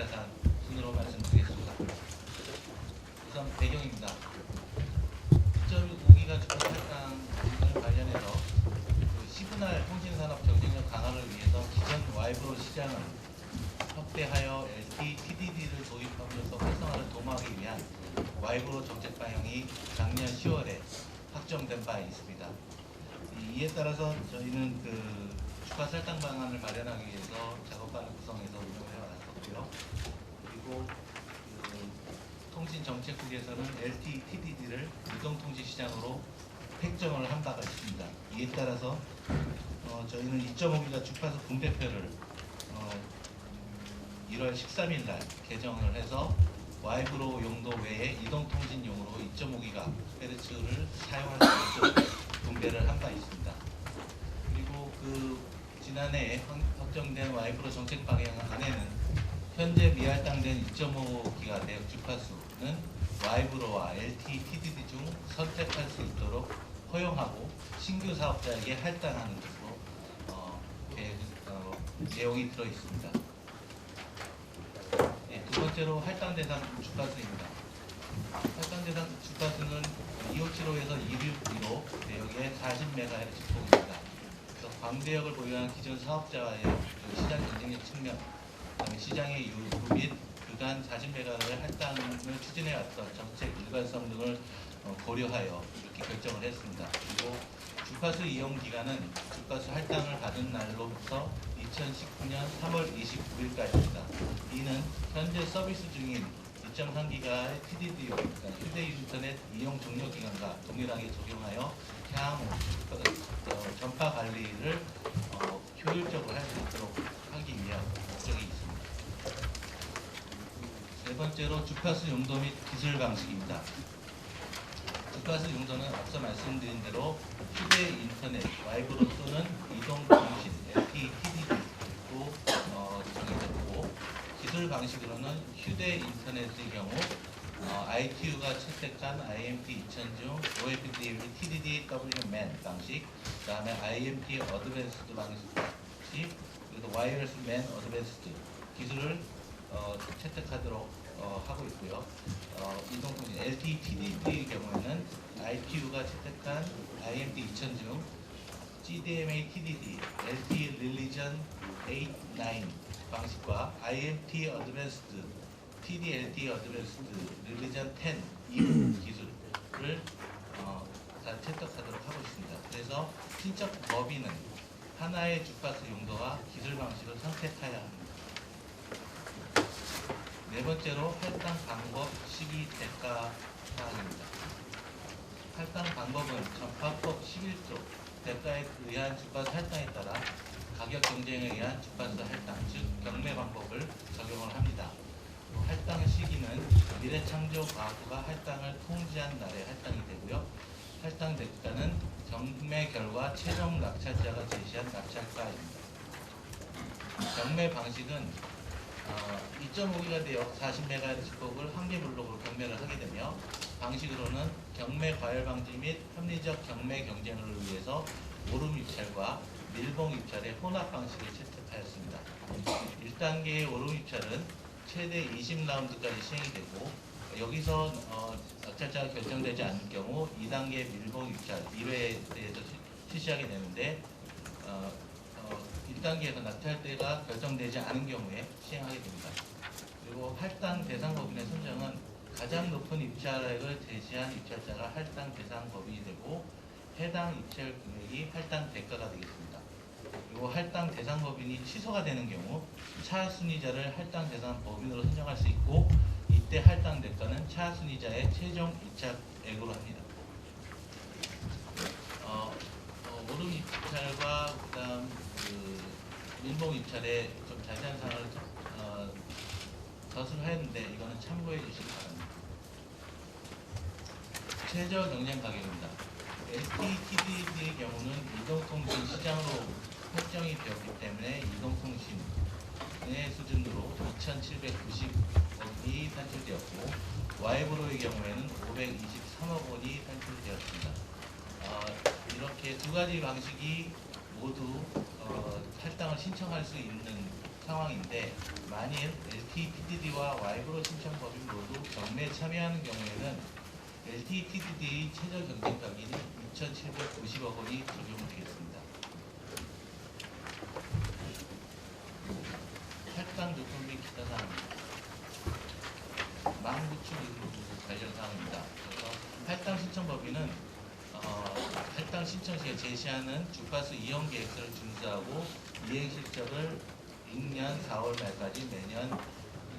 지식자산 순으로 말씀드리겠습니다. 우선 배경입니다. 2.5기가 주파수 할당을 관련해서 시그널 통신산업 경쟁력 강화를 위해서 기존 와이브로 시장을 확대하여 LTE, TDD를 도입함으로써 활성화를 도모하기 위한 와이브로 정책 방향이 작년 10월에 확정된 바 있습니다. 이에 따라서 저희는 주파수 할당 방안을 마련하기 위해서 작업반을 구성해서 운영해 왔었고요. 그리고 통신정책국에서는 LTE, TDD를 이동통신 시장으로 획정을 한 바가 있습니다. 이에 따라서 저희는 2.5기가 주파수 분배표를 1월 13일 날 개정을 해서 와이브로 용도 외에 이동통신용으로 2.5GHz를 사용할 수 있도록 분배를 한 바 있습니다. 그리고 지난해 확정된 와이브로 정책 방향 안에는 현재 미할당된 2.5GHz 대역 주파수는 와이브로와 LTE, TDD 중 선택할 수 있도록 허용하고 신규 사업자에게 할당하는 것으로 내용이 들어 있습니다. 두 번째로 할당 대상 주파수입니다. 할당 대상 주파수는 2575에서 261호 대역의 40MHz 폭입니다. 그래서 광대역을 보유한 기존 사업자와의 시장 경쟁력 측면, 시장의 유무 및 그간 40MHz의 할당을 추진해왔던 정책 일관성 등을 고려하여 이렇게 결정을 했습니다. 그리고 주파수 이용 기간은 주파수 할당을 받은 날로부터 2019년 3월 29일까지입니다. 이는 현재 서비스 중인 2.3기가의 TDD용, 그러니까 휴대인터넷 이용 종료 기간과 동일하게 적용하여 향후 전파 관리를 효율적으로 할 수 있도록 하기 위한 목적이 있습니다. 세 번째로 주파수 용도 및 기술 방식입니다. 주파수 용도는 앞서 말씀드린 대로 휴대 인터넷, 와이브로 또는 이동통신, LTE, TDD로 정해졌고, 기술 방식으로는 휴대 인터넷의 경우 ITU가 채택한 IMT 2000 중 OFDM, TDD-WMAN 방식, 그 다음에 IMT 어드밴스드 방식, 그리고 와이어리스 맨 어드밴스드 기술을 채택하도록 하고 있고요. 이동통신 LTE, TDD의 경우에는 ITU가 채택한 IMT 2000 중 CDMA, TDD, LTE Religion 8, 9 방식과 IMT Advanced, TD-LTE Advanced, Religion 10 이후 기술을 다 채택하도록 하고 있습니다. 그래서 신청 법인은 하나의 주파수 용도와 기술 방식을 선택해야 합니다. 네 번째로 할당 방법, 시기, 대가 사항입니다. 할당 방법은 전파법 11조 대가에 의한 주파수 할당에 따라 가격 경쟁에 의한 주파수 할당, 즉 경매 방법을 적용을 합니다. 할당 시기는 미래창조과학부가 할당을 통지한 날에 할당이 되고요. 할당 대가는 경매 결과 최종 낙찰자가 제시한 낙찰가입니다. 경매 방식은 2.5기가 대역 40MHz 폭을 한 개 블록으로 경매를 하게 되며, 방식으로는 경매 과열 방지 및 합리적 경매 경쟁을 위해서 오름 입찰과 밀봉 입찰의 혼합 방식을 채택하였습니다. 1단계의 오름 입찰은 최대 20라운드까지 시행이 되고, 여기서 낙찰자가 결정되지 않을 경우 2단계 밀봉 입찰 1회에 대해서 실시하게 되는데, 1단계에서 낙찰대가 결정되지 않은 경우에 시행하게 됩니다. 그리고 할당 대상 법인의 선정은 가장 높은 입찰액을 제시한 입찰자가 할당 대상 법인이 되고, 해당 입찰 금액이 할당 대가가 되겠습니다. 그리고 할당 대상 법인이 취소가 되는 경우 차순위자를 할당 대상 법인으로 선정할 수 있고, 이때 할당 대가는 차순위자의 최종 입찰액으로 합니다. 오름 입찰과 그다음 밀봉 입찰에 좀 자세한 사항을 서술하였는데 이거는 참고해 주시기 바랍니다. 최저 경쟁 가격입니다. LTE, TDD의 경우는 이동통신 시장으로 설정이 되었기 때문에 이동통신의 수준으로 2,790억이 산출되었고, 와이브로의 경우에는 523억 원이 산출되었습니다. 이렇게 두 가지 방식이 모두 할당을 신청할 수 있는 상황인데, 만일 LTE TDD와 와이브로 신청법인 모두 경매에 참여하는 경우에는 LTE TDD 최저 경쟁가격이 2,790억 원이 적용되겠습니다. 할당 조건 및 기타 사항입니다. 망구축 관련 사항입니다. 그래서 할당 신청 법인은 할당 신청 시에 제시하는 주파수 이용 계획서를 준수하고 이행 실적을 6년 4월 말까지 매년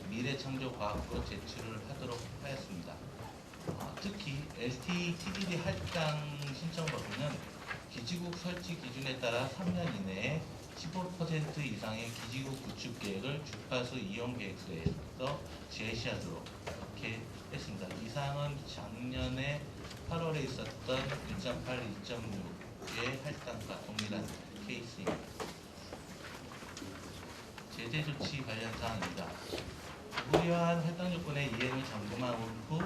미래창조과학부로 제출을 하도록 하였습니다. 특히 LTE TDD 할당 신청 법인은 기지국 설치 기준에 따라 3년 이내에 15% 이상의 기지국 구축 계획을 주파수 이용 계획서에서 제시하도록 이렇게 했습니다. 이 사항은 작년에 8월에 있었던 1.8, 2.6의 할당과 동일한 케이스입니다. 제재 조치 관련 사항입니다. 부유한 할당 조건의 이행을 점검한 후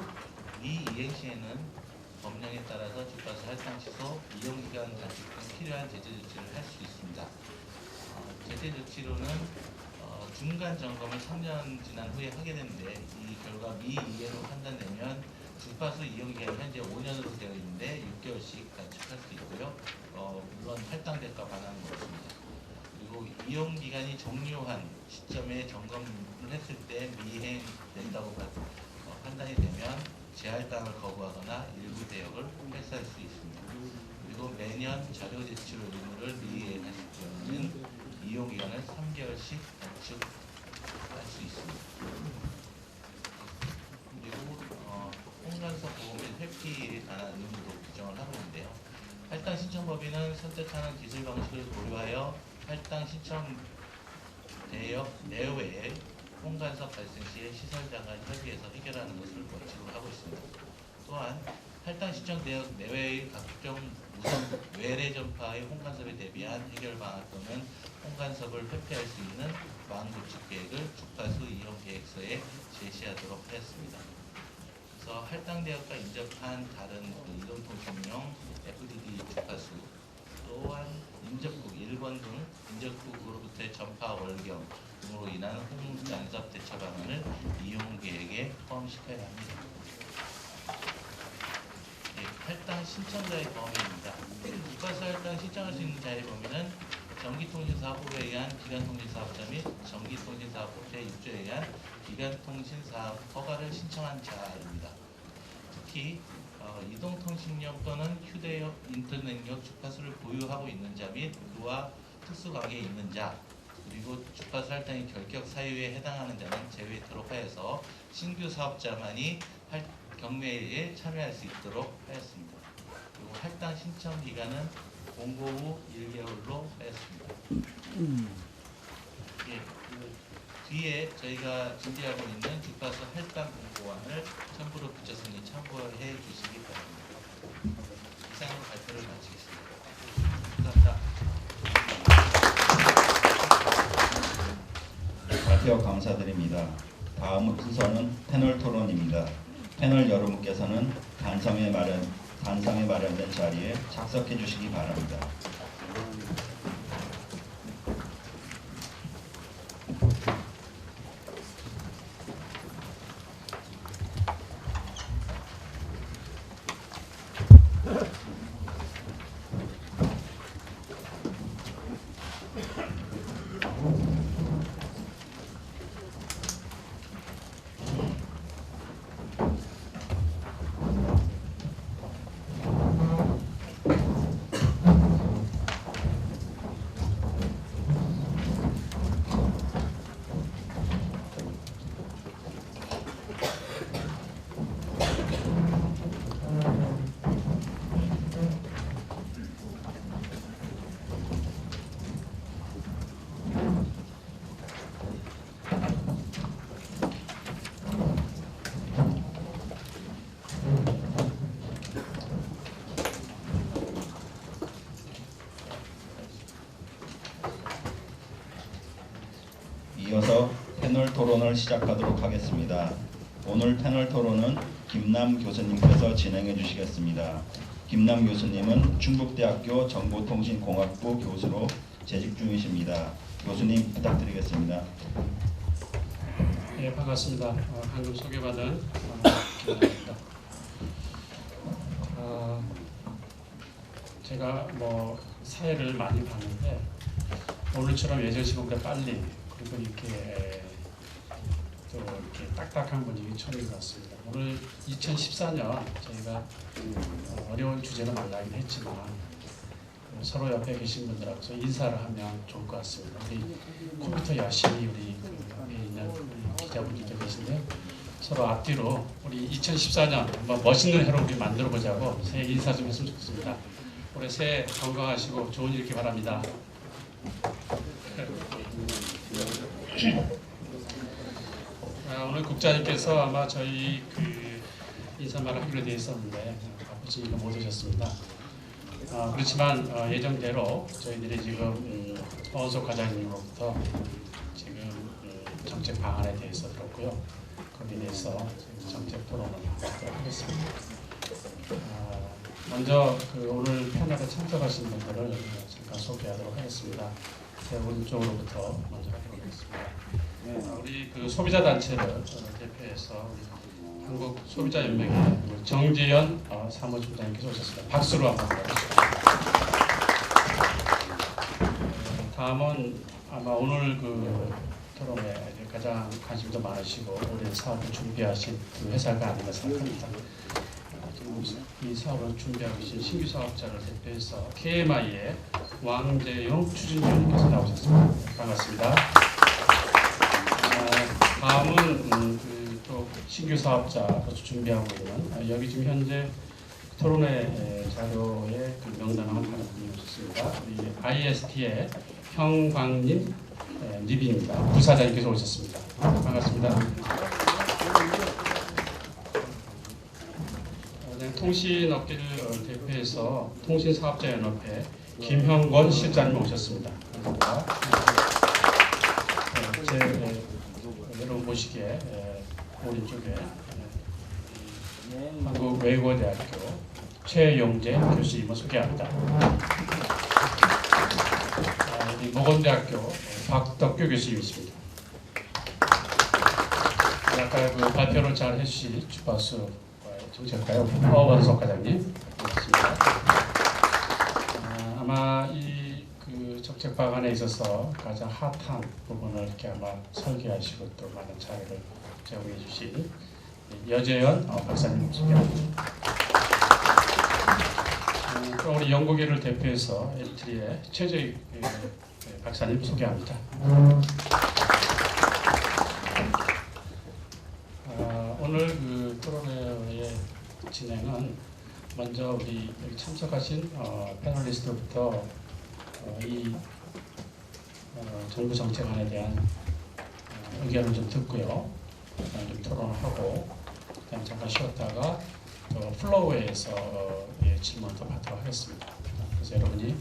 미이행 시에는 법령에 따라서 주파수 할당 취소, 이용기간 단축 등 필요한 제재 조치를 할 수 있습니다. 제재 조치로는 중간 점검을 3년 지난 후에 하게 되는데, 이 결과 미이행으로 판단되면 주파수 이용기간이 현재 5년으로 되어 있는데 6개월씩 단축할 수 있고요. 물론 할당 대가 반환은 없습니다. 그리고 이용기간이 종료한 시점에 점검을 했을 때 미이행된다고 판단이 되면 재할당을 거부하거나 일부 대역을 회수할 수 있습니다. 그리고 매년 자료 제출 의무를 미이행했을 경우는 이용기간을 3개월씩 단축할 수 있습니다. 그리고 홍간섭 보호 및 회피에 관한 의무도 규정을 하고 있는데요. 할당 신청법인은 선택하는 기술 방식을 고려하여 할당 신청 대역 내외에 홍간섭 발생 시에 시설장 간 협의해서 해결하는 것을 원칙으로 하고 있습니다. 또한 할당 신청 대역 내외의 각종 우선 외래 전파의 홍간섭에 대비한 해결 방안 또는 홍간섭을 회피할 수 있는 망구축 계획을 주파수 이용 계획서에 제시하도록 하였습니다. 그래서 할당 대역과 인접한 다른 이동통신용 FDD 주파수, 또한 인접국 1번 등 인접국으로부터의 전파 월경 등으로 인한 홍간섭 대처 방안을 이용 계획에 포함시켜야 합니다. 할당 신청자의 범위입니다. 주파수 할당 신청할 수 있는 자의 범위는 전기통신사업법에 의한 기간통신사업자 및 전기통신사업법제 6조에 의한 기간통신사업 허가를 신청한 자입니다. 특히 이동통신용 또는 휴대용 인터넷용 주파수를 보유하고 있는 자 및 그와 특수관계에 있는 자, 그리고 주파수 할당의 결격 사유에 해당하는 자는 제외토록 하여서 신규 사업자만이 경매에 참여할 수 있도록 하였습니다. 그리고 할당 신청 기간은 공고 후 1개월로 하였습니다. 예, 뒤에 저희가 준비하고 있는 주파수 할당 공고안을 첨부로 붙였으니 참고해 주시기 바랍니다. 이상으로 발표를 마치겠습니다. 감사합니다. 발표 감사드립니다. 다음 순서는 패널 토론입니다. 패널 여러분께서는 단성에 마련된 자리에 착석해 주시기 바랍니다. 이어서 패널 토론을 시작하도록 하겠습니다. 오늘 패널 토론은 김남 교수님께서 진행해 주시겠습니다. 김남 교수님은 충북대학교 정보통신공학부 교수로 재직 중이십니다. 교수님 부탁드리겠습니다. 네, 반갑습니다. 방금 소개받은 김남입니다. 제가 사회를 많이 봤는데 오늘처럼 예전 시간보다 빨리 그리고 이렇게 또 이렇게 딱딱한 분위기 처음인 것 같습니다. 오늘 2014년 저희가 어려운 주제로 만나긴 했지만 서로 옆에 계신 분들하고서 인사를 하면 좋을 것 같습니다. 우리 컴퓨터 열심히 우리 옆에 있는 우리 기자분들도 계신데 서로 앞뒤로 우리 2014년 한번 멋있는 해로 우리 만들어 보자고 새해 인사 좀 했으면 좋겠습니다. 올해 새해 건강하시고 좋은 일 있기 바랍니다. 오늘 국장님께서 아마 저희 인사말을 하기로 되어 있었는데 바쁘시니까 못 오셨습니다. 그렇지만 예정대로 저희들이 지금 허원석 과장님으로부터 지금 정책 방안에 대해서 들었고요. 거기에 대해서 정책 토론을 하도록 하겠습니다. 먼저 오늘 패널에 참석하신 분들을 잠깐 소개하도록 하겠습니다. 오른쪽으로부터 먼저 하도록 하겠습니다. 우리 소비자 단체를 대표해서 우리 한국 소비자연맹의 정재현 사무총장님께서 오셨습니다. 박수로 한번 부탁드립니다. 다음은 아마 오늘 토론에 가장 관심도 많으시고 올해 사업을 준비하신 회사가 아닌가 생각합니다. 이 사업을 준비하고 계신 신규 사업자를 대표해서 KMI의 왕재용 추진위원님께서 나오셨습니다. 반갑습니다. 다음은 또 신규 사업자 준비하고 있는 여기 지금 현재 토론회 자료에 명단을 하는 분이 오셨습니다. 우리 IST의 형광님 님입니다. 부사장님께서 오셨습니다. 반갑습니다. 통신업계를 대표해서 통신사업자연합회 김형권 실장님 오셨습니다. 여러분 보시기에 오른쪽에 한국외국어대학교 최용재 교수님을 소개합니다. 모건대학교 박덕규 교수님이십니다. 아까 발표를 잘 해주신 주파수 정책과의 허원석 과장님 반갑습니다. 아마 이 정책 방안에 있어서 가장 핫한 부분을 이렇게 아마 설계하시고 또 많은 자료를 제공해 주신 여재현 박사님 소개합니다. 또 우리 연구계를 대표해서 엘트리의 최재익 박사님 소개합니다. 오늘 토론회의 진행은 먼저 우리 여기 참석하신 패널리스트부터 이 정부 정책안에 대한 의견을 좀 듣고요. 좀 토론을 하고 그다음 잠깐 쉬었다가 또 플로우에서 질문을 또 받도록 하겠습니다. 그래서 여러분이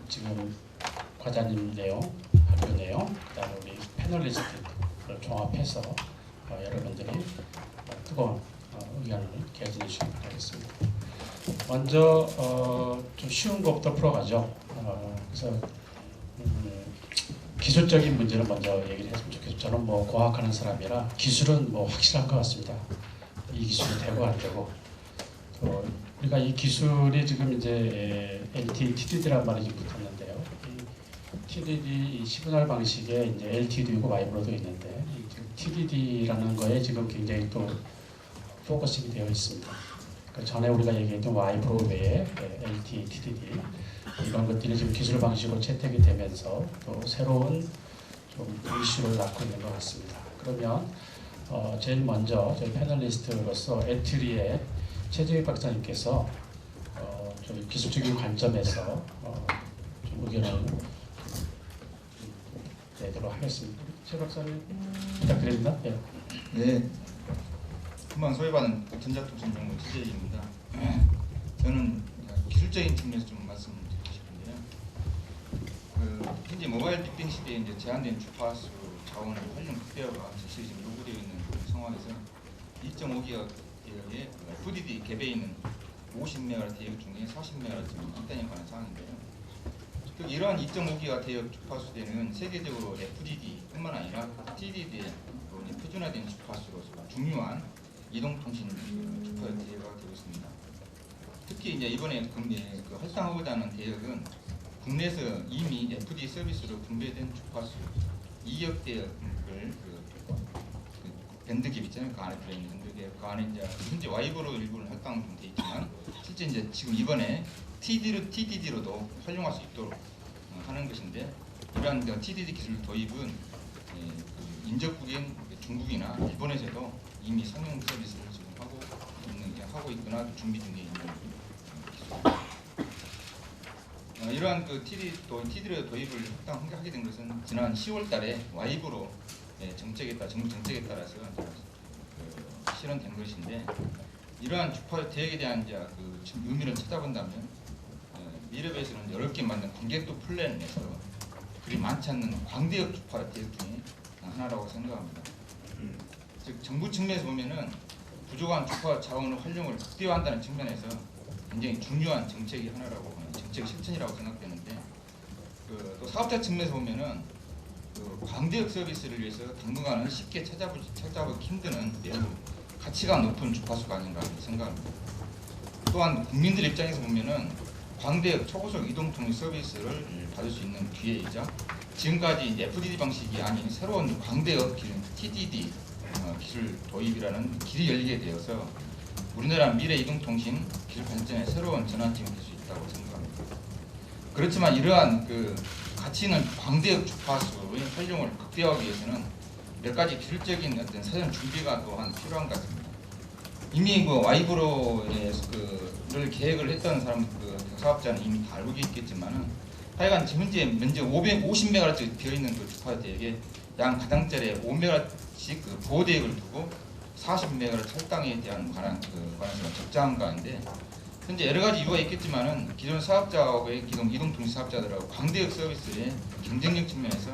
지금 과장님 내용, 발표 내용, 그다음에 우리 패널리스트를 종합해서 여러분들이 뜨거운 의견을 개진해 주시기 바라겠습니다. 먼저 좀 쉬운 것부터 풀어가죠. 그래서 기술적인 문제를 먼저 얘기를 했으면 좋겠어요. 저는 공학하는 사람이라 기술은 확실한 것 같습니다. 이 기술이 되고 안 되고 우리가 이 기술이 지금 이제 LTE, TDD란 말이 지금 붙었는데요. 이 TDD 이 시그널 방식에 이제 LTE도 있고 와이브로도 있는데 TDD라는 거에 지금 굉장히 또 포커싱이 되어 있습니다. 그 전에 우리가 얘기했던 와이브로 외에 LTE, TDD 이런 것들이 지금 기술 방식으로 채택이 되면서 또 새로운 좀 이슈를 낳고 있는 것 같습니다. 그러면 제일 먼저 저희 패널리스트로서 에트리의 최재익 박사님께서 좀 기술적인 관점에서 좀 의견을 내도록 하겠습니다. 최 박사님 부탁드립니다. 예. 네, 금방 소개받은 전자통신연구원 최재익입니다. 저는 기술적인 측면에서 좀 말씀드리고 싶은데요. 현재 모바일 빅뱅 시대에 이제 제한된 주파수 자원을 활용 극대화가 사실 지금 요구되어 있는 상황에서 2.5기가의 FDD 갭에 있는 50MHz 대역 중에 40MHz 확대에 관한 사항인데요. 특히 이러한 2.5기가 대역 주파수대는 세계적으로 FDD뿐만 아니라 TDD의 표준화된 주파수로서 중요한 이동통신 주파 대역가 되고 있습니다. 특히 이제 이번에 국내 활성화하고자 하는 대역은 국내에서 이미 FD 서비스로 분배된 주파수 2억 대역을 밴드갭 있잖아요. 그 안에 들어있는 밴드갭, 그 안에 이제 현재 와이브로 일부는 할당 좀 돼 있지만 실제 이제 지금 이번에 TDD로도 활용할 수 있도록 하는 것인데, 이러한 TDD 기술 도입은 그 인접국인 중국이나 일본에서도 이미 상용 서비스를 지금 하고 있거나 준비 중에 있는 기술입니다. 이러한 그 TDD 도입을 하게 된 것은 지난 10월달에 와이브로 정부 정책에 따라서 실현된 것인데, 이러한 주파 대역에 대한 이제 그 의미를 찾아본다면 미래에서는 여러 개 만든 관객도 플랜에서 그리 많지 않는 광대역 주파 대역 중에 하나라고 생각합니다. 즉 정부 측면에서 보면은 부족한 주파 자원의 활용을 극대화한다는 측면에서 굉장히 중요한 정책이 하나라고, 정책 실천이라고 생각되는데, 또 사업자 측면에서 보면은 광대역 서비스를 위해서 당분간은 쉽게 찾아보기 힘든 매우 가치가 높은 주파수가 아닌가 생각합니다. 또한 국민들 입장에서 보면은 광대역 초고속 이동통신 서비스를 받을 수 있는 기회이자, 지금까지 이제 FDD 방식이 아닌 새로운 광대역 기술 TDD 기술 도입이라는 길이 열리게 되어서 우리나라 미래 이동통신 기술 발전의 새로운 전환점이 될 수 있다고 생각합니다. 그렇지만 이러한 그 가치 있는 광대역 주파수의 활용을 극대화하기 위해서는 몇 가지 기술적인 어떤 사전 준비가 또한 필요한 것 같습니다. 이미 그 와이브로를 계획을 했던 사업자는 이미 다 알고 있겠지만은, 하여간 현재 550MHz 비어 있는 그 주파 대역에 양 가장짜리 5MHz씩 그 보호 대역을 두고 40MHz 할당에 대한 관해서 적정한 가인데, 현재 여러 가지 이유가 있겠지만은 기존 사업자하고의 기존 이동통신 사업자들하고 광대역 서비스의 경쟁력 측면에서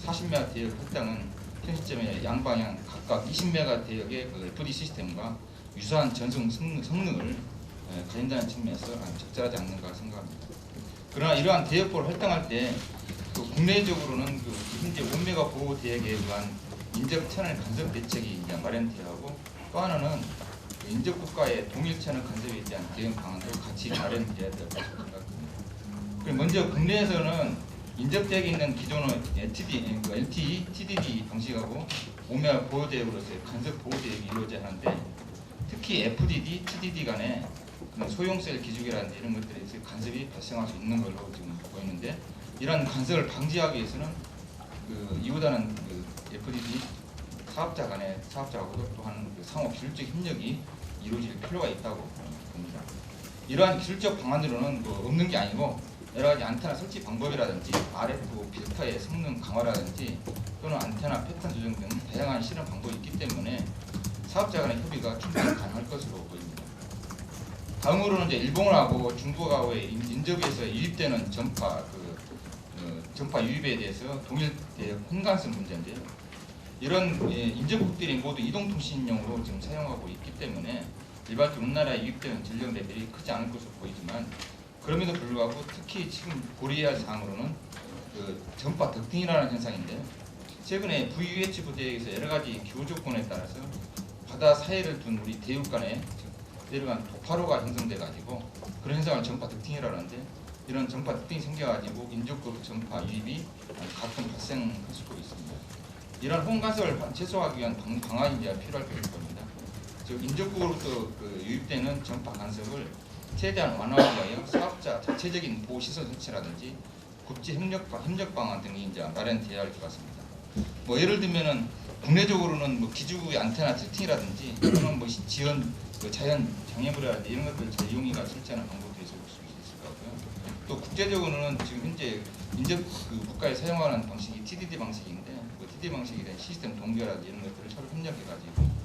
40MHz 대역 할당은 현 시점에 양방향 각각 20MHz 대역의 그 FD 시스템과 유사한 전송 성능을 가진다는 측면에서 적절하지 않는가 생각합니다. 그러나 이러한 대역보를 할당할 때 국내적으로는 현재 5메가 보호 대역에 의한 인접 채널 간섭 대책이 이제 마련되어 하고, 또 하나는 인접 국가의 동일 채널 간섭에 대한 대응 방안도 같이 마련되어야 될 것으로 생각합니다. 그리고 먼저 국내에서는 인접 대역에 있는 기존의 LTE, TDD 방식하고 5메가 보호 대역으로서의 간섭 보호 대역이 이루어져야 하는데, 특히 FDD, TDD 간에 소용셀 기죽이라든지 이런 것들에서 간섭이 발생할 수 있는 걸로 지금 보이는데, 이러한 간섭을 방지하기 위해서는 이보다는 FDD 사업자하고도 또한 상호 기술적 협력이 이루어질 필요가 있다고 봅니다. 이러한 기술적 방안으로는 없는 게 아니고, 여러 가지 안테나 설치 방법이라든지 RF 필터의 성능 강화라든지 또는 안테나 패턴 조정 등 다양한 실험 방법이 있기 때문에 사업자 간의 협의가 충분히 가능할 것으로 보입니다. 다음으로는 이제 일본하고 중국하고의 인접에서 유입되는 전파 유입에 대해서 동일 대역 혼간성 문제인데요. 이런 인접국들이 모두 이동통신용으로 지금 사용하고 있기 때문에 일반적으로 우리나라에 유입되는 전력 레벨이 크지 않을 것으로 보이지만, 그럼에도 불구하고 특히 지금 고려해야 할 사항으로는 전파 덕팅이라는 현상인데요. 최근에 VUH 부대에서 여러 가지 기후 조건에 따라서 바다 사이를 둔 우리 대륙 간에 내려간 도파로가 형성돼 가지고 그런 현상을 전파 덕팅이라고 하는데, 이런 전파 덕팅이 생겨가지고 인접국 전파 유입이 가끔 발생할 수도 있습니다. 이런 혼간섭을 최소화하기 위한 방안이 필요할 것일 겁니다. 즉 인접국으로부터 유입되는 전파 간섭을 최대한 완화하기 위하여 사업자 자체적인 보호 시설 설치라든지 국제 협력 방안 등이 이제 마련되어야 할 것 같습니다. 예를 들면은 국내적으로는 기지국의 안테나 세팅이라든지 또는 지연 자연 장애물이라든지 이런 것들 잘 이용해가 실제하는 방법도 있을 수 있을 것 같고요. 또 국제적으로는 지금 현재 인접 국가에 사용하는 방식이 TDD 방식인데, TDD 방식에 대한 시스템 동결라든지 이런 것들을 서로 협력해가지고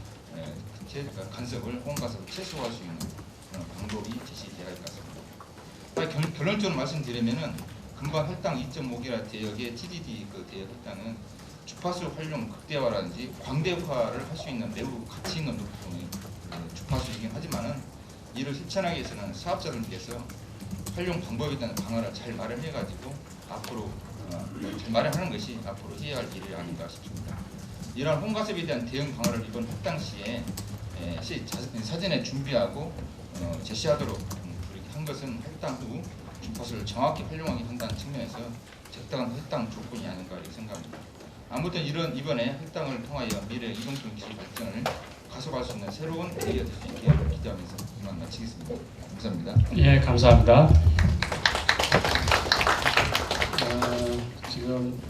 간섭을 혼간섭을 최소화할 수 있는 그런 방법이 제시되어야 할 것 같습니다. 결론적으로 말씀드리면은 금방 할당 2.5기가 대역의 TDD 대역 할당은 주파수 활용 극대화라든지 광대역화를 할 수 있는 매우 가치 있는 높은 주파수이긴 하지만은 이를 실천하기 위해서는 사업자들께서 활용 방법에 대한 방안을 잘 마련해가지고 앞으로 잘 마련하는 것이 앞으로 해야 할 일이 아닌가 싶습니다. 이러한 홈가습에 대한 대응 방안을 이번 합당 시에 사전에 준비하고 제시하도록 그렇게 한 것은 할당 후 주파수를 정확히 활용하게 한다는 측면에서 적당한 할당 조건이 아닌가 이렇게 생각합니다. 아무튼 이번에 할당을 통하여 미래 이동통 기술 발전을 가속할 수 있는 새로운 계기가 될 수 있게 기대하면서 이만 마치겠습니다. 감사합니다. 예, 감사합니다. 지금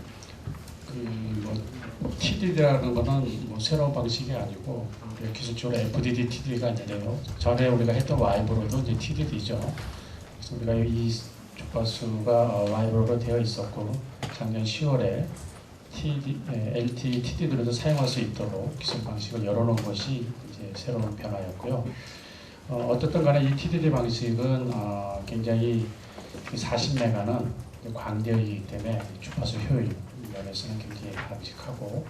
TDD라는 거는 새로운 방식이 아니고 기술적으로 FDD, TDD가 아니래요. 전에 우리가 했던 와이브로도 이제 TDD죠. 그래서 우리가 이 주파수가 와이브로 되어 있었고 작년 10월에 LTE, TDD로도 사용할 수 있도록 기술 방식을 열어놓은 것이 이제 새로운 변화였고요. 어떻든 간에 이 TDD 방식은 굉장히 40메가는 광대이기 때문에 주파수 효율 면에서는 굉장히 바람직하고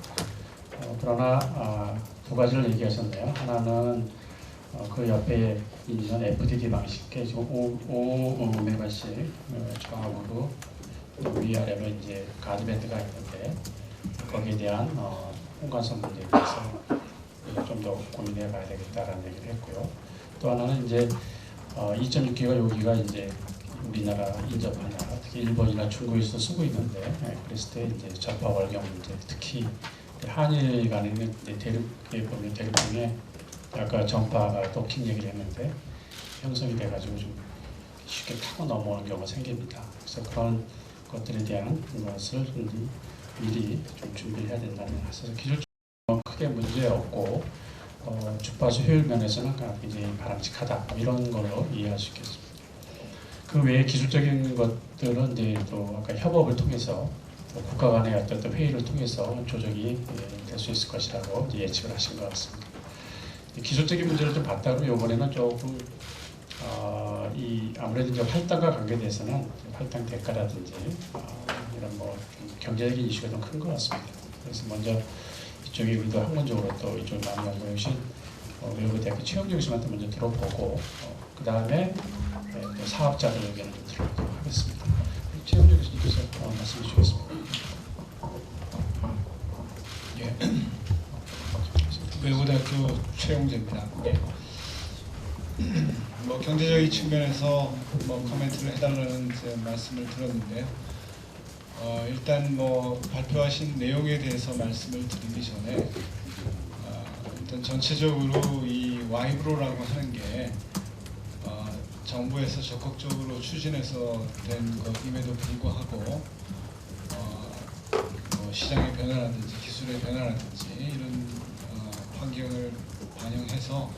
그러나 두 가지를 얘기하셨네요. 하나는 그 옆에 있는 FDD 방식에 지금 5메가씩 좌우로 위아래로 이제 가드밴드가 있는데 거기에 대한 혼란성 문제에 대해서 좀 더 고민해 봐야 되겠다라는 얘기를 했고요. 또 하나는 이제 2.6기가 여기가 이제 우리나라 인접하나 특히 일본이나 중국에서 쓰고 있는데 그랬을 때 이제 전파 월경 문제 특히 한일 간에 있는 대륙에 보면 대륙중에 아까 전파 도킹 얘기를 했는데 형성이 돼가지고 좀 쉽게 타고 넘어오는 경우가 생깁니다. 그래서 그런 것들에 대한 것을 미리 좀 준비를 해야 된다는 것에서 기술적으로 크게 문제 없고 주파수 효율 면에서는 굉장히 바람직하다 이런 걸로 이해할 수 있겠습니다. 그 외에 기술적인 것들은 이제 또 아까 협업을 통해서 또 국가 간의 어떤 회의를 통해서 조정이 될 수 있을 것이라고 이제 예측을 하신 것 같습니다. 기술적인 문제를 좀 봤다 그러면 이번에는 조금 아무래도 이제 활당과 관계돼서는 활당 대가라든지 이런 뭐 경제적인 이슈가 좀 큰 것 같습니다. 그래서 먼저 이쪽에 우리도 학문적으로 또 이쪽 많이 연구해 주신 외국대학교 최영주 교수님한테 먼저 들어보고 그 다음에 또 사업자들 의견을 좀 들어보도록 하겠습니다. 최영주 교수님께서 말씀해 주시겠습니다. 예. 외국대학교 최용재입니다. 뭐 경제적인 측면에서 뭐 코멘트를 해달라는 말씀을 들었는데요. 일단 뭐 발표하신 내용에 대해서 말씀을 드리기 전에 일단 전체적으로 이 와이브로라고 하는 게 정부에서 적극적으로 추진해서 된 것임에도 불구하고 뭐 시장의 변화라든지 기술의 변화라든지 이런 환경을 반영해서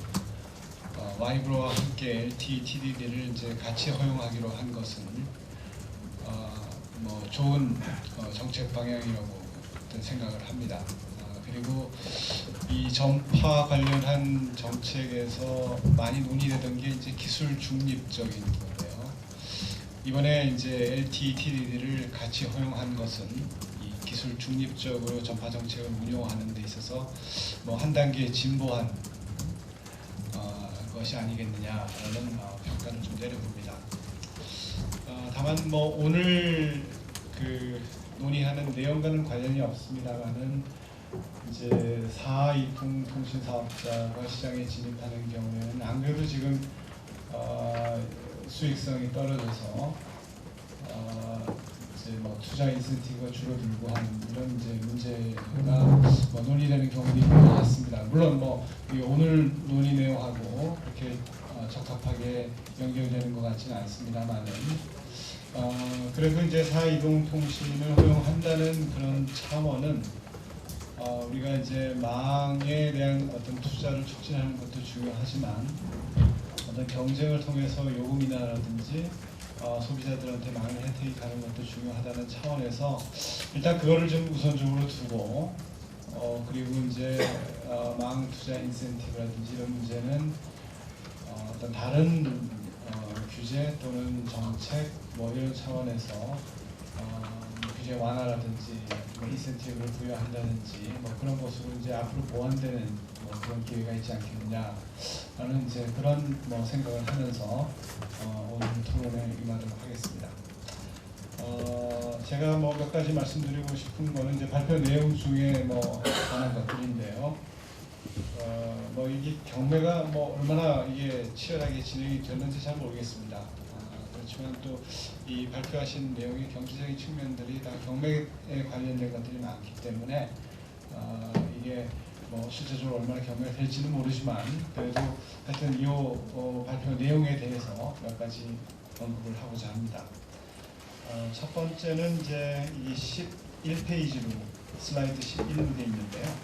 와이브로와 함께 LTE, TDD를 이제 같이 허용하기로 한 것은 뭐 좋은 정책 방향이라고 생각을 합니다. 그리고 이 전파 관련한 정책에서 많이 논의되던 게 이제 기술 중립적인 건데요. 이번에 이제 LTE, TDD를 같이 허용한 것은 이 기술 중립적으로 전파 정책을 운용하는 데 있어서 뭐 한 단계 진보한 것이 아니겠느냐라는 평가를 좀 내려봅니다. 다만 뭐 오늘 그 논의하는 내용과는 관련이 없습니다만은 이제 4이통 통신 사업자가 시장에 진입하는 경우에는 안 그래도 지금 수익성이 떨어져서 이제 뭐 투자 인센티브가 줄어들고 하는 이런 이제 문제가 뭐 논의되는 경우도 있는 것 같습니다. 물론 뭐 오늘 논의 내용하고 그렇게 적합하게 연결되는 것 같지는 않습니다만은 그래도 이제 4이동 통신을 허용한다는 그런 차원은 우리가 이제 망에 대한 어떤 투자를 촉진하는 것도 중요하지만 어떤 경쟁을 통해서 요금 인하라든지 소비자들한테 많은 혜택이 가는 것도 중요하다는 차원에서 일단 그거를 좀 우선적으로 두고 그리고 이제 망 투자 인센티브라든지 이런 문제는 어떤 다른 규제 또는 정책 뭐 이런 차원에서 규제 공시의 완화라든지 뭐 인센티브를 부여한다든지 뭐 그런 것으로 이제 앞으로 보완되는 뭐 그런 기회가 있지 않겠느냐라는 이제 그런 뭐 생각을 하면서 오늘 토론에 임하도록 하겠습니다. 제가 뭐 몇 가지 말씀드리고 싶은 거는 이제 발표 내용 중에 뭐 관한 것들인데요. 뭐 이게 경매가 뭐 얼마나 이게 치열하게 진행이 됐는지 잘 모르겠습니다. 그렇지만 또 이 발표하신 내용의 경제적인 측면들이 다 경매에 관련된 것들이 많기 때문에 이게 뭐 실제적으로 얼마나 경매가 될지는 모르지만 그래도 하여튼 이 발표 내용에 대해서 몇 가지 언급을 하고자 합니다. 첫 번째는 이제 이 11페이지로 슬라이드 11로 되어 있는데요.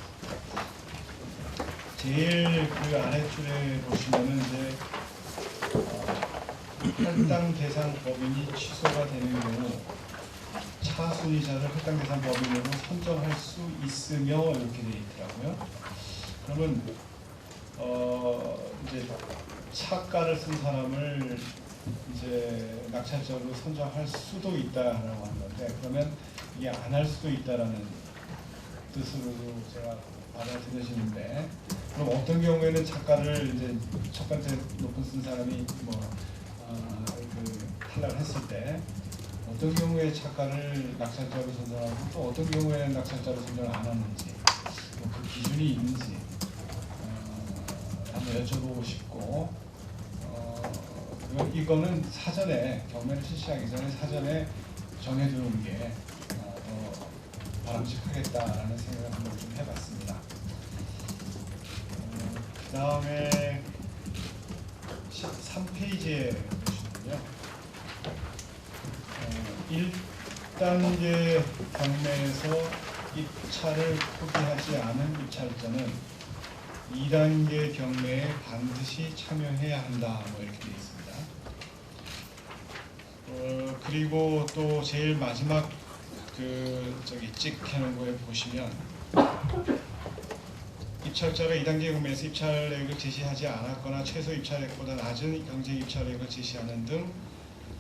제일 그 아래줄에 보시면은 이제 할당 대상 법인이 취소가 되는 경우 차순위자를 할당 대상 법인으로 선정할 수 있으며 이렇게 되어 있더라고요. 그러면 이제 차가를 쓴 사람을 이제 낙찰자로 선정할 수도 있다라고 하는 건데 그러면 이게 안 할 수도 있다라는 뜻으로 제가 받아들여지는데 그럼 어떤 경우에는 차가를 이제 첫 번째 높은 쓴 사람이 탈락을 했을 때 어떤 경우에 차가를 낙찰자로 선정하고 또 어떤 경우에는 낙찰자로 선정을 안 하는지 뭐 그 기준이 있는지 한번 여쭤보고 싶고 이거는 사전에 경매를 실시하기 전에 사전에 정해두는 게 더 바람직하겠다라는 생각을 한번 좀 해봤습니다. 그 다음에 13페이지에 보시면요. 1단계 경매에서 입찰을 포기하지 않은 입찰자는 2단계 경매에 반드시 참여해야 한다. 뭐 이렇게 되어 있습니다. 그리고 또 제일 마지막 찍 해놓은 거에 보시면 입찰자가 2단계 경매에서 입찰액을 제시하지 않았거나 최소 입찰액보다 낮은 경쟁 입찰액을 제시하는 등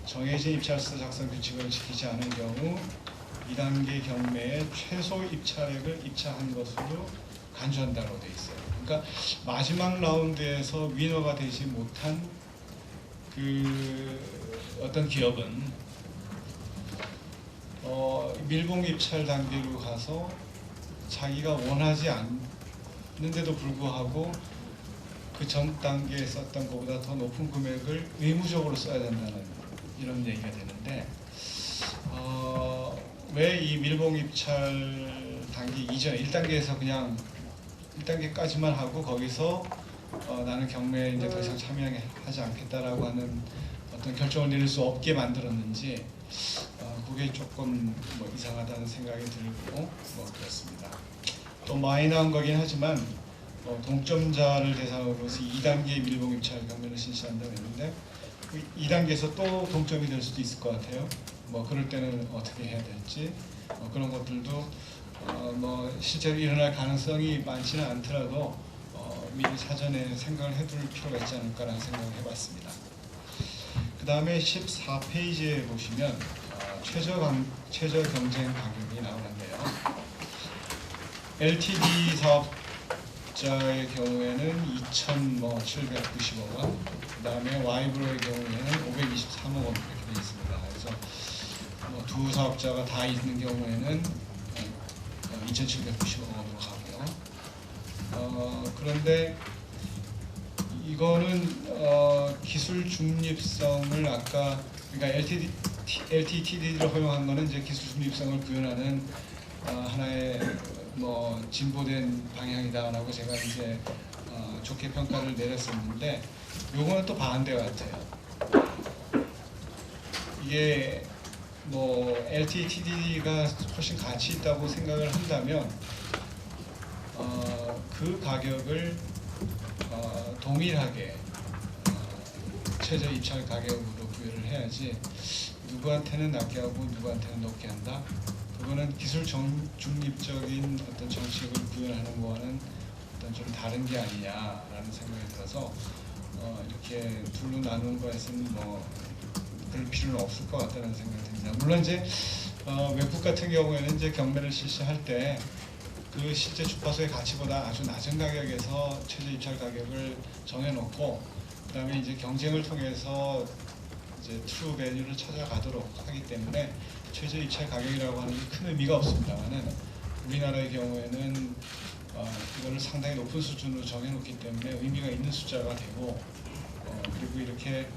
정해진 입찰서 작성 규칙을 지키지 않은 경우 2단계 경매에 최소 입찰액을 입찰한 것으로 간주한다고 되어 있어요. 그러니까 마지막 라운드에서 위너가 되지 못한 어떤 기업은 밀봉 입찰 단계로 가서 자기가 원하지 않는데도 불구하고 그 전 단계에 썼던 것보다 더 높은 금액을 의무적으로 써야 된다는 이런 얘기가 되는데 왜 이 밀봉 입찰 단계 이전 1단계에서 그냥 1단계까지만 하고 거기서 나는 경매에 이제 더 이상 참여하지 않겠다라고 하는 어떤 결정을 내릴 수 없게 만들었는지 그게 조금 뭐 이상하다는 생각이 들고 뭐 그렇습니다. 또 마이너한 거긴 하지만 동점자를 대상으로서 2단계 밀봉 입찰 경매를 실시한다고 했는데 2단계에서 또 동점이 될 수도 있을 것 같아요. 뭐 그럴 때는 어떻게 해야 될지 그런 것들도 뭐 실제로 일어날 가능성이 많지는 않더라도 미리 사전에 생각을 해둘 필요가 있지 않을까라는 생각을 해봤습니다. 그 다음에 14페이지에 보시면 최저 경쟁 가격이 나오는데요. LTD 사업자의 경우에는 2,795억 원, 그 다음에 Y브로의 경우에는 523억 원 이렇게 되어 있습니다. 그래서 두 사업자가 다 있는 경우에는 2,795억 원으로 가고요. 그런데 이거는 기술 중립성을 아까 그러니까 LTTD를 허용한 거는 이제 기술 중립성을 구현하는 하나의 뭐 진보된 방향이다라고 제가 이제 좋게 평가를 내렸었는데 요거는 또 반대 같아요. 이게 뭐 LTTD가 훨씬 가치 있다고 생각을 한다면 그 가격을 동일하게 최저 입찰 가격으로 부여를 해야지 누구한테는 낮게 하고 누구한테는 높게 한다. 그거는 기술 중립적인 어떤 정책을 구현하는 거와는 어떤 좀 다른 게 아니냐라는 생각이 들어서 이렇게 둘로 나누는 것에서는 뭐 그럴 필요는 없을 것 같다는 생각이 듭니다. 물론 이제 외국 같은 경우에는 이제 경매를 실시할 때 그 실제 주파수의 가치보다 아주 낮은 가격에서 최저 입찰 가격을 정해놓고 그다음에 이제 경쟁을 통해서 이제 트루 밸류를 찾아가도록 하기 때문에 최저 입찰 가격이라고 하는 게 큰 의미가 없습니다만은 우리나라의 경우에는 이거를 상당히 높은 수준으로 정해놓기 때문에 의미가 있는 숫자가 되고 그리고 이렇게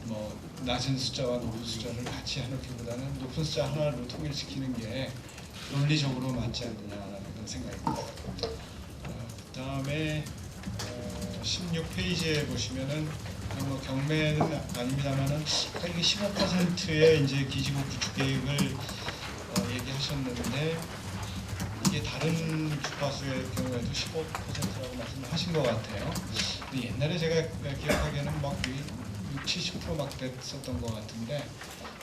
뭐 낮은 숫자와 높은 숫자를 같이 해놓기보다는 높은 숫자 하나로 통일시키는 게 논리적으로 맞지 않느냐라는 그런 생각입니다. 그다음에 16페이지에 보시면은 뭐 경매는 아닙니다만은 이게 15%의 이제 기지국 구축 계획을 얘기하셨는데 이게 다른 주파수의 경우에도 15%라고 말씀하신 것 같아요. 근데 옛날에 제가 기억하기에는 막 70% 막 됐었던 것 같은데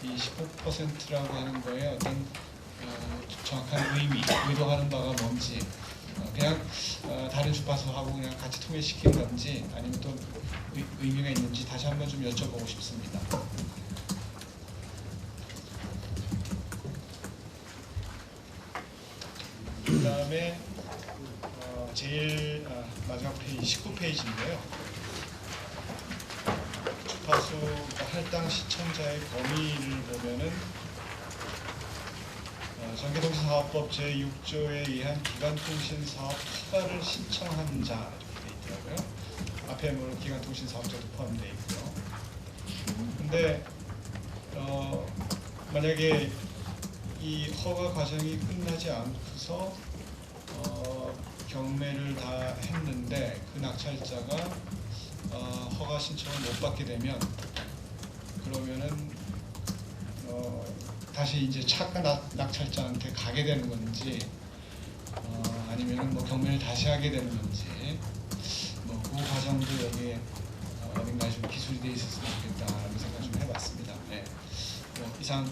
이 15%라고 하는 거에 어떤 정확한 의도하는 바가 뭔지 그냥 다른 주파수하고 그냥 같이 통일시킨 건지 아니면 또 의미가 있는지 다시 한번 좀 여쭤보고 싶습니다. 그 다음에 제일 마지막 페이지 19페이지인데요. 주파수 할당 시청자의 범위를 보면은 전개통신사업법 제6조에 의한 기간통신사업 허가를 신청한 자 이렇게 돼 있더라고요. 앞에 뭐 기간통신사업자도 포함되어 있고요. 근데 만약에 이 허가 과정이 끝나지 않고서 경매를 다 했는데 그 낙찰자가 허가 신청을 못 받게 되면 그러면은 다시 이제 차가 낙찰자한테 가게 되는 건지 아니면은 뭐 경매를 다시 하게 되는 건지 뭐 그 과정도 여기에 어딘가에 좀 기술이 돼 있었으면 좋겠다는 생각 좀 해봤습니다. 네. 이상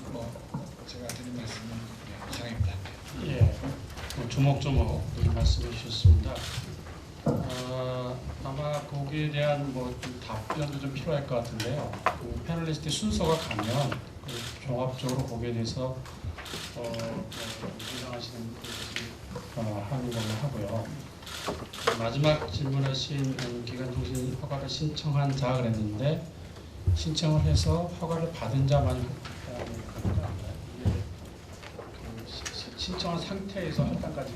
제가 드린 말씀은 이상입니다. 예, 조목조목 말씀해 주셨습니다. 아마 거기에 대한 좀 답변도 좀 필요할 것 같은데요. 그 패널리스트 순서가 가면 종합적으로 거기에 대해서 주장하시는 하는 걸로 하고요. 마지막 질문하신 기간통신 허가를 신청한 자 그랬는데 신청을 해서 허가를 받은 자만 할당을 하는 거 아닌가요? 신청한 상태에서 할당까지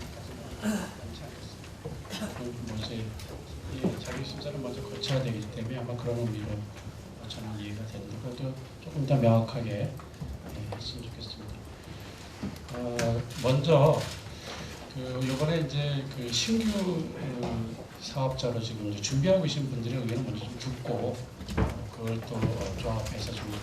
않지 않겠습니까? 자기 심사를 먼저 거쳐야 되기 때문에 아마 그런 의미로 저는 이해가 되는데 그것도 조금 더 명확하게 했으면 좋겠습니다. 먼저 이번에 이제 신규 사업자로 지금 준비하고 계신 분들의 의견을 먼저 좀 듣고 그걸 또 조합해서 좀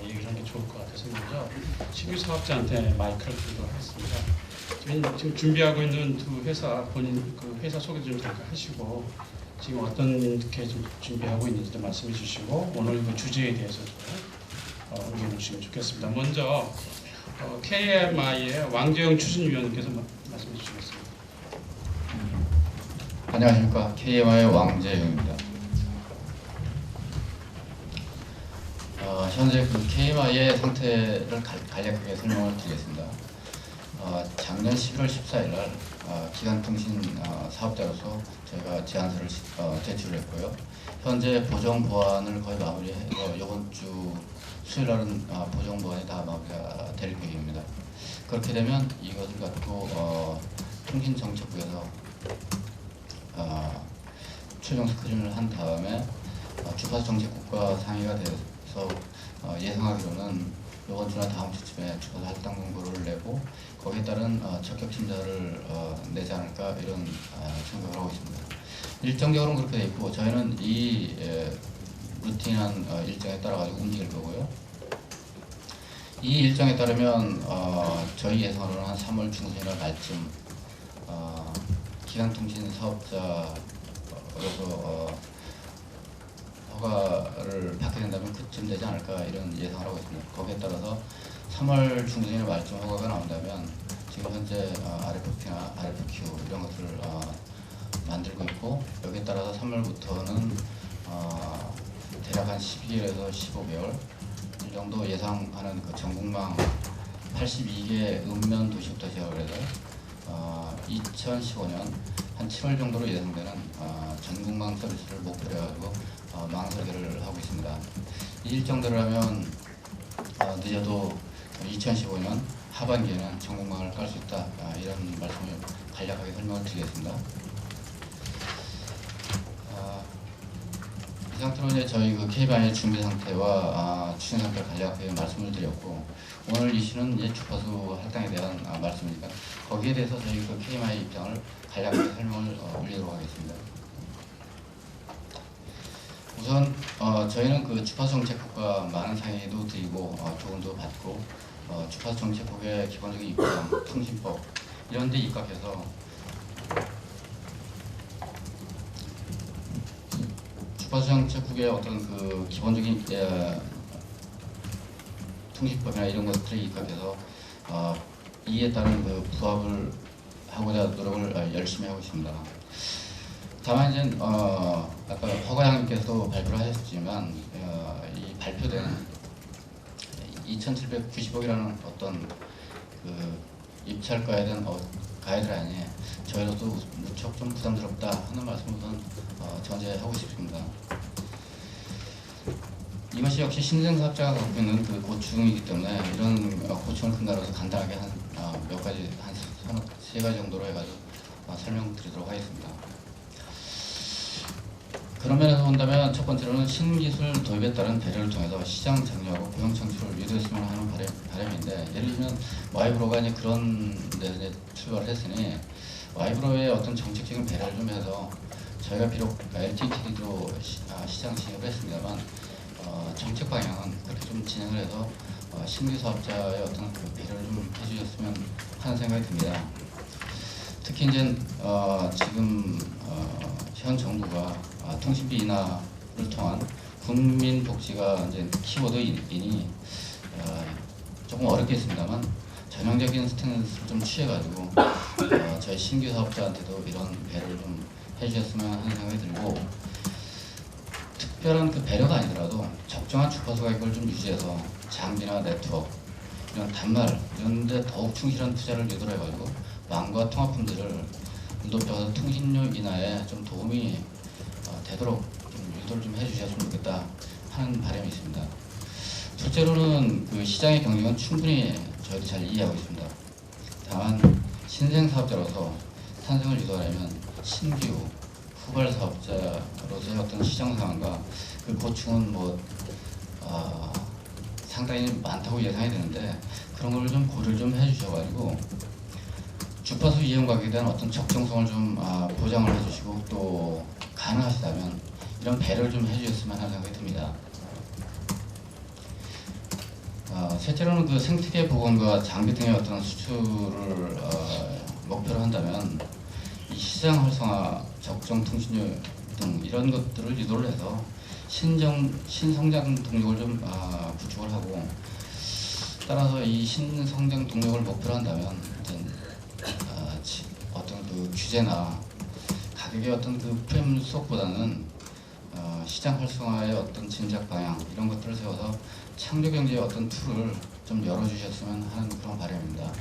얘기를 하는 게 좋을 것 같아서 먼저 신규 사업자한테 마이크를 드리도록 하겠습니다. 지금 준비하고 있는 두 회사 본인 그 회사 소개 좀 잠깐 하시고 지금 어떤 게 좀 준비하고 있는지도 말씀해 주시고 오늘 그 주제에 대해서도 의견을 주시면 좋겠습니다. 먼저 KMI의 왕재영 추진위원님께서 말씀해 주시겠습니다. 안녕하십니까. KMI의 왕재영입니다. 현재 그 KMI의 상태를 간략하게 설명을 드리겠습니다. 작년 11월 14일 날 기간통신 사업자로서 저희가 제안서를 제출을 했고요. 현재 보정 보완을 거의 마무리해서 이번 주 수요일 날은 보정 보완이 다 마무리가 될 계획입니다. 그렇게 되면 이것을 갖고 통신정책부에서 최종 스크린을 한 다음에 주파수 정책국과 상의가 돼서 예상하기로는 이번 주나 다음 주쯤에 주파수 할당 공고를 내고 거기에 따른 적격 심사를 내지 않을까 이런 생각을 하고 있습니다. 일정적으로는 그렇게 돼 있고 저희는 이 루틴한 일정에 따라 가지고 움직일 거고요. 이 일정에 따르면 저희 예상으로는 한 3월 중순이나 말쯤 기간통신 사업자로서 허가를 받게 된다면 그쯤 되지 않을까 이런 예상을 하고 있습니다. 거기에 따라서 3월 중순이나 말쯤 허가가 나온다면 지금 현재 RFP나 RFQ 이런 것들을 만들고 있고 여기에 따라서 3월부터는 대략 한 12개월에서 15개월 정도 예상하는 그 전국망 82개 읍면 도시부터 시작을 해서 2015년 한 7월 정도로 예상되는 전국망 서비스를 목표로 해가지고 망 설계를 하고 있습니다. 이 일정대로라면 늦어도 2015년 하반기에는 전국망을 깔 수 있다, 이런 말씀을 간략하게 설명을 드리겠습니다. 이 상태로 이제 저희 그 K방의 준비 상태와 추진 상태를 간략하게 말씀을 드렸고, 오늘 이슈는 이제 주파수 할당에 대한 말씀이니까 거기에 대해서 저희 그 KMI 입장을 간략하게 설명을 올리도록 하겠습니다. 우선 저희는 그 주파수 정책국과 많은 상의도 드리고 조언도 받고 주파수 정책국의 기본적인 입장, 통신법 이런 데 입각해서 주파수 정책국의 어떤 그 기본적인 통신법이나 이런 것들에 입각해서 이에 따른 그 부합을 하고자 노력을 열심히 하고 있습니다. 다만 이제 아까 허과장님께서도 발표를 하셨지만 이 발표된 2,790억이라는 어떤 그 입찰가에 대한 가이드라인이 저희로도 무척 좀 부담스럽다 하는 말씀을 우선 전제하고 싶습니다. 이것이 역시 신생사업자가 갖고 있는 그 고충이기 때문에 이런 고충을 근거로 해서 간단하게 한 몇 가지, 한 세 가지 정도로 해가지고 설명드리도록 하겠습니다. 그런 면에서 본다면 첫 번째로는 신기술 도입에 따른 배려를 통해서 시장 장려하고 고용 창출을 유도했으면 하는 바람인데, 예를 들면 와이브로가 이제 그런 데 출발을 했으니 와이브로의 어떤 정책적인 배려를 좀 해서 저희가 비록 LTTD로 시장 진입을 했습니다만 정책 방향은 그렇게 좀 진행을 해서 신규 사업자의 어떤 그 배려를 좀 해주셨으면 하는 생각이 듭니다. 특히 이제 지금 현 정부가 통신비 인하를 통한 국민 복지가 이제 키워드이니 조금 어렵겠습니다만 전형적인 스탠스를 좀 취해가지고 저희 신규 사업자한테도 이런 배려를 좀 해주셨으면 하는 생각이 들고, 특별한 그 배려가 아니더라도 적정한 주파수 가격을 좀 유지해서 장비나 네트워크 이런 단말 이런 데 더욱 충실한 투자를 유도를 해가지고 망과 통합품들을 높여서 통신료 인하에 좀 도움이 되도록 좀 유도를 좀 해주셨으면 좋겠다 하는 바람이 있습니다. 둘째로는 그 시장의 경쟁은 충분히 저희도 잘 이해하고 있습니다. 다만 신생 사업자로서 탄생을 유도하려면 신규 후발 사업자로서의 어떤 시장 상황과 그 고충은 상당히 많다고 예상이 되는데, 그런 걸 좀 고려를 좀 해주셔가지고 주파수 이용 가격에 대한 어떤 적정성을 좀 보장을 해주시고, 또 가능하시다면 이런 배려를 좀 해주셨으면 하는 생각이 듭니다. 셋째로는 그 생태계 복원과 장비 등의 어떤 수출을 목표로 한다면 이 시장 활성화, 적정 통신료 등 이런 것들을 유도를 해서 신성장 동력을 좀 구축을 하고, 따라서 이 신성장 동력을 목표로 한다면 어떤 그 규제나 가격의 어떤 그 프레임 수업보다는 시장 활성화의 어떤 진작 방향 이런 것들을 세워서 창조 경제의 어떤 툴을 좀 열어주셨으면 하는 그런 바람입니다.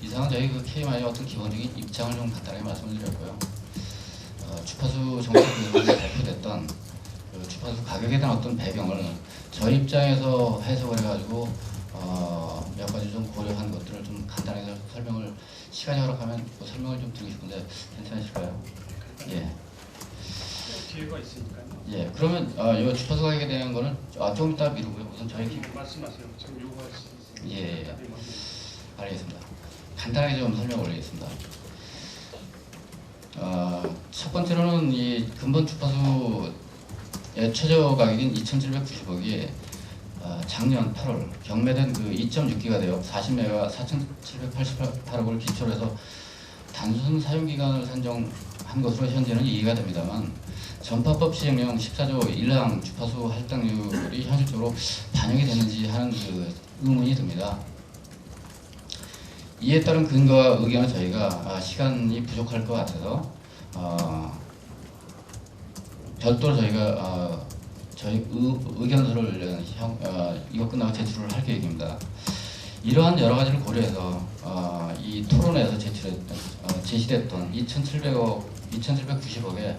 이상은 저희 그 KMI의 어떤 기본적인 입장을 좀 간단하게 말씀을 드렸고요. 주파수 정책에서 발표됐던 그 주파수 가격에 대한 어떤 배경을 저희 입장에서 해석을 해가지고 몇 가지 좀 고려한 것들을 좀 간단하게 설명을, 시간이 허락하면 그 설명을 좀 드리고 싶은데 괜찮으실까요? 예. 기회가 있으니까요. 예. 그러면 이 주파수 가격에 대한 거는 좀 이따 미루고요. 우선 저희 말씀하세요. 지금 요구할 수 있어요. 예. 알겠습니다. 간단하게 좀 설명 올리겠습니다. 첫 번째로는 이 근본 주파수의 최저 가격인 2,790억이 작년 8월 경매된 그 2.6기가 대역 40매가 4,788억을 기초로 해서 단순 사용기간을 산정한 것으로 현재는 이해가 됩니다만, 전파법 시행령 14조 1항 주파수 할당률이 현실적으로 반영이 되는지 하는 그 의문이 듭니다. 이에 따른 근거와 의견은 저희가 시간이 부족할 것 같아서 별도로 저희가 저희 의견서를 이거 끝나고 제출을 할 계획입니다. 이러한 여러 가지를 고려해서 이 토론회에서 제시됐던 2,790억에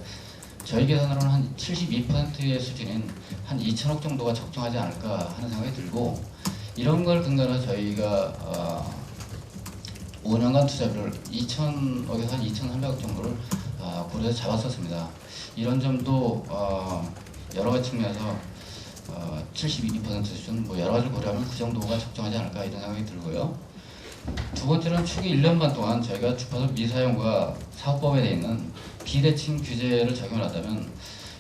저희 계산으로는 한 72%의 수준인 한 2천억 정도가 적정하지 않을까 하는 생각이 들고, 이런 걸 근거로 저희가 5년간 투자비를 2천억에서 한 2,300억 정도를 고려해서 잡았었습니다. 이런 점도 여러 가지 측면에서 72% 수준 뭐 여러 가지를 고려하면 그 정도가 적정하지 않을까 이런 생각이 들고요. 두 번째는 초기 1년 반 동안 저희가 주파수 미사용과 사업법에 되어 있는 비대칭 규제를 적용을 한다면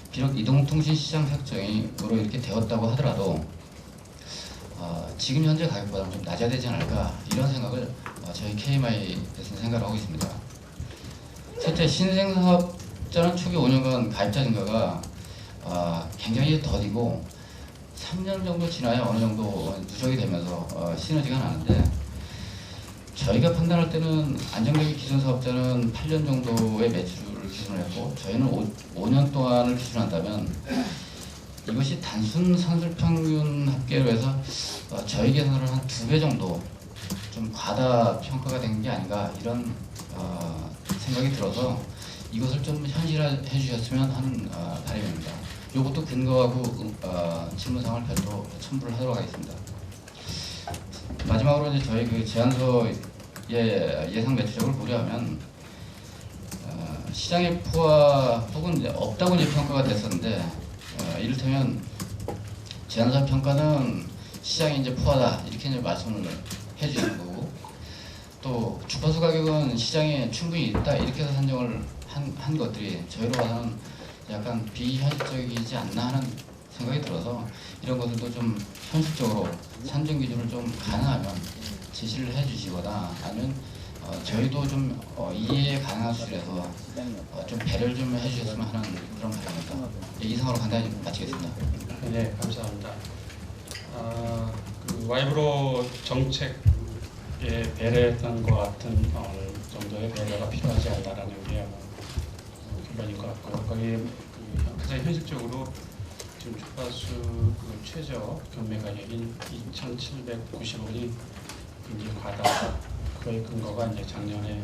비록 이동통신 시장 설정으로 이렇게 되었다고 하더라도 지금 현재 가격보다는 좀 낮아야 되지 않을까 이런 생각을 저희 KMI에서는 생각을 하고 있습니다. 첫째, 신생사업자는 초기 5년간 가입자 증가가 굉장히 더디고 3년 정도 지나야 어느 정도 누적이 되면서 시너지가 나는데, 저희가 판단할 때는 안정적인 기존 사업자는 8년 정도의 매출을 기준으로 했고, 저희는 5년 동안을 기준한다면 이것이 단순 산술평균 합계로 해서 저희 계산으로 한 2배 정도 좀 과다 평가가 된 게 아닌가 이런 생각이 들어서 이것을 좀 현실화해 주셨으면 하는 바람입니다. 이것도 근거하고 질문사항을 별도 첨부를 하도록 하겠습니다. 마지막으로 이제 저희 그 제안서의 예상 매출액을 고려하면 시장의 포화 혹은 이제 없다고 이제 평가가 됐었는데, 이를테면 제안서 평가는 시장이 이제 포화다 이렇게 이제 말씀을 해주신 거고, 또 주파수 가격은 시장에 충분히 있다 이렇게 해서 산정을 한 것들이 저희로 봐서는 약간 비현실적이지 않나 하는 생각이 들어서, 이런 것들도 좀 현실적으로 산정 기준을 좀 가능하면 제시를 해주시거나 아니면 저희도 좀 이해 가능한 수준에서 좀 배려를 좀 해주셨으면 하는 그런 바람입니다. 이상으로 간단히 마치겠습니다. 네, 감사합니다. 그 와이브로 정책에 배려했던 것 같은 정도의 배려가 필요하지 않다라는 게 결론인 것 같고요. 거기에 가장 현실적으로 지금 주파수 그 최저 경매 가격인 2,790원이 굉장히 과다. 그의 근거가 이제 작년에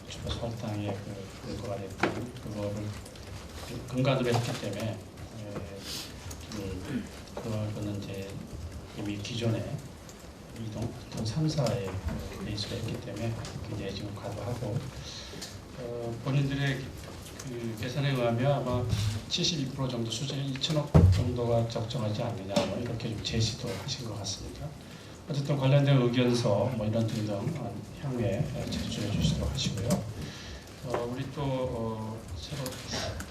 주파수 할당의 그 근거가 됐던 그거를 근간으로 했기 때문에 그거는 이제 이미 기존에 이동 3사의 베이스가 있기 때문에 굉장히 지금 과도하고, 본인들의 그 계산에 의하면 아마 72% 정도 수준의 2천억 정도가 적정하지 않느냐 뭐 이렇게 좀 제시도 하신 것 같습니다. 어쨌든 관련된 의견서 뭐 이런 등등 향후에 제출해 주시도록 하시고요. 우리 또 새로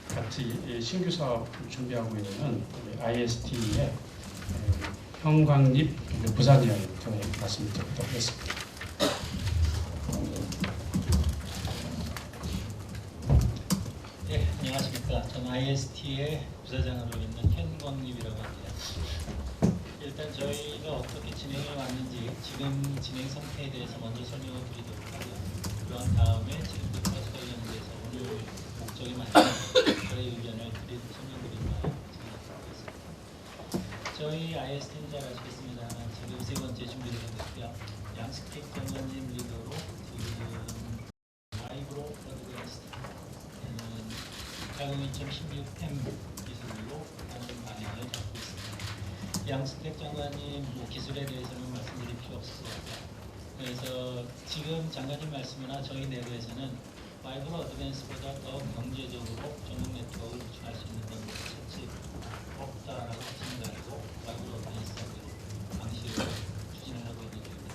같이 신규 사업 준비하고 있는 IST의 형광립 부사장님 저희 말씀 드리도록 하겠습니다. 네, 안녕하십니까. 저는 IST의 부사장으로 있는 현광립이라고 합니다. 일단 저희가 어떻게 진행해 왔는지 지금 진행 상태에 대해서 먼저 설명을 드리도록 하고요. 그런 다음에 지금 주파수 관련돼서 오늘 목적에 맞는 저희 의견을 설명드린 다음에 진행하겠습니다. 저희 IST는 잘 아시겠습니다만 지금 세 번째 준비를 하고 있고요. 양스택 장관님 리더로 지금 라이브로 브로드캐스트 자금 2016M 기술로 하는 방향을 잡고 있습니다. 양스택 장관님 기술에 대해서는 말씀드릴 필요 없을 것 같아요. 그래서 지금 장관님 말씀이나 저희 내부에서는 와이브로 어드밴스보다 더 경제적으로 전용 네트워크를 구축할 수 있는 방법을 찾지 없다라고 생각하고 와이브로 어드밴스 방식으로 추진을 하고 있는 중입니다.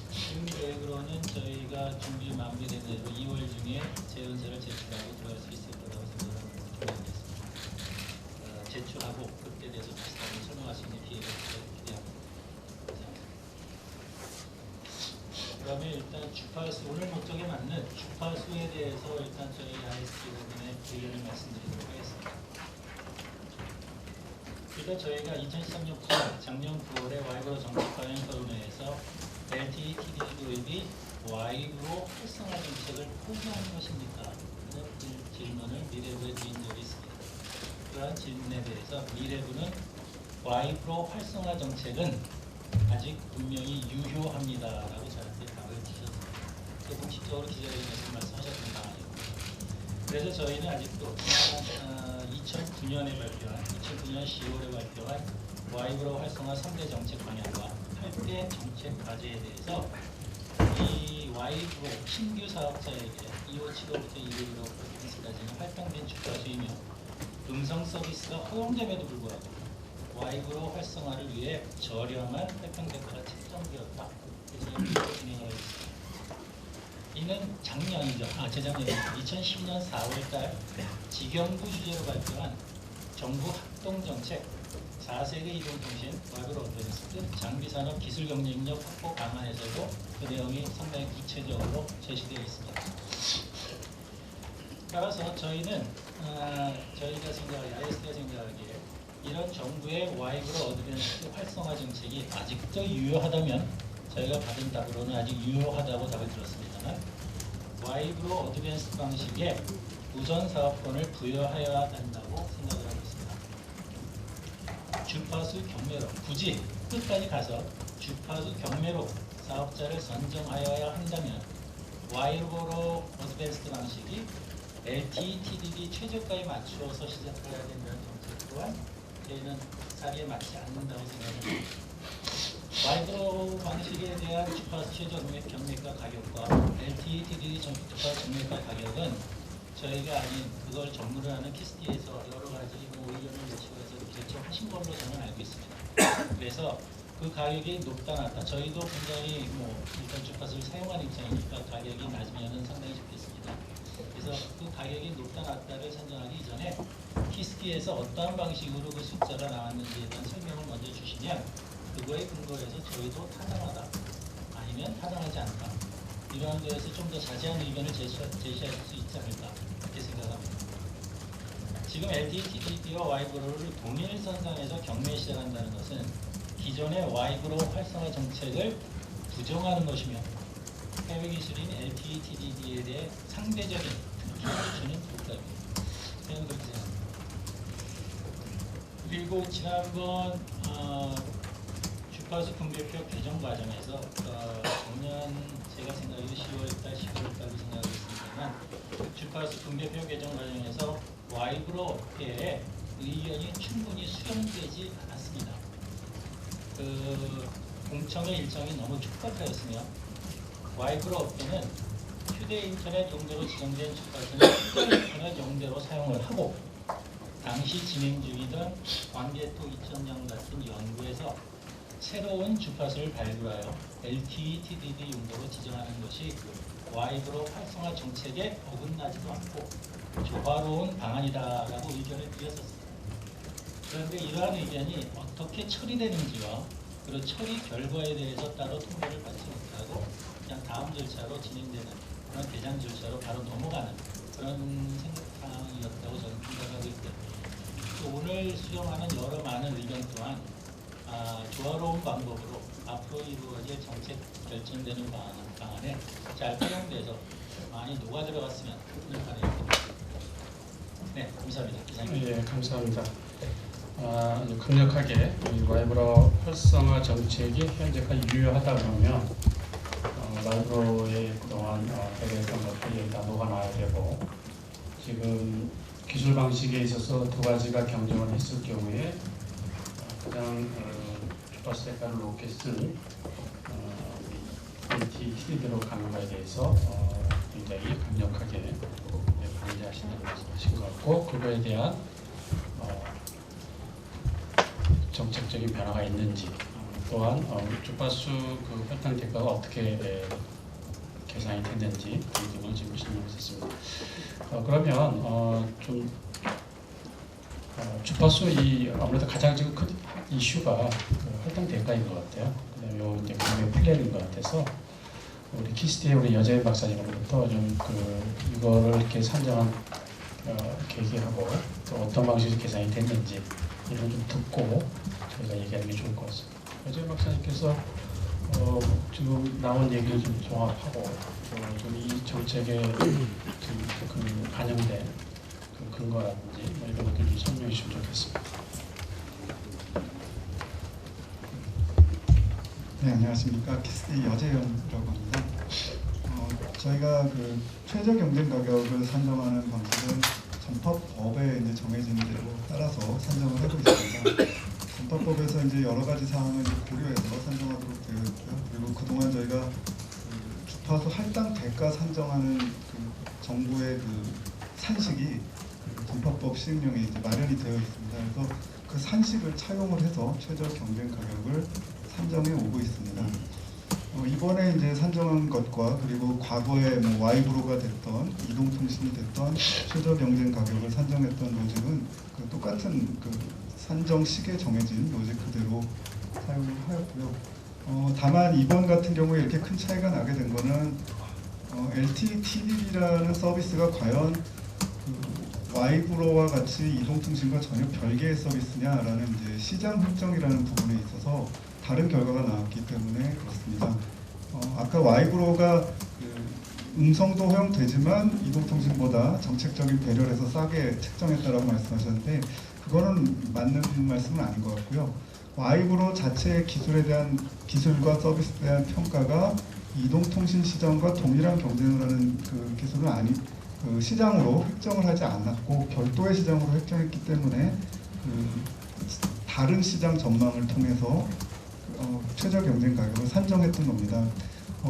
지금 계획으로는 저희가 준비 마무리된 대로 2월 중에 제언서를 제출하고 들어갈 수 있을 거라고 생각하고 준비하겠습니다. 제출하고 그때 대해서 다시 한번 설명할 수 있는 기회가 기대합니다. 그다음에 일단 주파수 오늘 목적에 맞는 주파수에 대해서 일단 저희 IST 부분의 의견을 말씀드리도록 하겠습니다. 일단 저희가 2013년 9월, 작년 9월에 와이브로 정책 관련 토론회에서 LTE TD 도입이 와이브로 활성화 정책을 포기하는 것입니까? 라는 질문을 미래부에 드린 적이 있습니다. 그러한 질문에 대해서 미래부는 와이프로 활성화 정책은 아직 분명히 유효합니다라고 저한테 답을 주셨습니다. 공식적으로 기자회견에서 말씀하셨던 바입니다. 그래서 저희는 아직도 2009년에 발표한 2009년 10월에 발표한 와이브로 활성화 3대 정책 방향과 8대 정책 과제에 대해서 이 와이브로 신규 사업자에게 2575부터 2565까지는 할당된 주파수이며 음성 서비스가 허용됨에도 불구하고 와이브로 활성화를 위해 저렴한 할당 대가가 책정되었다. 그래서 진행을 했습니다. 이는 작년이죠. 재작년입니다. 2010년 4월달 지경부 주제로 발표한 정부 합동정책 4세대 이동통신 와이브로 어드밴스드 장비산업 기술 경쟁력 확보 방안에서도 그 내용이 상당히 구체적으로 제시되어 있습니다. 따라서 저희는 저희가 생각하기에 ISD가 생각하기에 이런 정부의 와이브로 어드밴스드 활성화 정책이 아직도 유효하다면 저희가 받은 답으로는 아직 유효하다고 답을 들었습니다만 와이브로 어드밴스드 방식에 우선 사업권을 부여하여야 한다고 생각을 하고 있습니다. 주파수 경매로 굳이 끝까지 가서 주파수 경매로 사업자를 선정하여야 한다면 와이브로 어드밴스드 방식이 LTE, TDD 최저가에 맞추어서 시작해야 된다는 정책 또한 저희는 사리에 맞지 않는다고 생각합니다. 와이브로 방식에 대한 주파수 최저 경매가 가격과 LTE, TDD 주파수 경매가 가격은 저희가 아닌 그걸 전문을 하는 키스티에서 여러 가지 의견을 내시고서 결정하신 걸로 저는 알고 있습니다. 그래서 그 가격이 높다 낮다 저희도 굉장히 일단 주파수를 사용하는 입장이니까 가격이 낮으면 상당히 좋겠습니다. 그래서 그 가격이 높다 낮다를 선정하기 이전에 키스티에서 어떠한 방식으로 그 숫자가 나왔는지에 대한 설명을 먼저 주시면 그거에 근거해서 저희도 타당하다 아니면 타당하지 않다 이러한 거에서 좀 더 자세한 의견을 제시할 수 있지 않을까 그렇게 생각합니다. 지금 LTE, TDD와 와이브로를 동일 선상에서 경매에 시작한다는 것은 기존의 와이브로 활성화 정책을 부정하는 것이며 해외 기술인 LTE, TDD에 대해 상대적인 특혜를 주는 국가입니다. 저는 그렇게 생각합니다. 그리고 지난번 주파수 분배표 개정 과정에서 작년 제가 생각해도 10월달, 11월달로 생각하고 있습니다만 주파수 분배표 개정 과정에서 와이브로 업계의 의견이 충분히 수렴되지 않았습니다. 공청회 일정이 너무 촉박하였으며 와이브로 업계는 휴대인터넷 용도로 지정된 주파수는 휴대인터넷 용도로 사용을 하고 당시 진행 중이던 광개토 2000년 같은 연구에서 새로운 주파수를 발굴하여 LTE, TDD 용도로 지정하는 것이 와이브로 활성화 정책에 어긋나지도 않고 조화로운 방안이다라고 의견을 드렸었습니다. 그런데 이러한 의견이 어떻게 처리되는지와 그리고 처리 결과에 대해서 따로 통보를 받지 못하고 그냥 다음 절차로 진행되는 그런 대장 절차로 바로 넘어가는 그런 상황이었다고 저는 생각하고 있고요. 또 오늘 수용하는 여러 많은 의견 또한 조화로운 방법으로 앞으로 이루어질 정책 결정되는 방안에 잘 활용돼서 많이 녹아 들어갔으면 하는 바람입니다. 네, 감사합니다. 이상입니다. 예, 감사합니다. 아주 강력하게 이 와이브로 활성화 정책이 현재까지 유효하다 그러면 와이브로의 그동안 해결했던 것들이 다 녹아나야 되고 지금 기술 방식에 있어서 두 가지가 경쟁을 했을 경우에 가장 주파수 대가를 높게 쓴 LTE, TDD로 가는 것에 대해서 굉장히 강력하게 반대하신다는 말씀하신 것 같고 그거에 대한 정책적인 변화가 있는지 또한 주파수 그 할당 대가가 어떻게 계산이 됐는지 이 등을 지금 설명했습니다. 그러면 좀 주파수 아무래도 가장 지금 큰 이슈가 그 할당 대가인 것 같아요. 그다음에 요 이제 경매 플랜인 것 같아서 우리 키스티의 우리 여재현 박사님으로부터 좀 이거를 이렇게 산정한 계기하고 또 어떤 방식으로 계산이 됐는지 이런 좀 듣고 저희가 얘기하는 게 좋을 것 같습니다. 여재현 박사님께서 지금 나온 얘기를 좀 종합하고 좀 이 정책에 지금 반영된 그 근거라든지 이런 것들 좀 설명해 주시면 좋겠습니다. 네, 안녕하십니까. 키스데이 여재현이라고 합니다. 저희가 그 최저 경쟁 가격을 산정하는 방식은 전파법에 이제 정해진 대로 따라서 산정을 하고 있습니다. 전파법에서 이제 여러 가지 사항을 이제 고려해서 산정하도록 되어 있고요. 그리고 그동안 저희가 그 주파수 할당 대가 산정하는 그 정부의 그 산식이 그 전파법 시행령에 이제 마련이 되어 있습니다. 그래서 그 산식을 차용을 해서 최저 경쟁 가격을 산정해 오고 있습니다. 이번에 이제 산정한 것과 그리고 과거에 뭐 와이브로가 됐던 이동통신이 됐던 최저 경쟁 가격을 산정했던 로직은 그 똑같은 그 산정식에 정해진 로직 그대로 사용을 하였고요. 다만 이번 같은 경우에 이렇게 큰 차이가 나게 된 거는 LTE TDD라는 서비스가 과연 그 와이브로와 같이 이동통신과 전혀 별개의 서비스냐라는 이제 시장 획정이라는 부분에 있어서 다른 결과가 나왔기 때문에 그렇습니다. 아까 와이브로가 그 음성도 허용되지만 이동통신보다 정책적인 배려를 해서 싸게 책정했다라고 말씀하셨는데 그거는 맞는 말씀은 아닌 것 같고요. 와이브로 자체의 기술에 대한 기술과 서비스에 대한 평가가 이동통신 시장과 동일한 경쟁을 하는 그 기술은 그 시장으로 획정을 하지 않았고 별도의 시장으로 획정했기 때문에 그 다른 시장 전망을 통해서 최저 경쟁 가격을 산정했던 겁니다.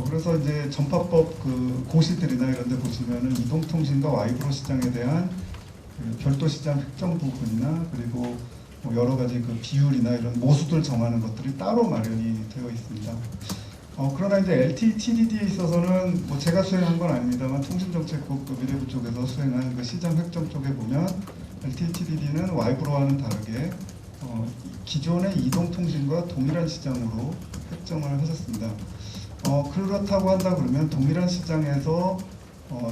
그래서 이제 전파법 그 고시들이나 이런 데 보시면은 이동통신과 와이브로 시장에 대한 그 별도 시장 획정 부분이나 그리고 뭐 여러 가지 그 비율이나 이런 모수들 정하는 것들이 따로 마련이 되어 있습니다. 그러나 이제 LTE TDD에 있어서는 뭐 제가 수행한 건 아닙니다만 통신정책국 그 미래부 쪽에서 수행한 그 시장 획정 쪽에 보면 LTE TDD는 와이브로와는 다르게 기존의 이동통신과 동일한 시장으로 획정을 하셨습니다. 그렇다고 한다 그러면 동일한 시장에서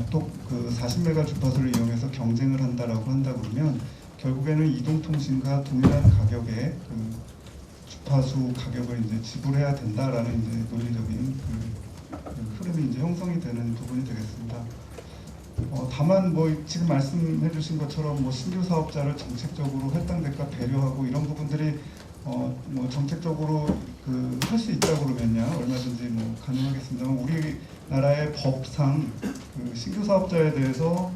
또 그 40메가 주파수를 이용해서 경쟁을 한다라고 한다 그러면 결국에는 이동통신과 동일한 가격의 그 주파수 가격을 이제 지불해야 된다라는 이제 논리적인 그 흐름이 이제 형성이 되는 부분이 되겠습니다. 다만 뭐 지금 말씀해주신 것처럼 뭐 신규 사업자를 정책적으로 할당 대가 배려하고 이런 부분들이 뭐 정책적으로 그 할 수 있다고 그러면요 얼마든지 뭐 가능하겠습니다만 우리나라의 법상 그 신규 사업자에 대해서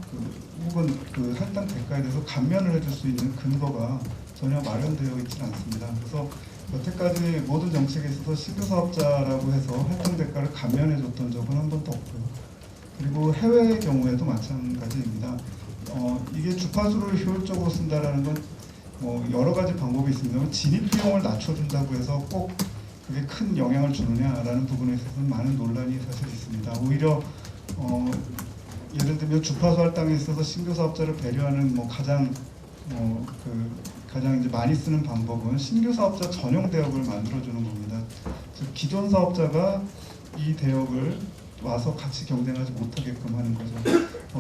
혹은 그 할당 대가에 대해서 감면을 해줄 수 있는 근거가 전혀 마련되어 있지는 않습니다. 그래서 여태까지 모든 정책에 있어서 신규 사업자라고 해서 할당 대가를 감면해줬던 적은 한 번도 없고요. 그리고 해외의 경우에도 마찬가지입니다. 이게 주파수를 효율적으로 쓴다라는 건 뭐 여러 가지 방법이 있습니다만 진입 비용을 낮춰준다고 해서 꼭 그게 큰 영향을 주느냐라는 부분에 있어서는 많은 논란이 사실 있습니다. 오히려 예를 들면 주파수 할당에 있어서 신규 사업자를 배려하는 뭐 가장 이제 많이 쓰는 방법은 신규 사업자 전용 대역을 만들어주는 겁니다. 즉 기존 사업자가 이 대역을 와서 같이 경쟁하지 못하게끔 하는 거죠.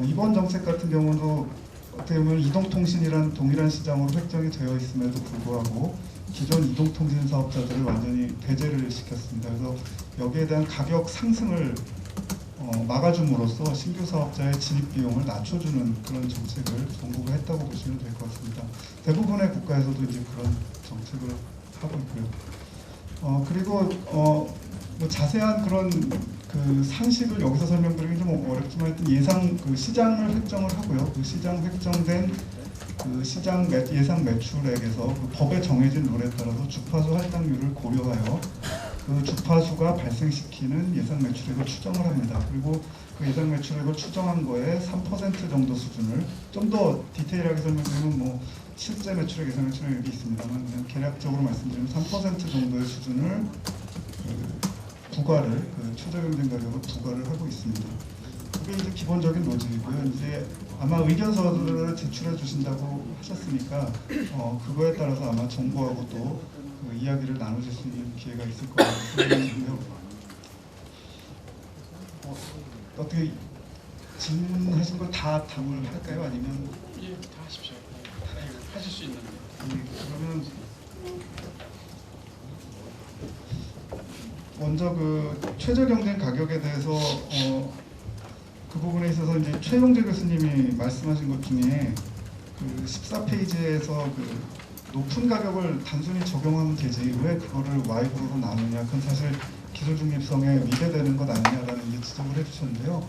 이번 정책 같은 경우도 어떻게 보면 이동통신이란 동일한 시장으로 획정이 되어 있음에도 불구하고 기존 이동통신 사업자들을 완전히 배제를 시켰습니다. 그래서 여기에 대한 가격 상승을 막아줌으로써 신규 사업자의 진입 비용을 낮춰주는 그런 정책을 정부가 했다고 보시면 될 것 같습니다. 대부분의 국가에서도 이제 그런 정책을 하고 있고요. 그리고 뭐 자세한 그런 그 상식을 여기서 설명드리기 좀 어렵지만 하여튼 예상 그 시장을 획정을 하고요. 그 시장 획정된 그 시장 예상 매출액에서 그 법에 정해진 룰에 따라서 주파수 할당률을 고려하여 그 주파수가 발생시키는 예상 매출액을 추정을 합니다. 그리고 그 예상 매출액을 추정한 거에 3% 정도 수준을 좀 더 디테일하게 설명드리면 뭐 실제 매출액, 예상 매출액 이렇게 있습니다만 그냥 개략적으로 말씀드리면 3% 정도의 수준을 부과를 최저 경쟁 가격을 부과를 하고 있습니다. 그게 이제 기본적인 로직이고요. 이제 아마 의견서를 제출해 주신다고 하셨으니까 그거에 따라서 아마 정부하고 또 그 이야기를 나누실 수 있는 기회가 있을 거라고 생각하고요. 어떻게 질문하신 걸 다 답을 할까요? 아니면 예, 다 하십시오. 하실 수 있는데. 그러면 먼저 그 최저 경쟁 가격에 대해서 그 부분에 있어서 이제 최용재 교수님이 말씀하신 것 중에 그 14페이지에서 그 높은 가격을 단순히 적용하면 되지 왜 그거를 Y그룹으로 나누냐, 그건 사실 기술 중립성에 위배되는 것 아니냐라는 이제 지적을 해주셨는데요.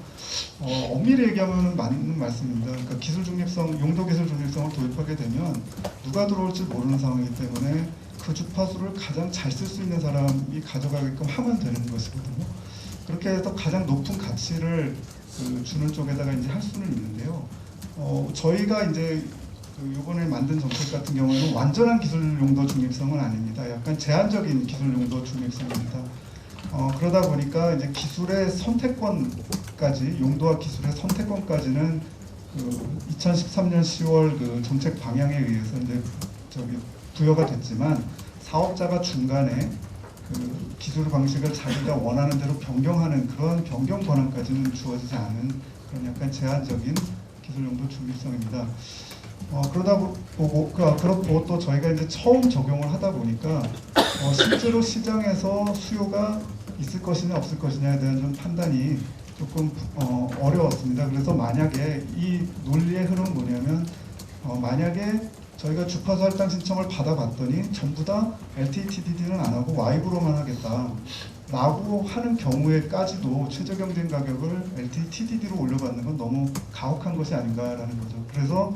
엄밀히 얘기하면 맞는 말씀입니다. 그러니까 기술 중립성, 용도 기술 중립성을 도입하게 되면 누가 들어올지 모르는 상황이기 때문에 그 주파수를 가장 잘 쓸 수 있는 사람이 가져가게끔 하면 되는 것이거든요. 그렇게 해서 가장 높은 가치를 주는 쪽에다가 이제 할 수는 있는데요. 저희가 이제 이번에 만든 정책 같은 경우에는 완전한 기술 용도 중립성은 아닙니다. 약간 제한적인 기술 용도 중립성입니다. 그러다 보니까 이제 기술의 선택권까지, 용도와 기술의 선택권까지는 2013년 10월 그 정책 방향에 의해서 이제 부여가 됐지만, 사업자가 중간에 그 기술 방식을 자기가 원하는 대로 변경하는 그런 변경 권한까지는 주어지지 않은 그런 약간 제한적인 기술 용도 중립성입니다. 그러다 그렇고 또 저희가 이제 처음 적용을 하다 보니까 실제로 시장에서 수요가 있을 것이냐 없을 것이냐에 대한 좀 판단이 조금 어려웠습니다. 그래서 만약에 이 논리의 흐름은 뭐냐면, 만약에 저희가 주파수 할당 신청을 받아봤더니 전부 다 LTE TDD는 안 하고 Y브로만 하겠다 라고 하는 경우에까지도 최저 경쟁 가격을 LTE TDD로 올려받는 건 너무 가혹한 것이 아닌가라는 거죠. 그래서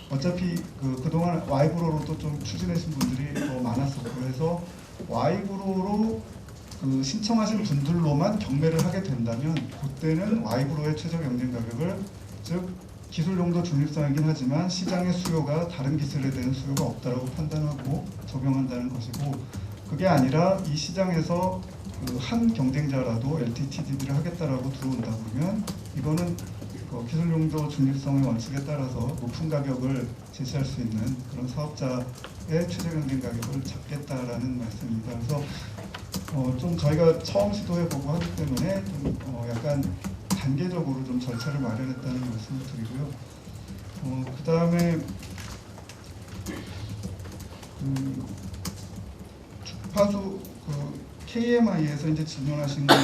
어차피 그동안 Y브로로도 좀 추진하신 분들이 더 많았었고, 그래서 Y브로로 신청하신 분들로만 경매를 하게 된다면 그때는 Y브로의 최저 경쟁 가격을, 즉 기술 용도 중립성이긴 하지만 시장의 수요가 다른 기술에 대한 수요가 없다라고 판단하고 적용한다는 것이고, 그게 아니라 이 시장에서 한 경쟁자라도 LTE TDD를 하겠다라고 들어온다 그러면 이거는 기술 용도 중립성의 원칙에 따라서 높은 가격을 제시할 수 있는 그런 사업자의 최저 경쟁 가격을 잡겠다라는 말씀입니다. 그래서 좀 저희가 처음 시도해보고 하기 때문에 좀 약간 단계적으로 좀 절차를 마련했다는 말씀을 드리고요. 그 다음에 주파수 KMI에서 이제 질문하신 거,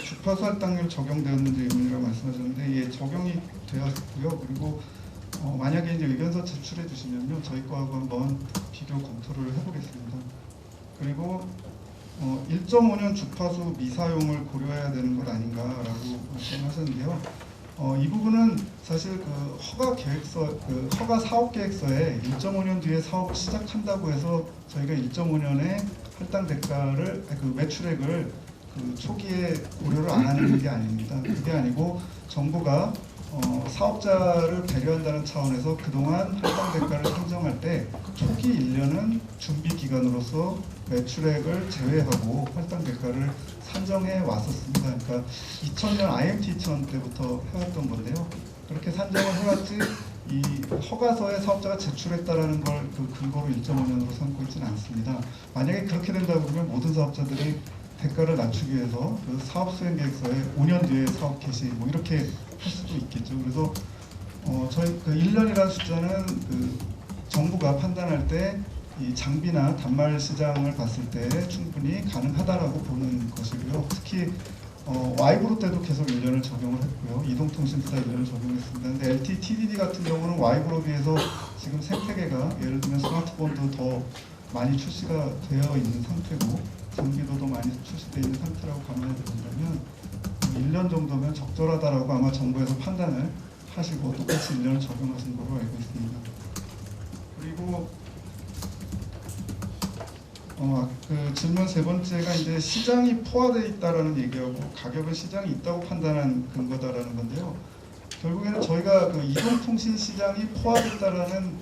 주파수 할당률 적용되었는지 의문이라고 말씀하셨는데, 예, 적용이 되었고요. 그리고 만약에 이제 의견서 제출해 주시면요, 저희 거하고 한번 비교 검토를 해보겠습니다. 그리고 1.5년 주파수 미사용을 고려해야 되는 것 아닌가라고 말씀하셨는데요. 이 부분은 사실 허가 계획서, 허가 사업 계획서에 1.5년 뒤에 사업을 시작한다고 해서 저희가 1.5년에 할당 대가를, 매출액을 초기에 고려를 안 하는 게 아닙니다. 그게 아니고 정부가 사업자를 배려한다는 차원에서 그동안 할당 대가를 산정할 때 초기 1년은 준비 기간으로서 매출액을 제외하고 할당 대가를 산정해 왔었습니다. 그러니까 2000년 IMT 2000 때부터 해왔던 건데요. 그렇게 산정을 해왔지 이 허가서에 사업자가 제출했다라는 걸 근거로 1.5년으로 삼고 있지는 않습니다. 만약에 그렇게 된다 그러면 모든 사업자들이 대가를 낮추기 위해서 사업 수행 계획서에 5년 뒤에 사업 개시 이렇게 할 수도 있겠죠. 그래서 저희 1년이라는 숫자는 정부가 판단할 때 이 장비나 단말 시장을 봤을 때 충분히 가능하다라고 보는 것이고요. 특히 Y브로 때도 계속 1년을 적용을 했고요. 이동통신사 1년을 적용했습니다. 근데 LTE TDD 같은 경우는 Y브로 비해서 지금 생태계가, 예를 들면 스마트폰도 더 많이 출시가 되어 있는 상태고 장비도 더 많이 출시되어 있는 상태라고 감안해 본다면 1년 정도면 적절하다라고 아마 정부에서 판단을 하시고 똑같이 1년을 적용하신 걸로 알고 있습니다. 그리고 질문 세 번째가 이제 시장이 포화되어 있다라는 얘기하고 가격은 시장이 있다고 판단한 근거다라는 건데요. 결국에는 저희가 이동통신 시장이 포화됐다라는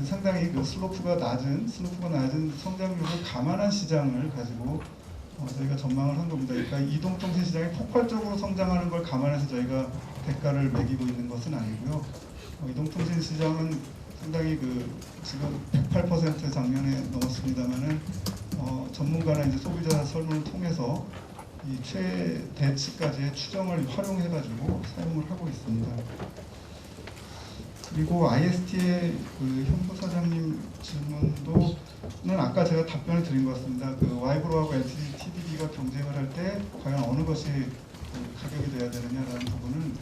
상당히 슬로프가 낮은 성장률을 감안한 시장을 가지고 저희가 전망을 한 겁니다. 그러니까 이동통신 시장이 폭발적으로 성장하는 걸 감안해서 저희가 대가를 매기고 있는 것은 아니고요. 이동통신 시장은 상당히 지금 108% 작년에 넘었습니다만은 전문가나 이제 소비자 설문을 통해서 이 최대치까지의 추정을 활용해가지고 사용을 하고 있습니다. 그리고 IST의 현부 사장님 질문도는 아까 제가 답변을 드린 것 같습니다. Y브로하고 LTE TDD가 경쟁을 할 때 과연 어느 것이 가격이 돼야 되느냐라는 부분은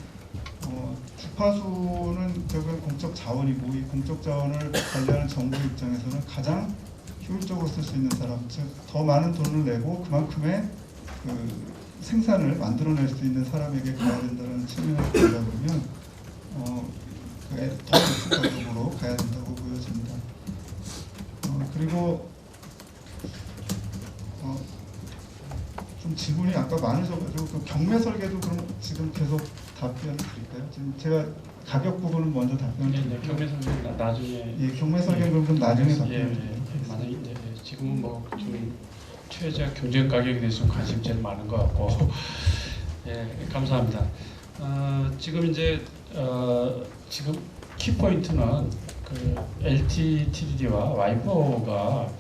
주파수는 결국은 공적 자원이고 이 공적 자원을 관리하는 정부 입장에서는 가장 효율적으로 쓸 수 있는 사람, 즉 더 많은 돈을 내고 그만큼의 그 생산을 만들어낼 수 있는 사람에게 가야 된다는 측면에서 보다 보면 더 높은 가격으로 가야 된다고 보여집니다. 그리고 좀 질문이 아까 많으셔가지고 그 경매 설계도 그럼 지금 계속 답변 드릴까요? 지금 제가 가격 부분은 먼저 답변 네, 드릴게요. 경매 설계는 나중에. 예, 경매 설계는 그럼 나중에 답변 드릴게요. 만약에 이제 지금은 뭐 좀 최저 경쟁 가격에 대해서 관심 제일 많은 것 같고, 예, 감사합니다. 지금 이제 지금 키 포인트는 그 LT TDD와 와이브로가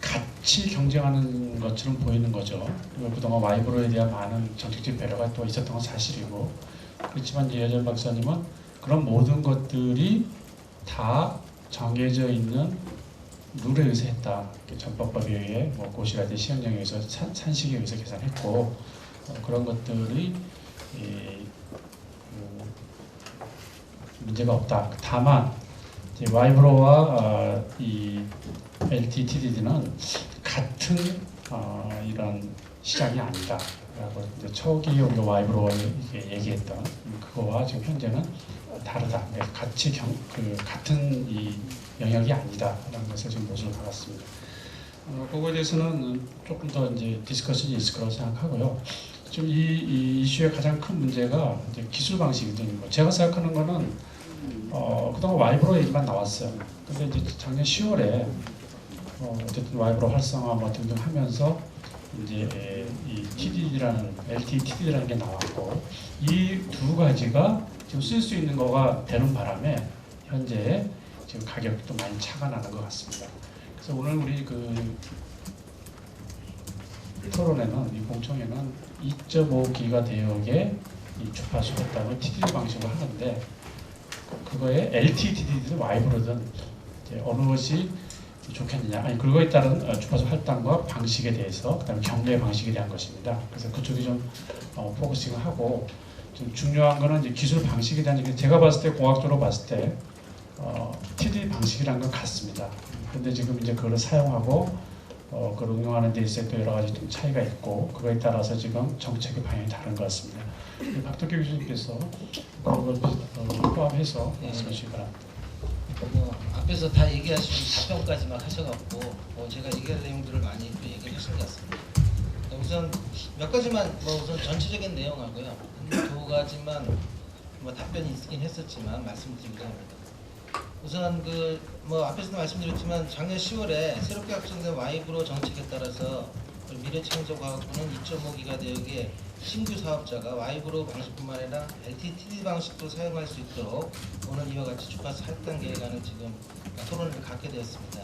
같이 경쟁하는 것처럼 보이는 거죠. 그리고 그동안 와이브로에 대한 많은 정책적 배려가 또 있었던 건 사실이고, 그렇지만 이제 여전 박사님은 그런 모든 것들이 다 정해져 있는 룰에 의해서 했다. 전법법에 의해 뭐 고시라든지 시행령에 의해서 산식에 의해서 계산했고, 그런 것들이 문제가 없다. 다만 이제 와이브로와 이 LT TDD는 같은 이런 시장이 아니다. 라고 이제 초기 우리가 와이브로가 얘기했던 그거와 지금 현재는 다르다. 같이 같은 이 영역이 아니다라는 것을 지금 모습을 받았습니다. 그거에 대해서는 조금 더 이제 디스커션이 있을 거라고 생각하고요. 지금 이 이슈의 가장 큰 문제가 이제 기술 방식이거든요. 제가 생각하는 거는 그동안 와이브로 얘기만 나왔어요. 근데 이제 작년 10월에 어쨌든 와이브로 활성화 뭐 등등 하면서 이제 이 TDD라는 LT TDD라는 게 나왔고, 이 두 가지가 지금 쓸 수 있는 거가 되는 바람에 현재 지금 가격이 또 많이 차가 나는 것 같습니다. 그래서 오늘 우리 그 토론에는 이 공청회는 2.5기가 대역의 이 주파수 활동을 TDD 방식으로 하는데, 그거에 LT TDD든 와이브로든 이제 어느 것이 좋겠느냐, 아니 그거에 따른 주파수 할당과 방식에 대해서, 그다음에 경매 방식에 대한 것입니다. 그래서 그쪽이 좀 포커싱을 하고, 좀 중요한 거는 이제 기술 방식에 대한 얘기. 제가 봤을 때 공학적으로 봤을 때 TD 방식이라는 건 같습니다. 근데 지금 이제 그걸 사용하고 그걸 응용하는 데 있어서 또 여러 가지 좀 차이가 있고, 그거에 따라서 지금 정책의 방향이 다른 것 같습니다. 박덕규 교수님께서 그걸 포함해서 말씀해 주시기 바랍니다. 앞에서 다 얘기하시고 답변까지 막 하셔갖고 제가 얘기할 내용들을 많이 또 얘기를 하신 것 같습니다. 우선 몇 가지만 우선 전체적인 내용하고요. 두 가지만 답변이 있긴 했었지만 말씀드리고자 합니다. 우선 앞에서도 말씀드렸지만 작년 10월에 새롭게 확정된 와이브로 정책에 따라서 미래창조과학부는 2.5기가 대역의 신규 사업자가 와이브로 방식뿐만 아니라 LTTD 방식도 사용할 수 있도록 오늘 이와 같이 주파수 할당 계획안을 지금 토론을 갖게 되었습니다.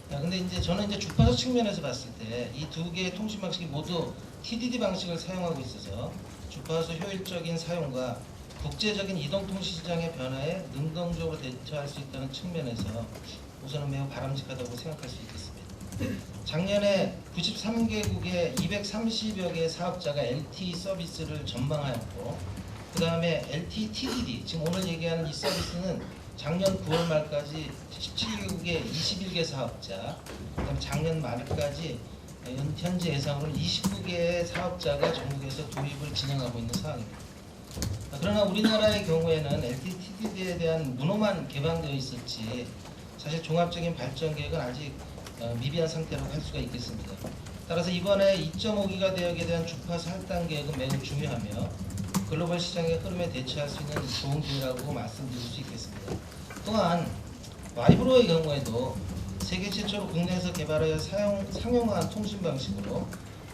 근데 이제 저는 이제 주파수 측면에서 봤을 때 이 두 개의 통신 방식이 모두 TDD 방식을 사용하고 있어서 주파수 효율적인 사용과 국제적인 이동통신 시장의 변화에 능동적으로 대처할 수 있다는 측면에서 우선은 매우 바람직하다고 생각할 수 있겠습니다. 작년에 93개국의 230여 개의 사업자가 LTE 서비스를 전망하였고, 그 다음에 LTE TDD, 지금 오늘 얘기하는 이 서비스는 작년 9월 말까지 17개국의 21개 사업자, 그다음 작년 말까지 현재 예상으로는 29개의 사업자가 전국에서 도입을 진행하고 있는 상황입니다. 그러나 우리나라의 경우에는 LTE TDD에 대한 문호만 개방되어 있었지 사실 종합적인 발전 계획은 아직 미비한 상태라고 할 수가 있겠습니다. 따라서 이번에 2.5기가 대역에 대한 주파수 할당 계획은 매우 중요하며 글로벌 시장의 흐름에 대처할 수 있는 좋은 기회라고 말씀드릴 수 있겠습니다. 또한 와이브로의 경우에도 세계 최초로 국내에서 개발하여 상용화한 통신 방식으로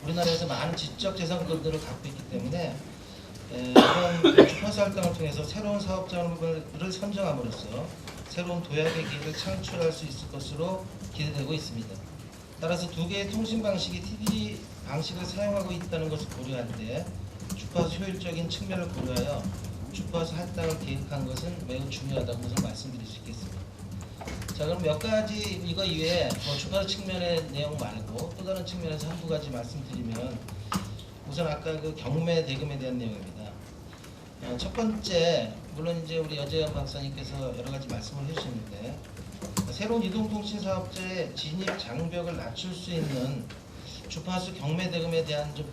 우리나라에서 많은 지적 재산권들을 갖고 있기 때문에 이런 주파수 할당을 통해서 새로운 사업자를 선정함으로써 새로운 도약의 기회를 창출할 수 있을 것으로 기대되고 있습니다. 따라서 두 개의 통신 방식이 TDD 방식을 사용하고 있다는 것을 고려할 때 주파수 효율적인 측면을 고려하여 주파수 할당을 계획한 것은 매우 중요하다고 우선 말씀드릴 수 있겠습니다. 자, 그럼 몇 가지 이거 이외에 주파수 측면의 내용 말고 또 다른 측면에서 한두 가지 말씀드리면, 우선 아까 그 경매 대금에 대한 내용입니다. 첫 번째 물론 이제 우리 여재현 박사님께서 여러 가지 말씀을 해주셨는데 새로운 이동통신 사업자의 진입 장벽을 낮출 수 있는 주파수 경매 대금에 대한 좀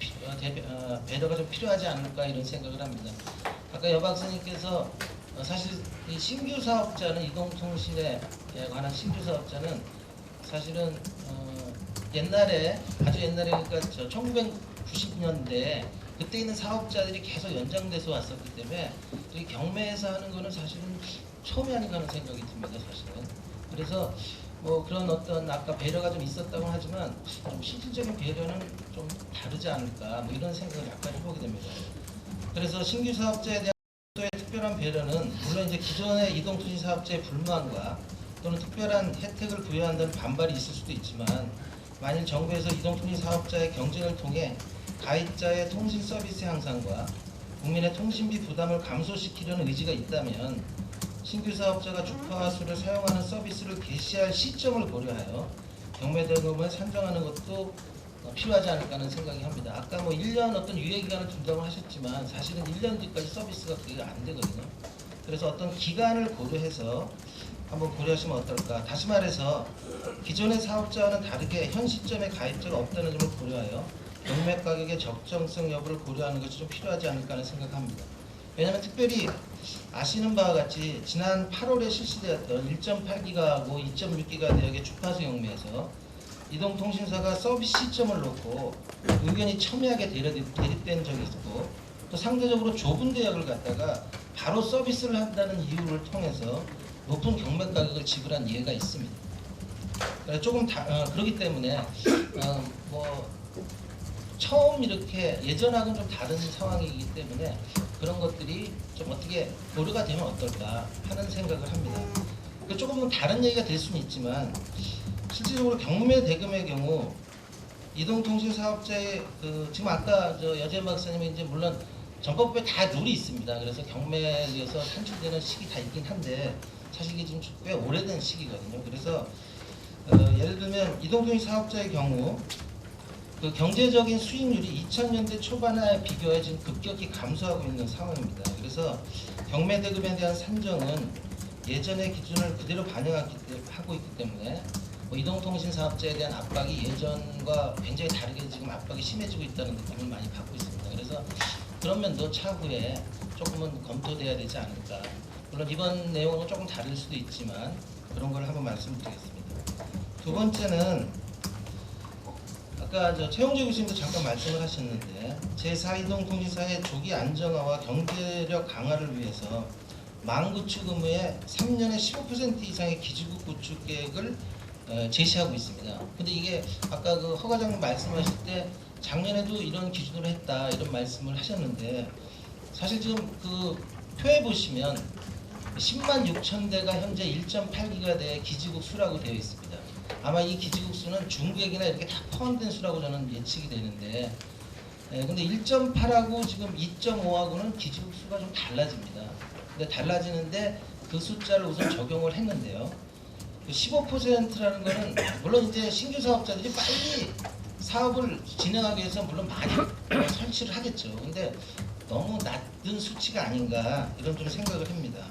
배려가 좀 필요하지 않을까 이런 생각을 합니다. 아까 여 박사님께서 사실 이 신규 사업자는 이동통신에 관한 신규 사업자는 사실은 옛날에 아주 옛날에 그러니까 1990년대 그때 있는 사업자들이 계속 연장돼서 왔었기 때문에 이 경매에서 하는 거는 사실은 처음이 아닌가 하는 생각이 듭니다. 사실은. 그래서 뭐 그런 어떤 아까 배려가 좀 있었다고 하지만 좀 실질적인 배려는 좀 다르지 않을까 뭐 이런 생각을 약간 해보게 됩니다. 그래서 신규 사업자에 대한 특별한 배려는 물론 이제 기존의 이동통신 사업자의 불만과 또는 특별한 혜택을 부여한다는 반발이 있을 수도 있지만 만일 정부에서 이동통신 사업자의 경쟁을 통해 가입자의 통신 서비스 향상과 국민의 통신비 부담을 감소시키려는 의지가 있다면 신규 사업자가 주파수를 사용하는 서비스를 개시할 시점을 고려하여 경매 대금을 산정하는 것도 필요하지 않을까 하는 생각이 합니다. 아까 뭐 1년 어떤 유예기간을 둔다고 하셨지만 사실은 1년 뒤까지 서비스가 그게 안 되거든요. 그래서 어떤 기간을 고려해서 한번 고려하시면 어떨까. 다시 말해서 기존의 사업자와는 다르게 현 시점에 가입자가 없다는 점을 고려하여 경매 가격의 적정성 여부를 고려하는 것이 좀 필요하지 않을까 하는 생각합니다. 왜냐하면 특별히 아시는 바와 같이 지난 8월에 실시되었던 1.8기가하고 2.6기가 대역의 주파수 경매에서 이동통신사가 서비스 시점을 놓고 의견이 첨예하게 대립된 적이 있고 또 상대적으로 좁은 대역을 갖다가 바로 서비스를 한다는 이유를 통해서 높은 경매 가격을 지불한 예가 있습니다. 조금 그렇기 때문에 뭐 처음 이렇게 예전하고는 좀 다른 상황이기 때문에 그런 것들이 좀 어떻게 고려가 되면 어떨까 하는 생각을 합니다. 조금은 다른 얘기가 될 수는 있지만 실질적으로 경매 대금의 경우 이동통신 사업자의 지금 아까 여재현 박사님이 이제 물론 전법부에 다 룰이 있습니다. 그래서 경매에 의해서 산출되는 시기 다 있긴 한데 사실 이게 지금 꽤 오래된 시기거든요. 그래서 예를 들면 이동통신 사업자의 경우 그 경제적인 수익률이 2000년대 초반에 비교해 지금 급격히 감소하고 있는 상황입니다. 그래서 경매 대금에 대한 산정은 예전의 기준을 그대로 반영하고 있기 때문에 뭐 이동통신 사업자에 대한 압박이 예전과 굉장히 다르게 지금 압박이 심해지고 있다는 느낌을 많이 받고 있습니다. 그래서 그런 면도 차후에 조금은 검토돼야 되지 않을까. 물론 이번 내용은 조금 다를 수도 있지만 그런 걸 한번 말씀드리겠습니다. 두 번째는 아까 최용재 교수님도 잠깐 말씀을 하셨는데 제4이동통신사의 조기 안정화와 경제력 강화를 위해서 망구축 의무에 3년에 15% 이상의 기지국 구축 계획을 제시하고 있습니다. 근데 이게 아까 그 허 과장님 말씀하실 때 작년에도 이런 기준으로 했다 이런 말씀을 하셨는데 사실 지금 그 표에 보시면 10만 6천 대가 현재 1.8기가대의 기지국 수라고 되어 있습니다. 아마 이 기지국 수는 중계기나 이렇게 다 포함된 수라고 저는 예측이 되는데 근데 1.8하고 지금 2.5하고는 기지국 수가 좀 달라집니다. 근데 달라지는데 그 숫자를 우선 적용을 했는데요. 그 15%라는 거는 물론 이제 신규 사업자들이 빨리 사업을 진행하기 위해서 물론 많이 설치를 하겠죠. 근데 너무 낮은 수치가 아닌가 이런 좀 생각을 합니다.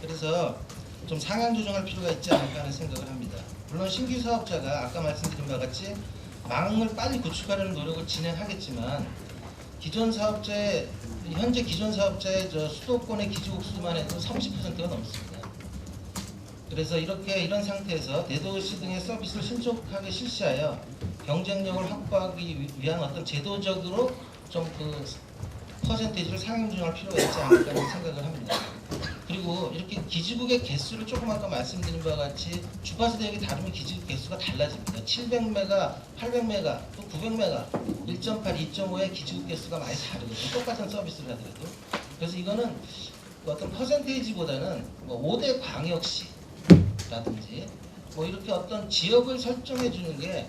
그래서 좀 상향 조정할 필요가 있지 않을까 하는 생각을 합니다. 물론 신규 사업자가 아까 말씀드린 바와 같이 망을 빨리 구축하려는 노력을 진행하겠지만 기존 사업자의 현재 기존 사업자의 수도권의 기지국 수만 해도 30%가 넘습니다. 그래서 이런 상태에서 대도시 등의 서비스를 신속하게 실시하여 경쟁력을 확보하기 위한 어떤 제도적으로 좀 그 퍼센테이지를 상향 조정할 필요가 있지 않을까 하는 생각을 합니다. 그리고 이렇게 기지국의 개수를 조금 아까 말씀드린 바와 같이 주파수 대역이 다르면 기지국 개수가 달라집니다. 700메가, 800메가, 또 900메가, 1.8, 2.5의 기지국 개수가 많이 다르거든요. 똑같은 서비스를 하더라도. 그래서 이거는 어떤 퍼센테이지보다는 뭐 5대 광역시라든지 뭐 이렇게 어떤 지역을 설정해 주는 게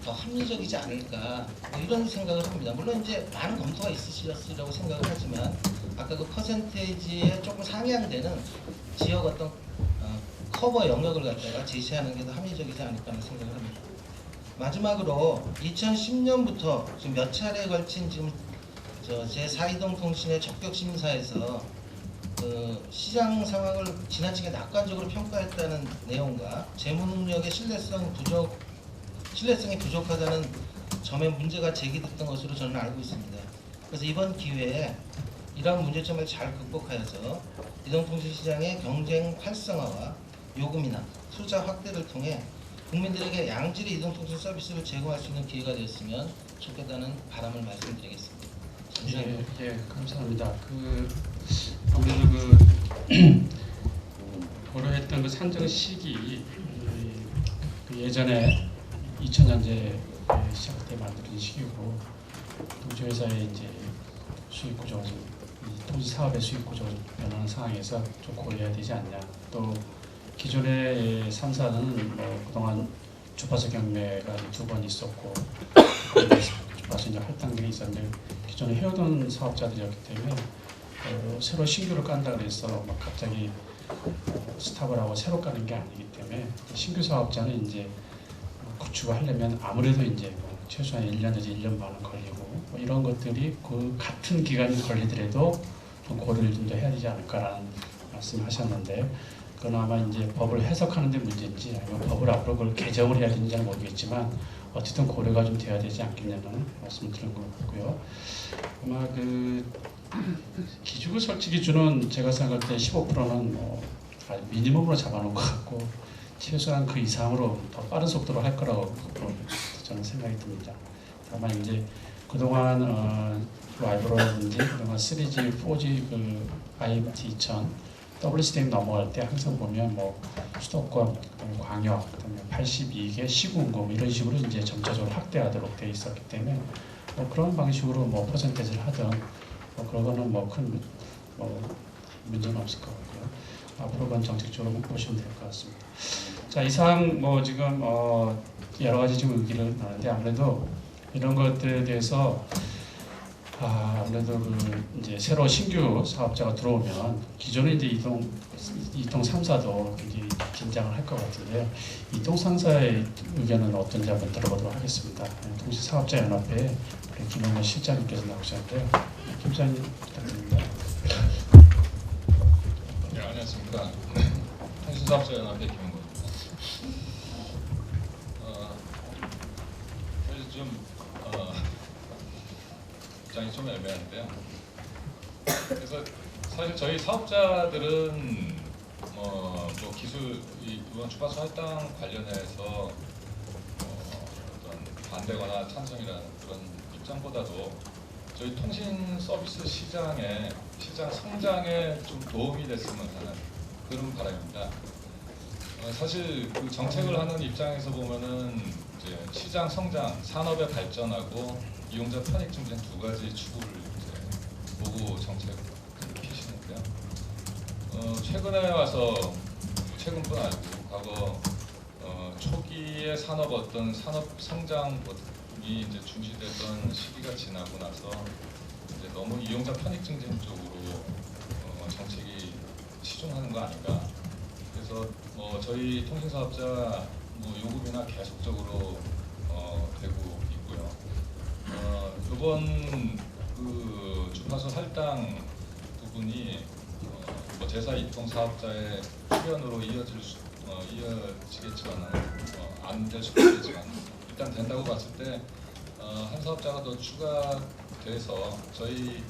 더 합리적이지 않을까 뭐 이런 생각을 합니다. 물론 이제 많은 검토가 있으시리라고 생각을 하지만 아까 그 퍼센테이지에 조금 상향되는 지역 어떤 커버 영역을 갖다가 제시하는 게 더 합리적이지 않을까 하는 생각을 합니다. 마지막으로 2010년부터 지금 몇 차례에 걸친 지금 제4이동통신의 적격 심사에서 시장 상황을 지나치게 낙관적으로 평가했다는 내용과 재무 능력의 신뢰성이 부족하다는 점에 문제가 제기됐던 것으로 저는 알고 있습니다. 그래서 이번 기회에 이러한 문제점을 잘 극복하여서 이동통신 시장의 경쟁 활성화와 요금이나 투자 확대를 통해 국민들에게 양질의 이동통신 서비스를 제공할 수 있는 기회가 되었으면 좋겠다는 바람을 말씀드리겠습니다. 예, 감사합니다. 아무래도 고려했던 그 산정 시기 예전에 2000년대 시작 때 만든 시기고 동시회사의 이제 수익 구조가 통신 사업의 수익 구조가 변하는 상황에서 좀 고려해야 되지 않냐. 또 기존의 3사는 그동안 주파수 경매가 2번 있었고 주파수 이제 할당들이 있었는데 기존에 해오던 사업자들이었기 때문에 새로 신규를 깐다 그래서 막 갑자기 스탑을 하고 새로 까는 게 아니기 때문에 신규 사업자는 이제 구축을 하려면 아무래도 이제 최소한 1년 내지 1년 반은 걸리고 이런 것들이 그 같은 기간이 걸리더라도 좀 고려를 좀 더 해야 되지 않을까라는 말씀하셨는데 그건 아마 이제 법을 해석하는 데 문제인지 아니면 법을 앞으로 그걸 개정을 해야 되는지는 모르겠지만 어쨌든 고려가 좀 돼야 되지 않겠냐는 말씀을 드린 것 같고요. 아마 기준을 솔직히 주는 제가 생각할 때 15%는 미니멈으로 잡아놓은 것 같고 최소한 그 이상으로 더 빠른 속도로 할 거라고 저는 생각이 듭니다. 다만 이제 그동안 와이브러든지 그동안 3G, 4G IMT 2000 WCDM 넘어갈 때 항상 보면 수도권, 광역, 82개 시군금 이런 식으로 이제 점차적으로 확대하도록 되어 있었기 때문에 그런 방식으로 퍼센테이지를 하든 그러고는 큰 문제는 없을 것 같고요. 앞으로 그건 정책적으로 보시면 될 것 같습니다. 자, 이상 지금 여러 가지 지금 의견을 나는데 아무래도 이런 것들에 대해서 아무래도 이제 새로 신규 사업자가 들어오면 기존에 이제 이동 3사도 굉장히 긴장을 할 것 같은데요. 이동 3사의 의견은 어떤지 한번 들어보도록 하겠습니다. 통신사업자연합회 김원근 실장님께서 나오셨는데요. 김 실장님 부탁드립니다. 네, 안녕하십니까. 통신사업자연합회 김원근입니다. 사실 입장이 좀 애매한데요. 그래서 사실 저희 사업자들은 기술 이번 주파수 할당 관련해서 어떤 반대거나 찬성이라는 그런 입장보다도 저희 통신 서비스 시장 성장에 좀 도움이 됐으면 하는 그런 바람입니다. 사실 그 정책을 하는 입장에서 보면은 이제 시장 성장, 산업의 발전하고 이용자 편익 증진 두 가지 추구를 이제 보고 정책을 피시는데요. 최근에 와서 최근뿐 아니고 과거 초기의 산업 성장이 이제 중시됐던 시기가 지나고 나서 이제 너무 이용자 편익 증진 쪽으로 정책이 치중하는 거 아닌가. 그래서 저희 통신사업자 요금이나 계속적으로 되고 있고요. 이번 그 주파수 할당 부분이 제사 이통 사업자의 출연으로 이어지겠지만 안 될 수도 있겠지만 일단 된다고 봤을 때 한 사업자가 더 추가돼서 저희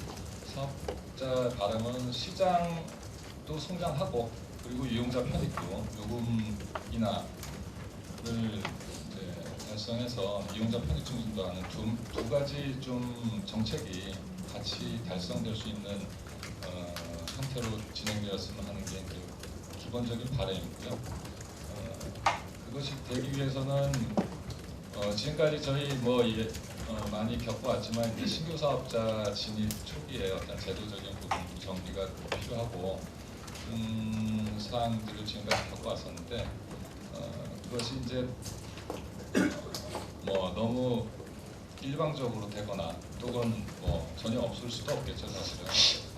사업자 바람은 시장도 성장하고 그리고 이용자 편익도 요금이나를 달성해서 이용자 편익 증진도 하는 두 가지 좀 정책이 같이 달성될 수 있는 형태로 진행되었으면 하는 게 기본적인 바람이고요. 그것이 되기 위해서는 지금까지 저희 많이 겪어왔지만 이제 신규 사업자 진입 초기에 어떤 제도적인 부분 정비가 필요하고 사항들을 지금까지 겪어왔었는데 그것이 이제 너무 일방적으로 되거나 또는 전혀 없을 수도 없겠죠. 사실은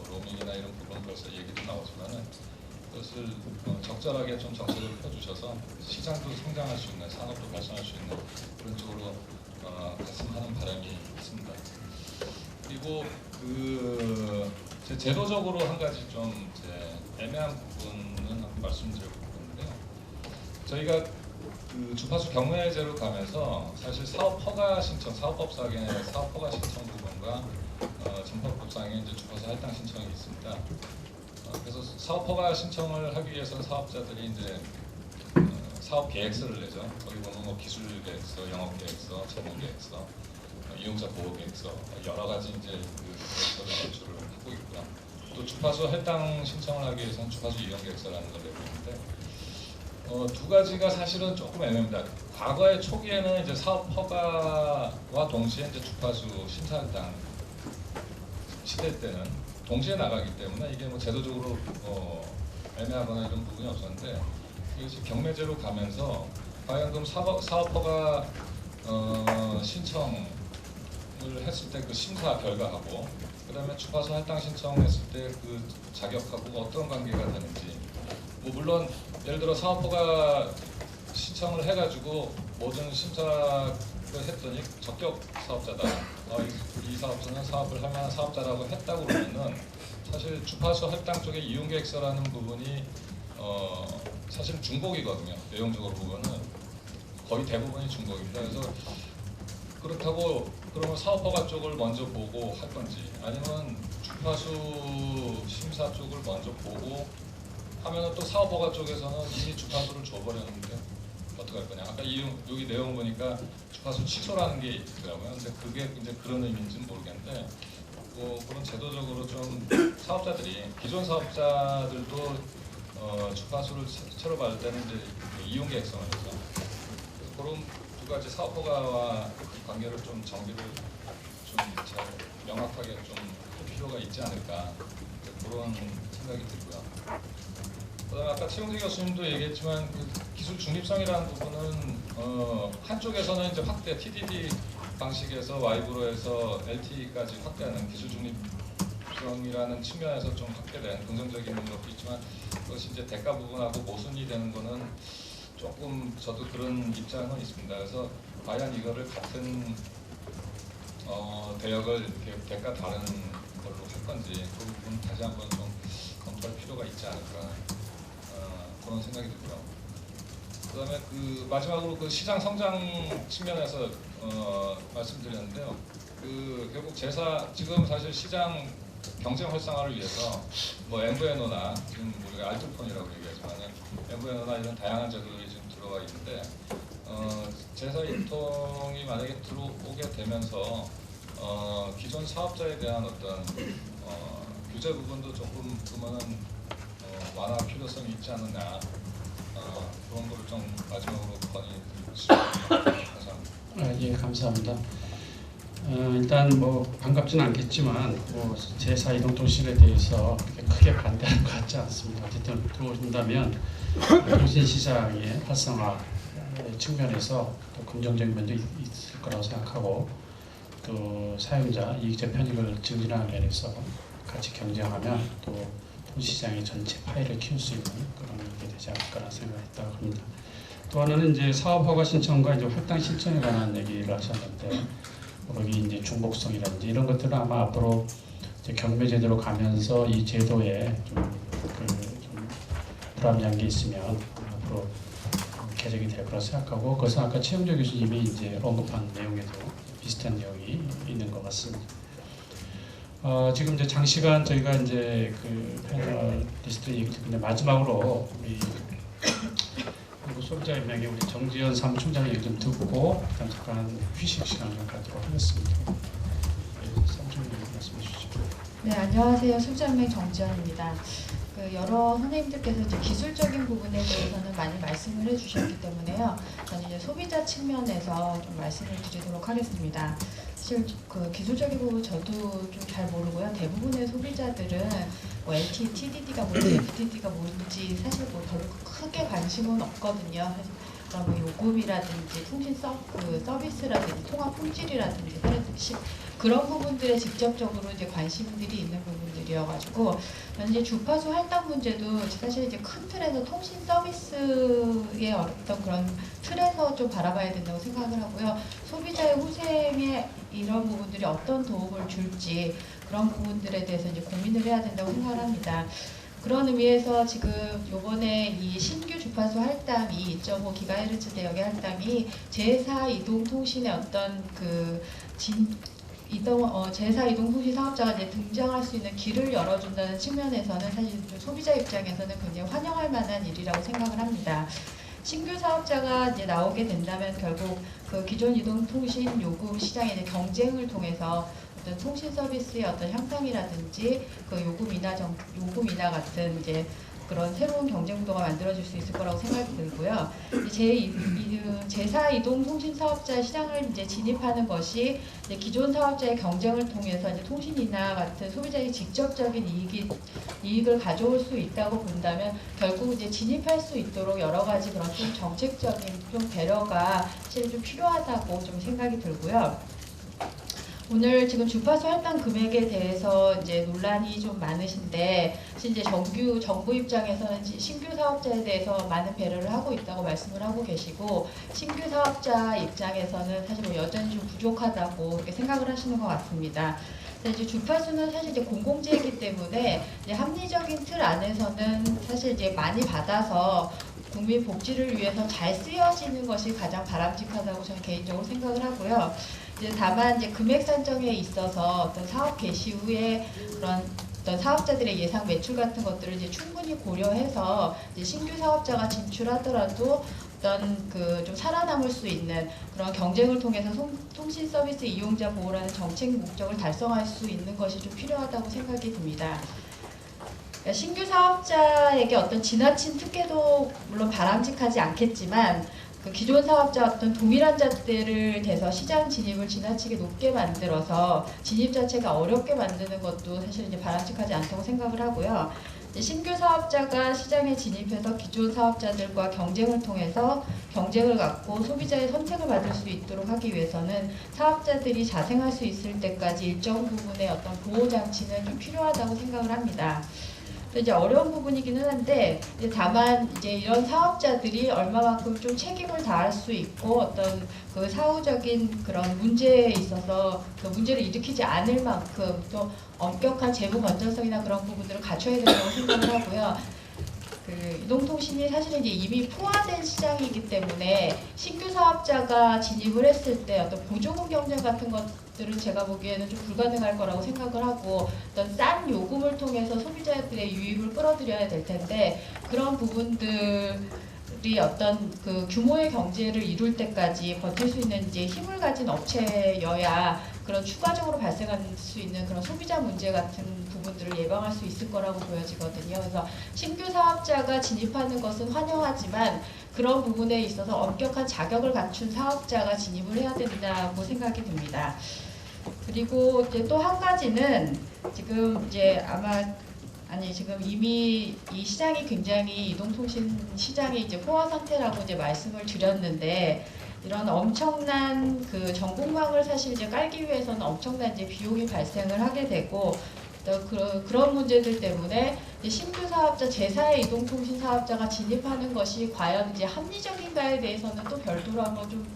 로밍이나 이런 부분 벌써 얘기도 나오지만은 그것을 적절하게 좀 정책을 펴주셔서 시장도 성장할 수 있는 산업도 발전할 수 있는 그런 쪽으로 갔으면 하는 바람이 있습니다. 그리고 제도적으로 한 가지 좀 애매한 부분은 한번 말씀드리고 싶은데요. 저희가 그 주파수 경매제로 가면서 사실 사업 허가 신청, 사업법상의 사업 허가 신청 부분과 전법상의 이제 주파수 할당 신청이 있습니다. 그래서 사업 허가 신청을 하기 위해서는 사업자들이 이제 사업 계획서를 내죠. 거기 보면 뭐 기술 계획서, 영업 계획서, 재무 계획서, 이용자 보호 계획서 여러 가지 이제 그 계획서를 제출을 하고 있고요. 또 주파수 할당 신청을 하기 위해서는 주파수 이용 계획서라는 걸 내고 있는데 두 가지가 사실은 조금 애매합니다. 과거의 초기에는 이제 사업 허가와 동시에 이제 주파수 심사 할당 시대 때는 동시에 나가기 때문에 이게 뭐 제도적으로 애매하거나 이런 부분이 없었는데 이것이 경매제로 가면서 과연 그럼 사업허가 신청을 했을 때 그 심사 결과하고 그다음에 주파수 할당 신청했을 때 그 자격하고 어떤 관계가 되는지 뭐 물론 예를 들어 사업허가 신청을 해가지고 모든 심사를 했더니 적격 사업자다. 이 사업자는 사업을 할 만한 사업자라고 했다고 그러면은 사실 주파수 할당 쪽에 이용계획서라는 부분이 사실 중복이거든요. 내용적으로 보면은 거의 대부분이 중복입니다. 그래서 그렇다고 그러면 사업허가 쪽을 먼저 보고 할 건지 아니면 주파수 심사 쪽을 먼저 보고 하면은 또 사업허가 쪽에서는 이미 주파수를 줘버렸는데 어떡할 거냐. 아까 여기 내용 보니까 주파수 취소라는 게 있더라고요. 근데 그게 이제 그런 의미인지는 모르겠는데 그런 제도적으로 좀 사업자들이 기존 사업자들도 주파수를 새로 받을 때는 이제 이용 계획성을 해서 그런 두 가지 사업허가와 관계를 좀 정비를 좀 잘 명확하게 좀 할 필요가 있지 않을까 그런 생각이 들고요. 그다음에 아까 최용재 교수님도 얘기했지만 그 기술 중립성이라는 부분은 한쪽에서는 이제 확대 TDD 방식에서 와이브로 해서 LTE까지 확대하는 기술 중립성이라는 측면에서 좀 확대된 긍정적인 것도 있지만 그것이 이제 대가 부분하고 모순이 되는 거는 조금 저도 그런 입장은 있습니다. 그래서 과연 이거를 같은 대역을 이렇게 대가 다른 걸로 할 건지 그 부분 다시 한번 좀 검토할 필요가 있지 않을까 그런 생각이 들고요. 그다음에 그 마지막으로 그 시장 성장 측면에서 말씀드렸는데요. 그 결국 지금 사실 시장 경쟁 활성화를 위해서 뭐 MVNO나 지금 우리가 알뜰폰이라고 얘기하지만 MVNO나 이런 다양한 제도들이 지금 들어와 있는데 제사 유통이 만약에 들어오게 되면서 기존 사업자에 대한 어떤 규제 부분도 조금 보면은 완화 필요성이 있지 않느냐 그런 거를 좀 마지막으로 건의드리고 싶습니다. 예, 감사합니다. 일단 뭐 반갑지는 않겠지만 뭐 제사 이동통신에 대해서 그렇게 크게 반대하는 것 같지 않습니다. 어쨌든 들어오신다면 통신 시장의 활성화 측면에서 또 긍정적인 면도 있을 거라고 생각하고 또 사용자 이익제 편익을 증진하는 면에서 같이 경쟁하면 또 통시장의 전체 파이를 키울 수 있는 그런 게 되지 않을까라는 생각을 했다고 합니다. 또 하나는 이제 사업허가 신청과 이제 활당 신청에 관한 얘기를 하셨는데 여기 이제 중복성이라든지 이런 것들은 아마 앞으로 이제 경매제도로 가면서 이 제도에 좀 불합리한 게 있으면 앞으로 개정이 될 거라 생각하고 그것은 아까 최용재 교수님이 이제 언급한 내용에도 비슷한 내용이 있는 것 같습니다. 지금 이제 장시간 저희가 이제 그 패널리스트 얘기 듣고 마지막으로 우리 소비자 연맹의 우리 정지현 사무총장 얘기 좀 듣고 일단 잠깐 휴식 시간을 갖도록 하겠습니다. 사무총장 말씀해 주시죠. 네, 안녕하세요. 소비자연맹 정지현입니다. 여러 선생님들께서 이제 기술적인 부분에 대해서는 많이 말씀을 해주셨기 때문에요. 저는 이제 소비자 측면에서 좀 말씀을 드리도록 하겠습니다. 사실 그 기술적인 부분 저도 좀 잘 모르고요. 대부분의 소비자들은 뭐 LTE, TDD가 뭔지, FDD가 뭔지 사실 뭐 별로 크게 관심은 없거든요. 그럼 뭐 요금이라든지 통신 서비스라든지 통화 품질이라든지 그런 부분들에 직접적으로 이제 관심들이 있는 부분들이어가지고 이제 주파수 할당 문제도 사실 이제 큰 틀에서 통신 서비스의 어떤 그런 틀에서 좀 바라봐야 된다고 생각을 하고요. 소비자의 후생에 이런 부분들이 어떤 도움을 줄지 그런 부분들에 대해서 이제 고민을 해야 된다고 생각을 합니다. 그런 의미에서 지금 요번에 이 신규 주파수 할당이 2.5GHz 대역의 할당이 제4 이동통신의 어떤 그 제4 이동통신 사업자가 이제 등장할 수 있는 길을 열어준다는 측면에서는 사실 소비자 입장에서는 굉장히 환영할 만한 일이라고 생각을 합니다. 신규 사업자가 이제 나오게 된다면 결국 그 기존 이동통신 요금 시장의 이제 경쟁을 통해서 어떤 통신 서비스의 어떤 향상이라든지 그 요금 인하 같은 이제 그런 새로운 경쟁 구도가 만들어질 수 있을 거라고 생각이 들고요. 제4 이동통신 사업자 시장을 이제 진입하는 것이 이제 기존 사업자의 경쟁을 통해서 이제 통신 인하 같은 소비자의 직접적인 이익을 가져올 수 있다고 본다면 결국 이제 진입할 수 있도록 여러 가지 그런 좀 정책적인 좀 배려가 사실 좀 필요하다고 좀 생각이 들고요. 오늘 지금 주파수 할당 금액에 대해서 이제 논란이 좀 많으신데, 이제 정부 입장에서는 신규 사업자에 대해서 많은 배려를 하고 있다고 말씀을 하고 계시고, 신규 사업자 입장에서는 사실 뭐 여전히 좀 부족하다고 그렇게 생각을 하시는 것 같습니다. 이제 주파수는 사실 이제 공공재이기 때문에 이제 합리적인 틀 안에서는 사실 이제 많이 받아서 국민 복지를 위해서 잘 쓰여지는 것이 가장 바람직하다고 저는 개인적으로 생각을 하고요. 이제 다만 이제 금액 산정에 있어서 어떤 사업 개시 후에 그런 어떤 사업자들의 예상 매출 같은 것들을 이제 충분히 고려해서 이제 신규 사업자가 진출하더라도 어떤 그 좀 살아남을 수 있는 그런 경쟁을 통해서 통신 서비스 이용자 보호라는 정책 목적을 달성할 수 있는 것이 좀 필요하다고 생각이 듭니다. 그러니까 신규 사업자에게 어떤 지나친 특혜도 물론 바람직하지 않겠지만 그 기존 사업자 어떤 동일한 잣대를 대서 시장 진입을 지나치게 높게 만들어서 진입 자체가 어렵게 만드는 것도 사실 이제 바람직하지 않다고 생각을 하고요. 신규 사업자가 시장에 진입해서 기존 사업자들과 경쟁을 통해서 경쟁을 갖고 소비자의 선택을 받을 수 있도록 하기 위해서는 사업자들이 자생할 수 있을 때까지 일정 부분의 어떤 보호 장치는 좀 필요하다고 생각을 합니다. 이제 어려운 부분이기는 한데 다만 이제 이런 사업자들이 얼마만큼 좀 책임을 다할 수 있고 어떤 그 사후적인 그런 문제에 있어서 그 문제를 일으키지 않을 만큼 또 엄격한 재무 건전성이나 그런 부분들을 갖춰야 된다고 생각을 하고요. 그 이동통신이 사실은 이제 이미 포화된 시장이기 때문에 신규 사업자가 진입을 했을 때 어떤 보조금 경쟁 같은 것들은 제가 보기에는 좀 불가능할 거라고 생각을 하고 어떤 싼 요금을 통해서 소비자들의 유입을 끌어들여야 될 텐데 그런 부분들이 어떤 그 규모의 경제를 이룰 때까지 버틸 수 있는 이제 힘을 가진 업체여야 그런 추가적으로 발생할 수 있는 그런 소비자 문제 같은 부분들을 예방할 수 있을 거라고 보여지거든요. 그래서 신규 사업자가 진입하는 것은 환영하지만 그런 부분에 있어서 엄격한 자격을 갖춘 사업자가 진입을 해야 된다고 생각이 듭니다. 그리고 이제 또 한 가지는 지금 이제 지금 이미 이 시장이 굉장히 이동통신 시장이 이제 포화 상태라고 이제 말씀을 드렸는데 이런 엄청난 그 전국망을 사실 이제 깔기 위해서는 엄청난 이제 비용이 발생을 하게 되고 또 그런 문제들 때문에 이제 신규 사업자 제4의 이동통신 사업자가 진입하는 것이 과연 이제 합리적인가에 대해서는 또 별도로 한번 좀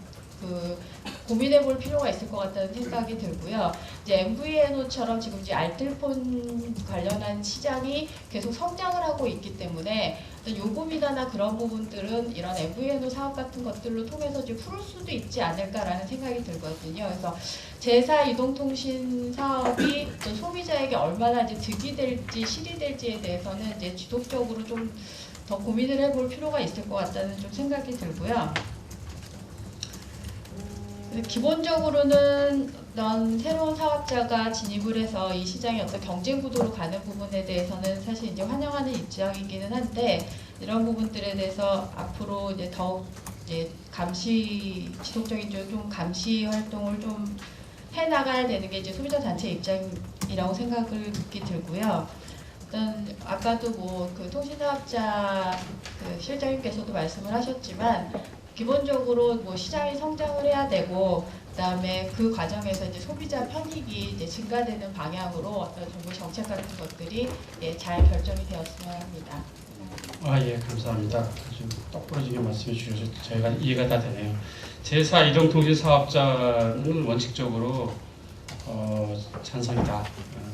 고민해 볼 필요가 있을 것 같다는 생각이 들고요. 이제 MVNO처럼 지금 이제 알뜰폰 관련한 시장이 계속 성장을 하고 있기 때문에 요금 인하나 그런 부분들은 이런 MVNO 사업 같은 것들로 통해서 이제 풀 수도 있지 않을까라는 생각이 들거든요. 그래서 제4 이동통신 사업이 소비자에게 얼마나 이제 득이 될지 실이 될지에 대해서는 이제 지속적으로 좀 더 고민을 해볼 필요가 있을 것 같다는 좀 생각이 들고요. 기본적으로는 어떤 새로운 사업자가 진입을 해서 이 시장의 어떤 경쟁 구도로 가는 부분에 대해서는 사실 이제 환영하는 입장이기는 한데 이런 부분들에 대해서 앞으로 이제 더욱 이제 지속적인 좀 감시 활동을 좀 해나가야 되는 게 이제 소비자 단체 입장이라고 생각이 들고요. 일단 아까도 뭐 그 통신사업자 그 실장님께서도 말씀을 하셨지만. 기본적으로 뭐 시장이 성장을 해야 되고 그다음에 그 과정에서 이제 소비자 편익이 이제 증가되는 방향으로 어떤 정부 정책 같은 것들이 잘 결정이 되었으면 합니다. 예, 감사합니다. 아주 똑부러지게 말씀해 주셔서 저희가 이해가 다 되네요. 제4 이동통신 사업자는 원칙적으로 찬성이다.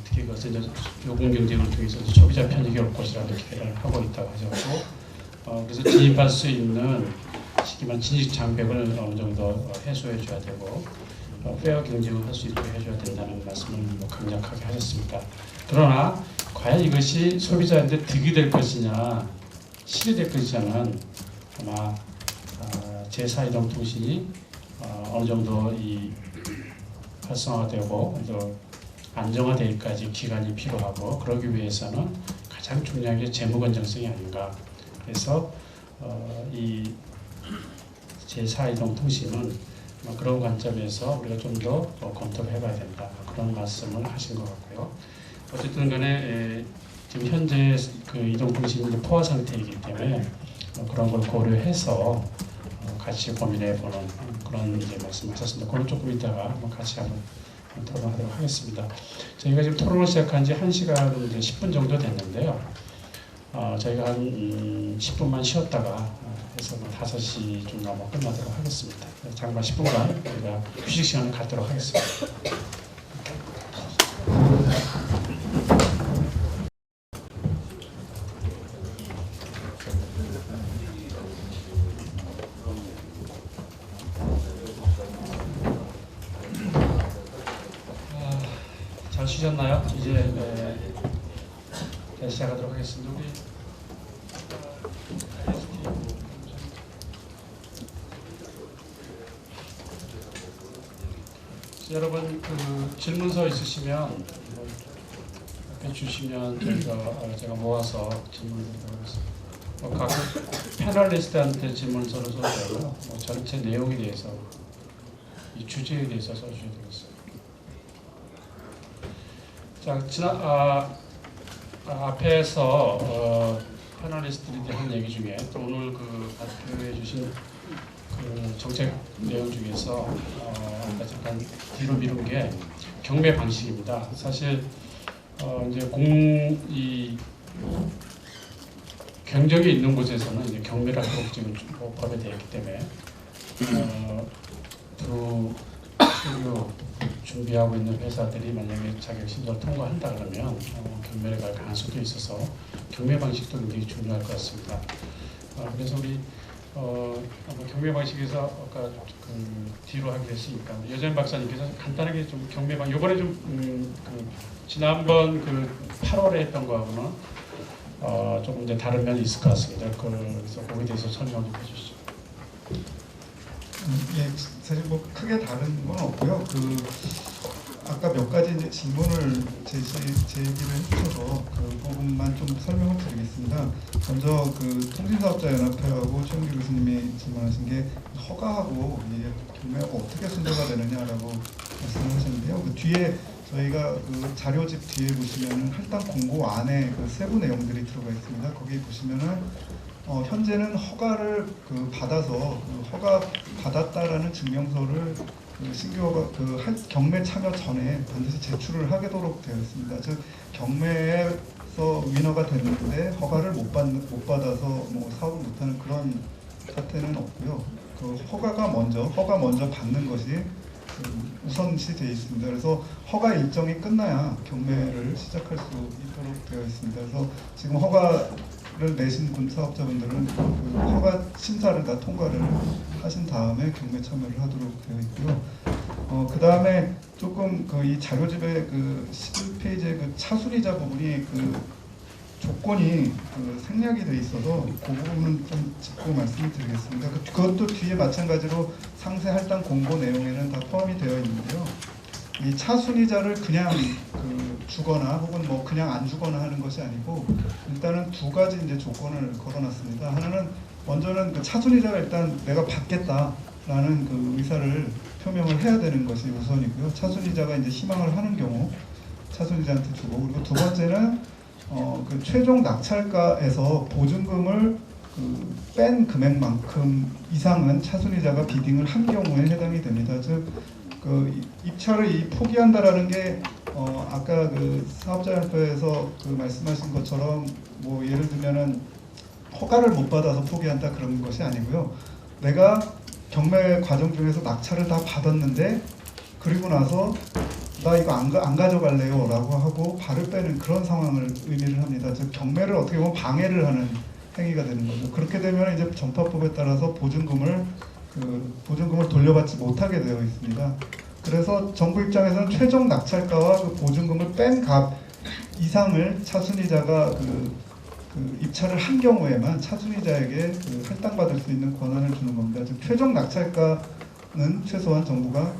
특히 그것은 이제 요금 경쟁을 통해서 소비자 편익이 올 것이라 이렇게 하고 있다고 하셨고, 그래서 진입할 수 있는 시기만 진입 장벽을 어느 정도 해소해 줘야 되고 페어 경쟁을 할 수 있도록 해줘야 된다는 말씀을 강력하게 하셨습니다. 그러나 과연 이것이 소비자한테 득이 될 것이냐 실이 될 것이냐는 아마 제4이동통신이 어느 정도 이 활성화되고 또 안정화되기까지 기간이 필요하고, 그러기 위해서는 가장 중요한 게 재무 건전성이 아닌가. 그래서 이 제4이동통신은 그런 관점에서 우리가 좀 더 검토를 해봐야 된다, 그런 말씀을 하신 것 같고요. 어쨌든 간에 지금 현재 그 이동통신이 포화 상태이기 때문에 그런 걸 고려해서 같이 고민해보는 그런 이제 말씀하셨습니다. 그건 조금 이따가 한번 같이 한번 토론하도록 하겠습니다. 저희가 지금 토론을 시작한 지 1시간 이제 10분 정도 됐는데요. 저희가 한 10분만 쉬었다가 해서 5시 좀 넘어 끝나도록 하겠습니다. 잠깐 10분간 우리가 휴식 시간을 갖도록 하겠습니다. 잘 쉬셨나요? 이제 시작하도록 하겠습니다. 우리 여러분 그 질문서 있으시면 앞에 주시면 제가 모아서 질문드리도록 하겠습니다. 각 패널리스트한테 질문서를 써도 되고요. 전체 내용에 대해서 이 주제에 대해서 써주셔야 되겠습니다. 자, 앞에서 패널리스트들이 한 얘기 중에 또 오늘 그 발표해 주신 그 정책 내용 중에서 아까 잠깐 뒤로 미룬 게 경매 방식입니다. 사실 이제 이 경쟁이 있는 곳에서는 이제 경매를 하도록 지금 법에 되어 있기 때문에 수요 준비하고 있는 회사들이 만약에 자격 심사를 통과한다 그러면 경매를 갈 가능성도 있어서 경매 방식도 굉장히 중요할 것 같습니다. 그래서 우리 경매 방식에서 아까 그 뒤로 하기로 했으니까 여전 박사님께서 간단하게 좀 경매 방 이번에 좀 지난번 그 8월에 했던 거하고는 조금 이제 다른 면이 있을 것 같습니다. 그래서 거기에 대해서 설명 좀 해주시죠. 예, 사실 뭐 크게 다른 건 없고요. 아까 몇 가지 이제 질문을 제기를 해주셔서 그 부분만 좀 설명을 드리겠습니다. 먼저 그 통신사업자연합회하고 최영기 교수님이 질문하신 게 허가하고 경매가 어떻게 순서가 되느냐라고 말씀을 하셨는데요. 그 뒤에 저희가 그 자료집 뒤에 보시면은 할당 공고 안에 그 세부 내용들이 들어가 있습니다. 거기 보시면은 현재는 허가를 받아서 허가 받았다라는 증명서를 신규 경매 참여 전에 반드시 제출을 하도록 되어 있습니다. 즉 경매에서 위너가 됐는데 허가를 못 받아서 뭐 사업을 못하는 그런 사태는 없고요. 허가 먼저 받는 것이 우선시 되어 있습니다. 그래서 허가 일정이 끝나야 경매를 시작할 수 있도록 되어 있습니다. 그래서 지금 허가를 내신 사업자분들은 허가 심사를 다 통과를 하신 다음에 경매 참여를 하도록 되어 있고요. 그 다음에 조금 이 자료집의 11페이지의 차순이자 부분이 조건이 생략이 돼 있어서 그 부분은 좀 짚고 말씀을 드리겠습니다. 그것도 뒤에 마찬가지로 상세 할당 공고 내용에는 다 포함이 되어 있는데요. 이 차순이자를 그냥 주거나 혹은 뭐 그냥 안 주거나 하는 것이 아니고 일단은 두 가지 이제 조건을 걸어놨습니다. 하나는 먼저는 차순이자가 일단 내가 받겠다라는 의사를 표명을 해야 되는 것이 우선이고요. 차순이자가 이제 희망을 하는 경우 차순이자한테 주고, 그리고 두 번째는 최종 낙찰가에서 보증금을 뺀 금액만큼 이상은 차순이자가 비딩을 한 경우에 해당이 됩니다. 즉 입찰을 포기한다라는 게 아까 사업자협회에서 말씀하신 것처럼 뭐 예를 들면은 허가를 못 받아서 포기한다 그런 것이 아니고요. 내가 경매 과정 중에서 낙찰을 다 받았는데 그리고 나서 나 이거 안 가져갈래요 라고 하고 발을 빼는 그런 상황을 의미를 합니다. 즉 경매를 어떻게 보면 방해를 하는 행위가 되는 거죠. 그렇게 되면 이제 전파법에 따라서 보증금을 돌려받지 못하게 되어 있습니다. 그래서 정부 입장에서는 최종 낙찰가와 그 보증금을 뺀 값 이상을 차순위자가 입찰을 한 경우에만 차순위자에게 할당받을 수 있는 권한을 주는 겁니다. 즉 최종 낙찰가는 최소한 정부가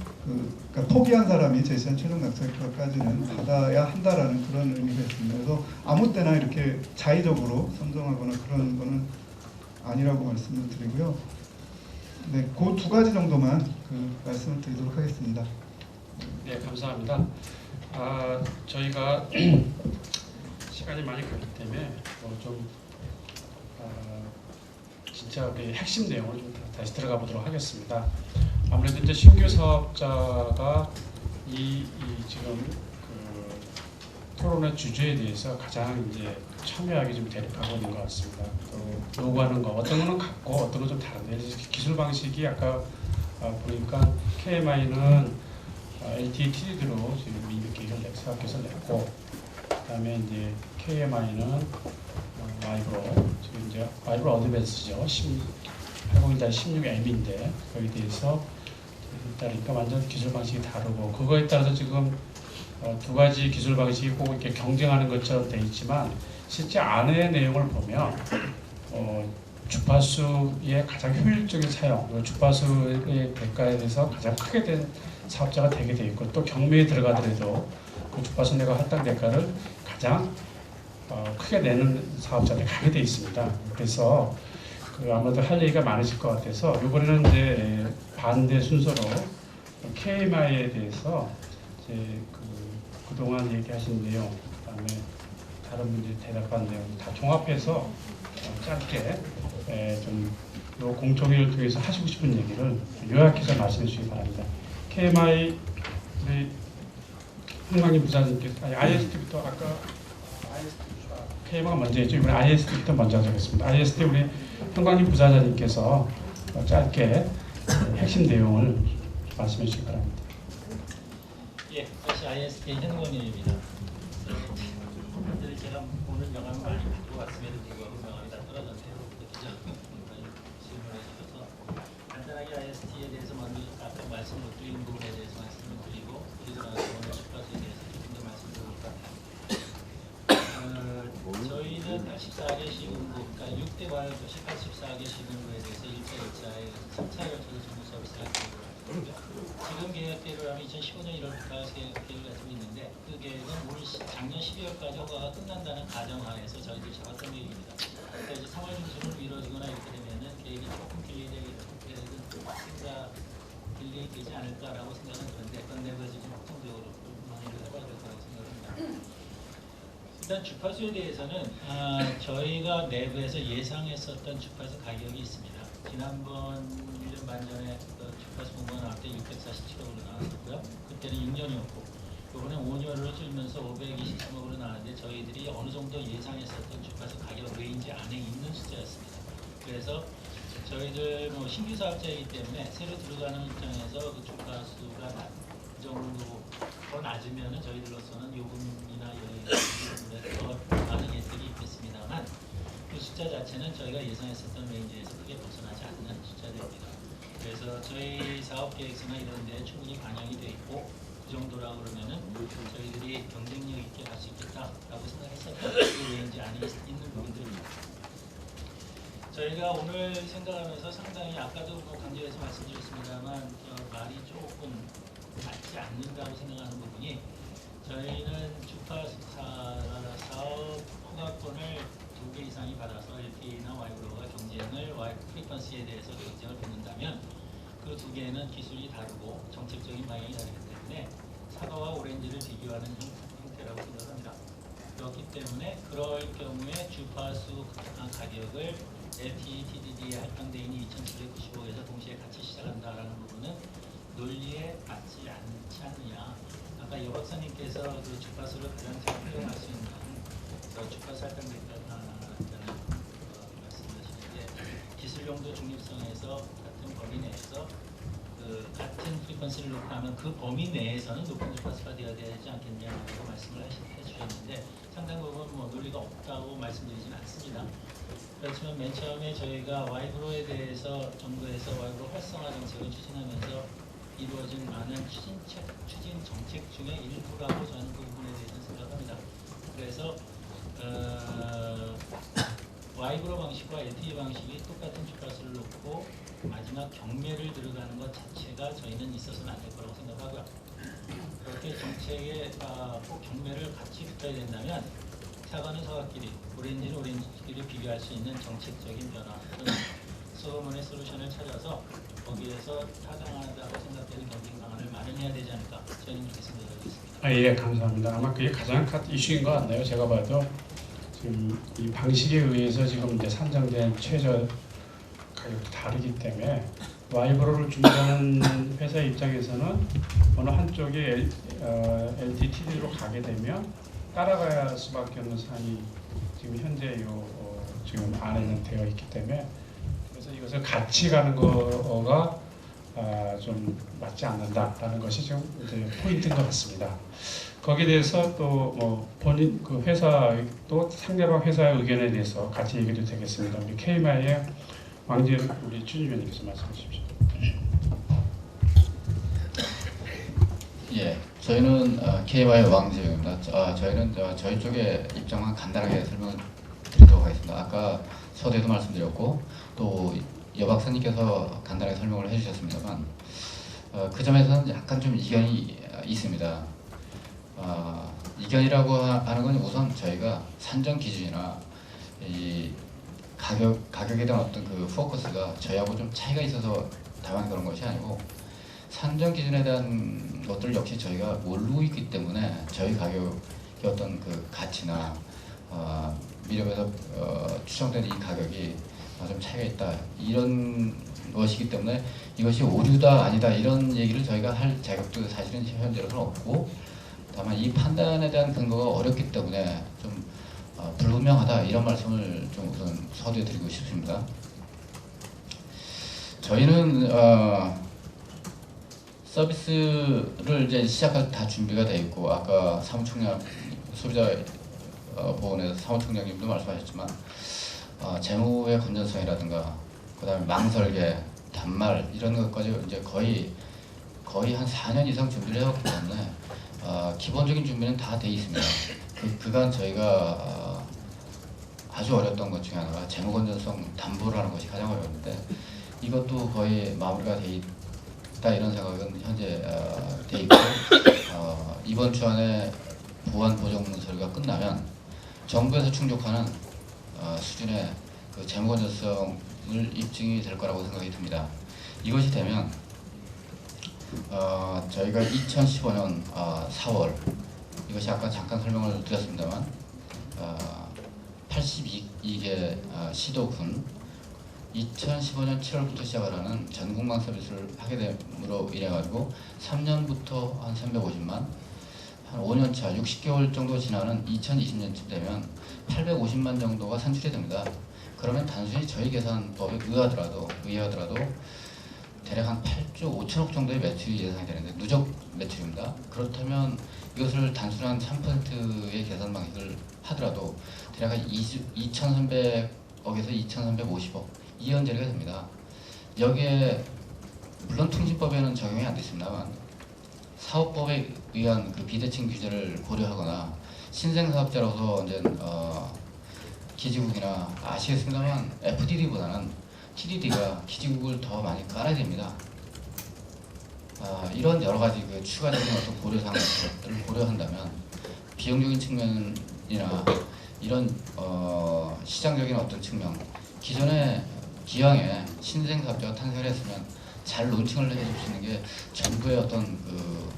그러니까 포기한 사람이 제시한 최종 낙찰가까지는 받아야 한다라는 그런 의미가 있습니다. 그래서 아무 때나 이렇게 자의적으로 선정하거나 그런 거는 아니라고 말씀을 드리고요. 네, 그 두 가지 정도만 말씀을 드리도록 하겠습니다. 네, 감사합니다. 저희가 시간이 많이 걸리기 때문에 진짜 우리 핵심 내용을 좀 다시 들어가 보도록 하겠습니다. 아무래도 이제 신규 사업자가 지금 토론의 주제에 대해서 가장 이제 첨예하게 좀 대립하고 있는 것 같습니다. 또 요구하는 거 어떤 거는 같고 어떤 건 좀 다른데 기술 방식이 아까 보니까 KMI는 LTE TD로 지금 미국 계획을 생각해서 냈고, 그다음에 이제 KMI는 와이브로 지금 이제 와이브로 어드밴스죠. 801-16M인데 거기에 대해서 따르니까 완전 기술 방식이 다르고, 그거에 따라서 지금 두 가지 기술 방식이 꼭 이렇게 경쟁하는 것처럼 돼 있지만 실제 안의 내용을 보면 주파수의 가장 효율적인 사용, 그리고 주파수의 대가에 대해서 가장 크게 된 사업자가 되게 돼 있고, 또 경매에 들어가더라도 그 주파수 내가 할당 대가를 가장 크게 내는 사업자들이 가게 돼 있습니다. 그래서 아무래도 할 얘기가 많으실 것 같아서 이번에는 이제 반대 순서로 KMI에 대해서 이제 그동안 얘기하신 내용, 그다음에 다른 분들이 대답한 내용 다 종합해서 짧게 좀 요 공청회를 통해서 하시고 싶은 얘기를 요약해서 말씀해 주시기 바랍니다. KMI 우리 홍광님 부사님께서 IST부터 아까 KMI가 먼저 했죠. 이번에 IST부터 먼저 하겠습니다. IST 우리 홍광님 부사장님께서 짧게 핵심 내용을 말씀해 주시기 바랍니다. 예, 다시 IST 현원입니다. 제가 오늘 명함을 많이 가지고 왔음에도 불구하고 명함이 다 떨어졌네요. 질문해 주셔서 간단하게 IST에 대해서 먼저 아까 말씀 못 드린 부분에 대해서 말씀을 드리고, 그리고 나서 오늘 주파수에 대해서 조금 더 말씀드릴까 합니다. 저희는 84개 시군구, 그러니까 6대 과열 도시 84개 시군구에 대해서 1차 3차에 걸쳐서 정부 서비스를 계획을 하고 있고요. 지금 계획대로라면 2015년 1월부터 계획을 가지고 있는데, 그 계획은 올 작년 12월까지 허가가 끝난다는 가정하에서 저희들이 잡았던 계획입니다. 그러니까 이제 3월 중순으로 이루어지거나 이렇게 되면은 계획이 조금 딜레이 되지 않을까라고 생각은 드는데, 그런 내부에서 좀 확정적으로 논의를 해봐야 될 거라고 생각합니다. 일단 주파수에 대해서는 저희가 내부에서 예상했었던 주파수 가격이 있습니다. 지난번 1년 반 전에 주파수 공고가 나올 때 647억으로 나왔었고요. 그때는 6년이었고, 이번에 5년으로 줄면서 523억으로 나왔는데, 저희들이 어느 정도 예상했었던 주파수 가격 레인지 안에 있는 숫자였습니다. 그래서 저희들 신규 사업자이기 때문에 새로 들어가는 입장에서 그 주파수가 그 정도 더 낮으면은 저희들로서는 요금이나 여기에 더 많은 혜택이 있겠습니다만, 그 숫자 자체는 저희가 예상했었던 레인지에서 크게 벗어나지 않는 숫자들입니다. 그래서 저희 사업 계획서나 이런 데에 충분히 반영이 돼 있고, 그 정도라고 그러면은 저희들이 경쟁력 있게 할 수 있겠다라고 생각했었던 그 레인지 안에 있는 부분들입니다. 저희가 오늘 생각하면서 상당히 아까도 강조해서 말씀드렸습니다만 말이 조금 맞지 않는다고 생각하는 부분이, 저희는 주파수 사업 허가권을 2개 이상이 받아서 LTE나 와이브로가 경쟁을 프리퀀시에 대해서 경쟁을 붙는다면 그 두 개는 기술이 다르고 정책적인 방향이 다르기 때문에 사과와 오렌지를 비교하는 형태라고 생각합니다. 그렇기 때문에 그럴 경우에 주파수 가격을 LTE, TDD에 할당되어 있는 2,795에서 동시에 같이 시작한다라는 부분은 논리에 맞지 않지 않느냐. 아까 여 박사님께서 그 주파수를 가장 잘 활용할 수 있는 주파수 할당됐다는 말씀을 하시는데, 기술용도 중립성에서 같은 범위 내에서 그 그 같은 프리퀀시를 놓고 하면 그 범위 내에서는 높은 주파수가 되어야 되지 않겠냐고 말씀을 해주셨는데 상당 부분 뭐 논리가 없다고 말씀드리진 않습니다. 그렇지만 맨 처음에 저희가 와이브로에 대해서 정부에서 와이브로 활성화 정책을 추진하면서 이루어진 많은 추진 정책 중에 일부라고 저는 그 부분에 대해서는 생각합니다. 그래서 와이브로 방식과 LTE 방식이 똑같은 주파수를 놓고 마지막 경매를 들어가는 것 자체가 저희는 있어서는 안 될 거라고 생각하고요. 그렇게 정책에 꼭 경매를 같이 붙어야 된다면 사과는 사과끼리, 오렌지는 오렌지끼리 비교할 수 있는 정책적인 변화, 소문의 솔루션을 찾아서 거기에서 타당하다고 생각되는 경쟁 방안을 마련해야 되지 않을까 저는 그렇게 생각하고 있습니다. 예, 감사합니다. 아마 그게 가장 큰 이슈인 것 같네요. 제가 봐도 지금 이 방식에 의해서 지금 이제 산정된 최저 가격도 다르기 때문에 와이브로를 준비하는 회사 입장에서는 어느 한쪽이 LTE-TD로 가게 되면 따라갈 수밖에 없는 사안이 지금 현재 지금 안에는 되어 있기 때문에 그래서 이것을 같이 가는 거가 좀 맞지 않는다라는 것이 지금 이제 포인트인 것 같습니다. 거기에 대해서 또 뭐 본인 그 회사 또 상대방 회사의 의견에 대해서 같이 얘기도 되겠습니다. 우리 KMI의 왕재 우리 추진위원님께서 말씀해 주십시오. 예, 저희는 KY 왕재입니다. 저희는 저희 쪽의 입장만 간단하게 설명을 드리도록 하겠습니다. 아까 서두에도 말씀드렸고 또 여 박사님께서 간단하게 설명을 해주셨습니다만 그 점에서는 약간 좀 이견이 있습니다. 이견이라고 하는 건 우선 저희가 산정 기준이나 이 가격에 대한 어떤 그 포커스가 저희하고 좀 차이가 있어서 다만 그런 것이 아니고 산정 기준에 대한 것들 역시 저희가 모르고 있기 때문에 저희 가격의 어떤 그 가치나 미래에서 추정된 이 가격이 좀 차이가 있다 이런 것이기 때문에 이것이 오류다 아니다 이런 얘기를 저희가 할 자격도 사실은 현재로는 없고 다만 이 판단에 대한 근거가 어렵기 때문에 좀 불분명하다 이런 말씀을 좀 우선 서두에 드리고 싶습니다. 저희는 서비스를 이제 시작할 다 준비가 되어 있고 아까 사무총장 소비자 보건에서 사무총장님도 말씀하셨지만 재무의 건전성이라든가 그다음에 망설계, 단말 이런 것까지 이제 거의 한 4년 이상 준비를 해왔기 때문에 기본적인 준비는 다 돼 있습니다. 그간 저희가 아주 어려웠던 것 중에 하나가 재무 건전성 담보를 하는 것이 가장 어려웠는데 이것도 거의 마무리가 돼 있다 이런 생각은 현재 돼 있고 이번 주 안에 보안 보정 문서가 끝나면 정부에서 충족하는 수준의 그 재무 건전성을 입증이 될 거라고 생각이 듭니다. 이것이 되면 저희가 2015년 4월 이것이 아까 잠깐 설명을 드렸습니다만 82개 시도군 2015년 7월부터 시작을 하는 전국망 서비스를 하게 됨으로 인해 가지고 3년부터 한 350만 한 5년차 60개월 정도 지나는 2020년쯤 되면 850만 정도가 산출이 됩니다. 그러면 단순히 저희 계산법에 의하더라도 대략 한 8조 5천억 정도의 매출이 예상이 되는데 누적 매출입니다. 그렇다면 이것을 단순한 3%의 계산 방식을 하더라도 대략 한 2,300억에서 2,350억 이 언저리가 됩니다. 여기에 물론 통신법에는 적용이 안 됐습니다만 사업법에 의한 그 비대칭 규제를 고려하거나 신생사업자로서 이제 기지국이나 아시겠습니다만 FDD보다는 TDD가 기지국을 더 많이 깔아야 됩니다. 이런 여러 가지 그 추가적인 어떤 고려사항들을 고려한다면 비용적인 측면이나 이런 시장적인 어떤 측면 기존에 기왕에 신생사업자가 탄생을 했으면 잘 론칭을 해줄 수 있는 게 정부의 어떤 그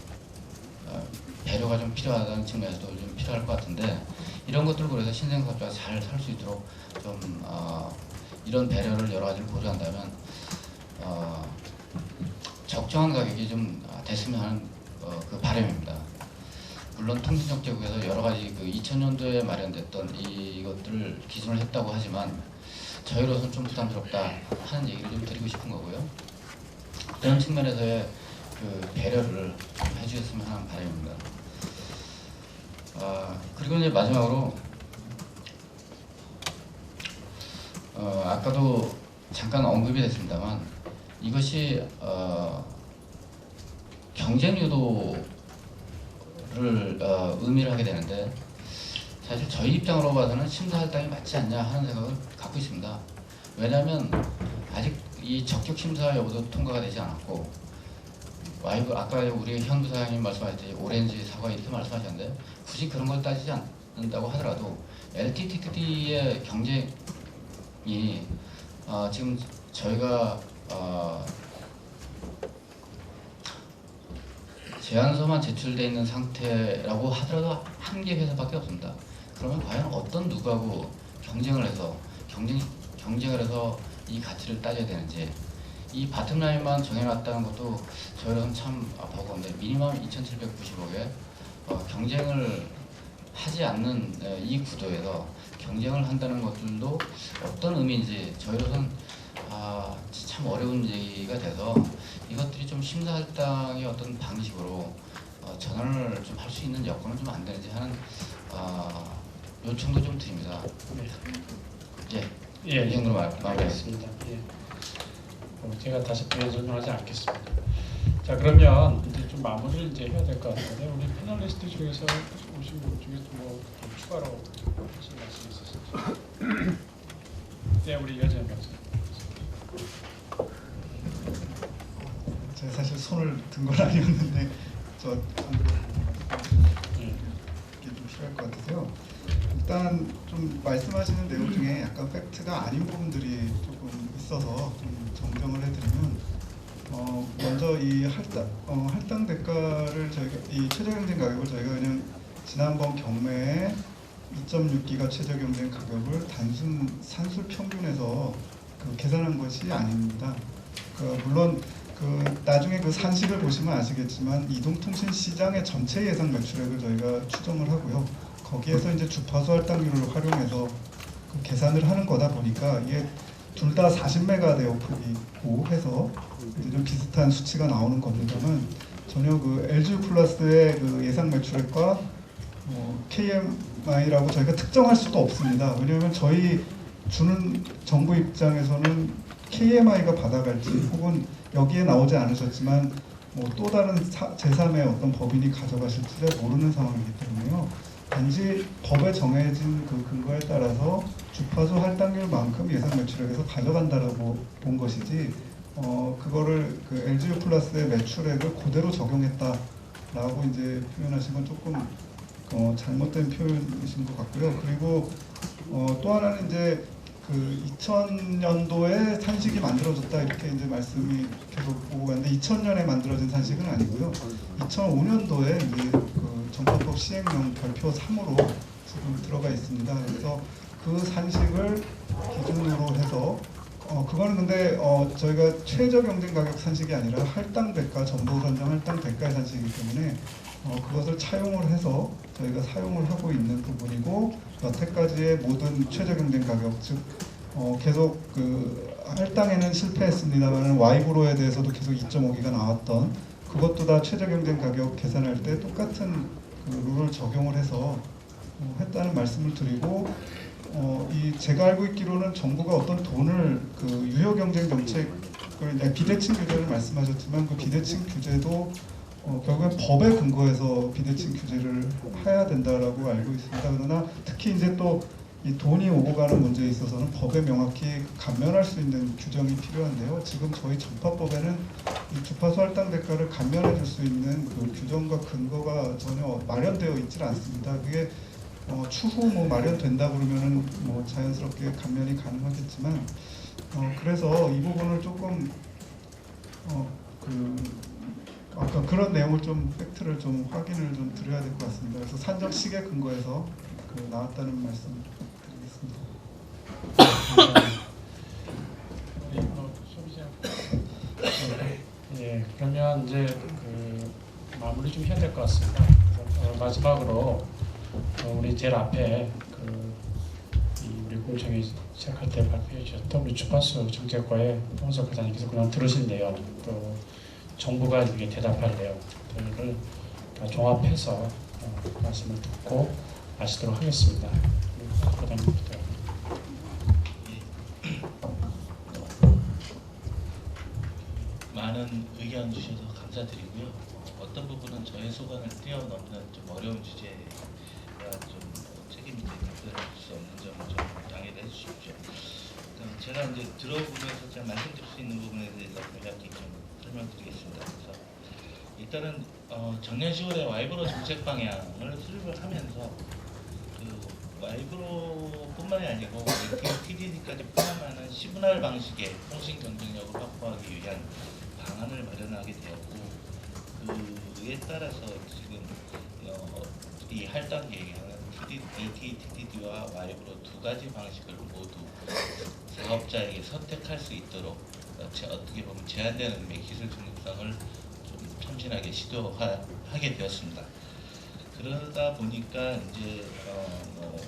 배려가 좀 필요하다는 측면에서도 좀 필요할 것 같은데 이런 것들을 고려해서 신생사업자가 잘 살 수 있도록 좀 이런 배려를 여러 가지를 고려한다면 적정한 가격이 좀 됐으면 하는 그 바람입니다. 물론 통신정책국에서 여러 가지 그 2000년도에 마련됐던 이것들을 기준을 했다고 하지만 저희로서는 좀 부담스럽다 하는 얘기를 좀 드리고 싶은 거고요. 그런 측면에서의 그 배려를 좀 해주셨으면 하는 바람입니다. 그리고 이제 마지막으로 아까도 잠깐 언급이 됐습니다만 이것이 경쟁 유도를 의미를 하게 되는데 사실 저희 입장으로 봐서는 심사 할당이 맞지 않냐 하는 생각을 갖고 있습니다. 왜냐하면 아직 이 적격 심사 여부도 통과가 되지 않았고 와이브 아까 우리 현 부사장님 말씀하셨듯이 오렌지 사과 이렇게 말씀하셨는데 굳이 그런 걸 따지지 않는다고 하더라도 LTT의 경쟁이 지금 저희가 제안서만 제출되어 있는 상태라고 하더라도 한 개 회사밖에 없습니다. 그러면 과연 어떤 누구하고 경쟁을 해서 이 가치를 따져야 되는지 이 바텀라인만 정해놨다는 것도 저희로는 참 버거운데 미니멈 2,790억에 경쟁을 하지 않는 이 구도에서 경쟁을 한다는 것들도 어떤 의미인지 저희로서는 참 어려운 얘기가 돼서 이것들이 좀 심사 할당의 어떤 방식으로 전환을 좀 할 수 있는 여건은 좀 안 되는지 하는 요청도 좀 드립니다. 예, 이 정도로 마무리하겠습니다. 예. 제가 다시 변론하지 않겠습니다. 자, 그러면 이제 좀 마무리를 이제 해야 될 것 같은데 우리 패널리스트 중에서 오신 분 중에 뭐 추가로 하실 말씀 있으실까요? 네, 우리 여재현 변호사님. 제가 사실 손을 든 건 아니었는데 이게 좀 필요할 것 같아서요. 일단 좀 말씀하시는 내용 중에 약간 팩트가 아닌 부분들이 조금 있어서 좀 정정을 해드리면 먼저 이 할당 대가를 저희가 이 최저 경쟁 가격을 저희가 그냥 지난번 경매에 2.6기가 최저 경쟁 가격을 단순 산술 평균에서 계산한 것이 아닙니다. 물론 나중에 그 산식을 보시면 아시겠지만 이동통신 시장의 전체 예상 매출액을 저희가 추정을 하고요. 거기에서 이제 주파수 할당률을 활용해서 계산을 하는 거다 보니까 이게 둘 다 40메가 대역폭이고 해서 이제 좀 비슷한 수치가 나오는 겁니다만 전혀 그 LG 플러스의 그 예상 매출액과 KMI라고 저희가 특정할 수도 없습니다. 왜냐하면 저희 주는 정부 입장에서는 KMI가 받아갈지 혹은 여기에 나오지 않으셨지만 또 다른 제3의 어떤 법인이 가져가실지 모르는 상황이기 때문에요. 단지 법에 정해진 그 근거에 따라서 주파수 할당률만큼 예상 매출액에서 가져간다라고 본 것이지 그거를 그 LGU 플러스의 매출액을 그대로 적용했다라고 이제 표현하신 건 조금 잘못된 표현이신 것 같고요. 그리고 또 하나는 이제 그 2000년도에 산식이 만들어졌다 이렇게 이제 말씀이 계속 오고 갔는데 2000년에 만들어진 산식은 아니고요. 2005년도에 이제 그 정법법 시행령 별표 3으로 지금 들어가 있습니다. 그래서 그 산식을 기준으로 해서 그거는 근데 저희가 최저 경쟁 가격 산식이 아니라 할당 대가 정보 선정 할당 대가의 산식이기 때문에 그것을 차용을 해서 저희가 사용을 하고 있는 부분이고 여태까지의 모든 최저 경쟁 가격 즉 계속 그 할당에는 실패했습니다만 Y브로에 대해서도 계속 2.5기가 나왔던 그것도 다 최저 경쟁 가격 계산할 때 똑같은 그 룰을 적용을 해서 했다는 말씀을 드리고 제가 알고 있기로는 정부가 어떤 돈을 그 유효 경쟁 정책을 비대칭 규제를 말씀하셨지만 그 비대칭 규제도 결국엔 법에 근거해서 비대칭 규제를 해야 된다라고 알고 있습니다. 그러나 특히 이제 또 이 돈이 오고 가는 문제에 있어서는 법에 명확히 감면할 수 있는 규정이 필요한데요. 지금 저희 전파법에는 이 주파수 할당 대가를 감면해 줄 수 있는 그 규정과 근거가 전혀 마련되어 있질 않습니다. 그게 추후 마련된다 그러면은 자연스럽게 감면이 가능하겠지만 그래서 이 부분을 조금 아까 그런 내용을 좀 팩트를 좀 확인을 좀 드려야 될 것 같습니다. 그래서 산정식에 근거해서 나왔다는 말씀 드리겠습니다. 예, 그러면 이제 마무리 좀 해야 될 것 같습니다. 마지막으로 우리 제일 앞에 우리 공청회 시작할 때 발표해 주셨던 우리 주파수 정책과의 홍석 회장님께서 그냥 들으신 내용, 또 정부가 이게 대답할 내용들을 다 종합해서 말씀을 듣고 마치도록 하겠습니다. 회장님부터. 많은 의견 주셔서 감사드리고요. 어떤 부분은 저의 소관을 뛰어넘는 좀 어려운 주제가 좀 책임 있게 답변할 수 없는 점을 좀 양해를 해주십시오. 제가 이제 들어보면서 제가 말씀드릴 수 있는 부분에 대해서 간략히 좀 설명드리겠습니다. 그래서 일단은 작년 10월에 와이브로 정책 방향을 수립을 하면서 그 와이브로뿐만이 아니고 TDD까지 포함하는 시분할 방식의 통신 경쟁력을 확보하기 위한 방안을 마련하게 되었고, 그에 따라서 지금 이 할당 계획에는 TDD와 와이브로 두 가지 방식을 모두 사업자에게 선택할 수 있도록 어떻게 보면 제한되는 기술 중립성을 좀 참신하게 시도하게 되었습니다. 그러다 보니까 이제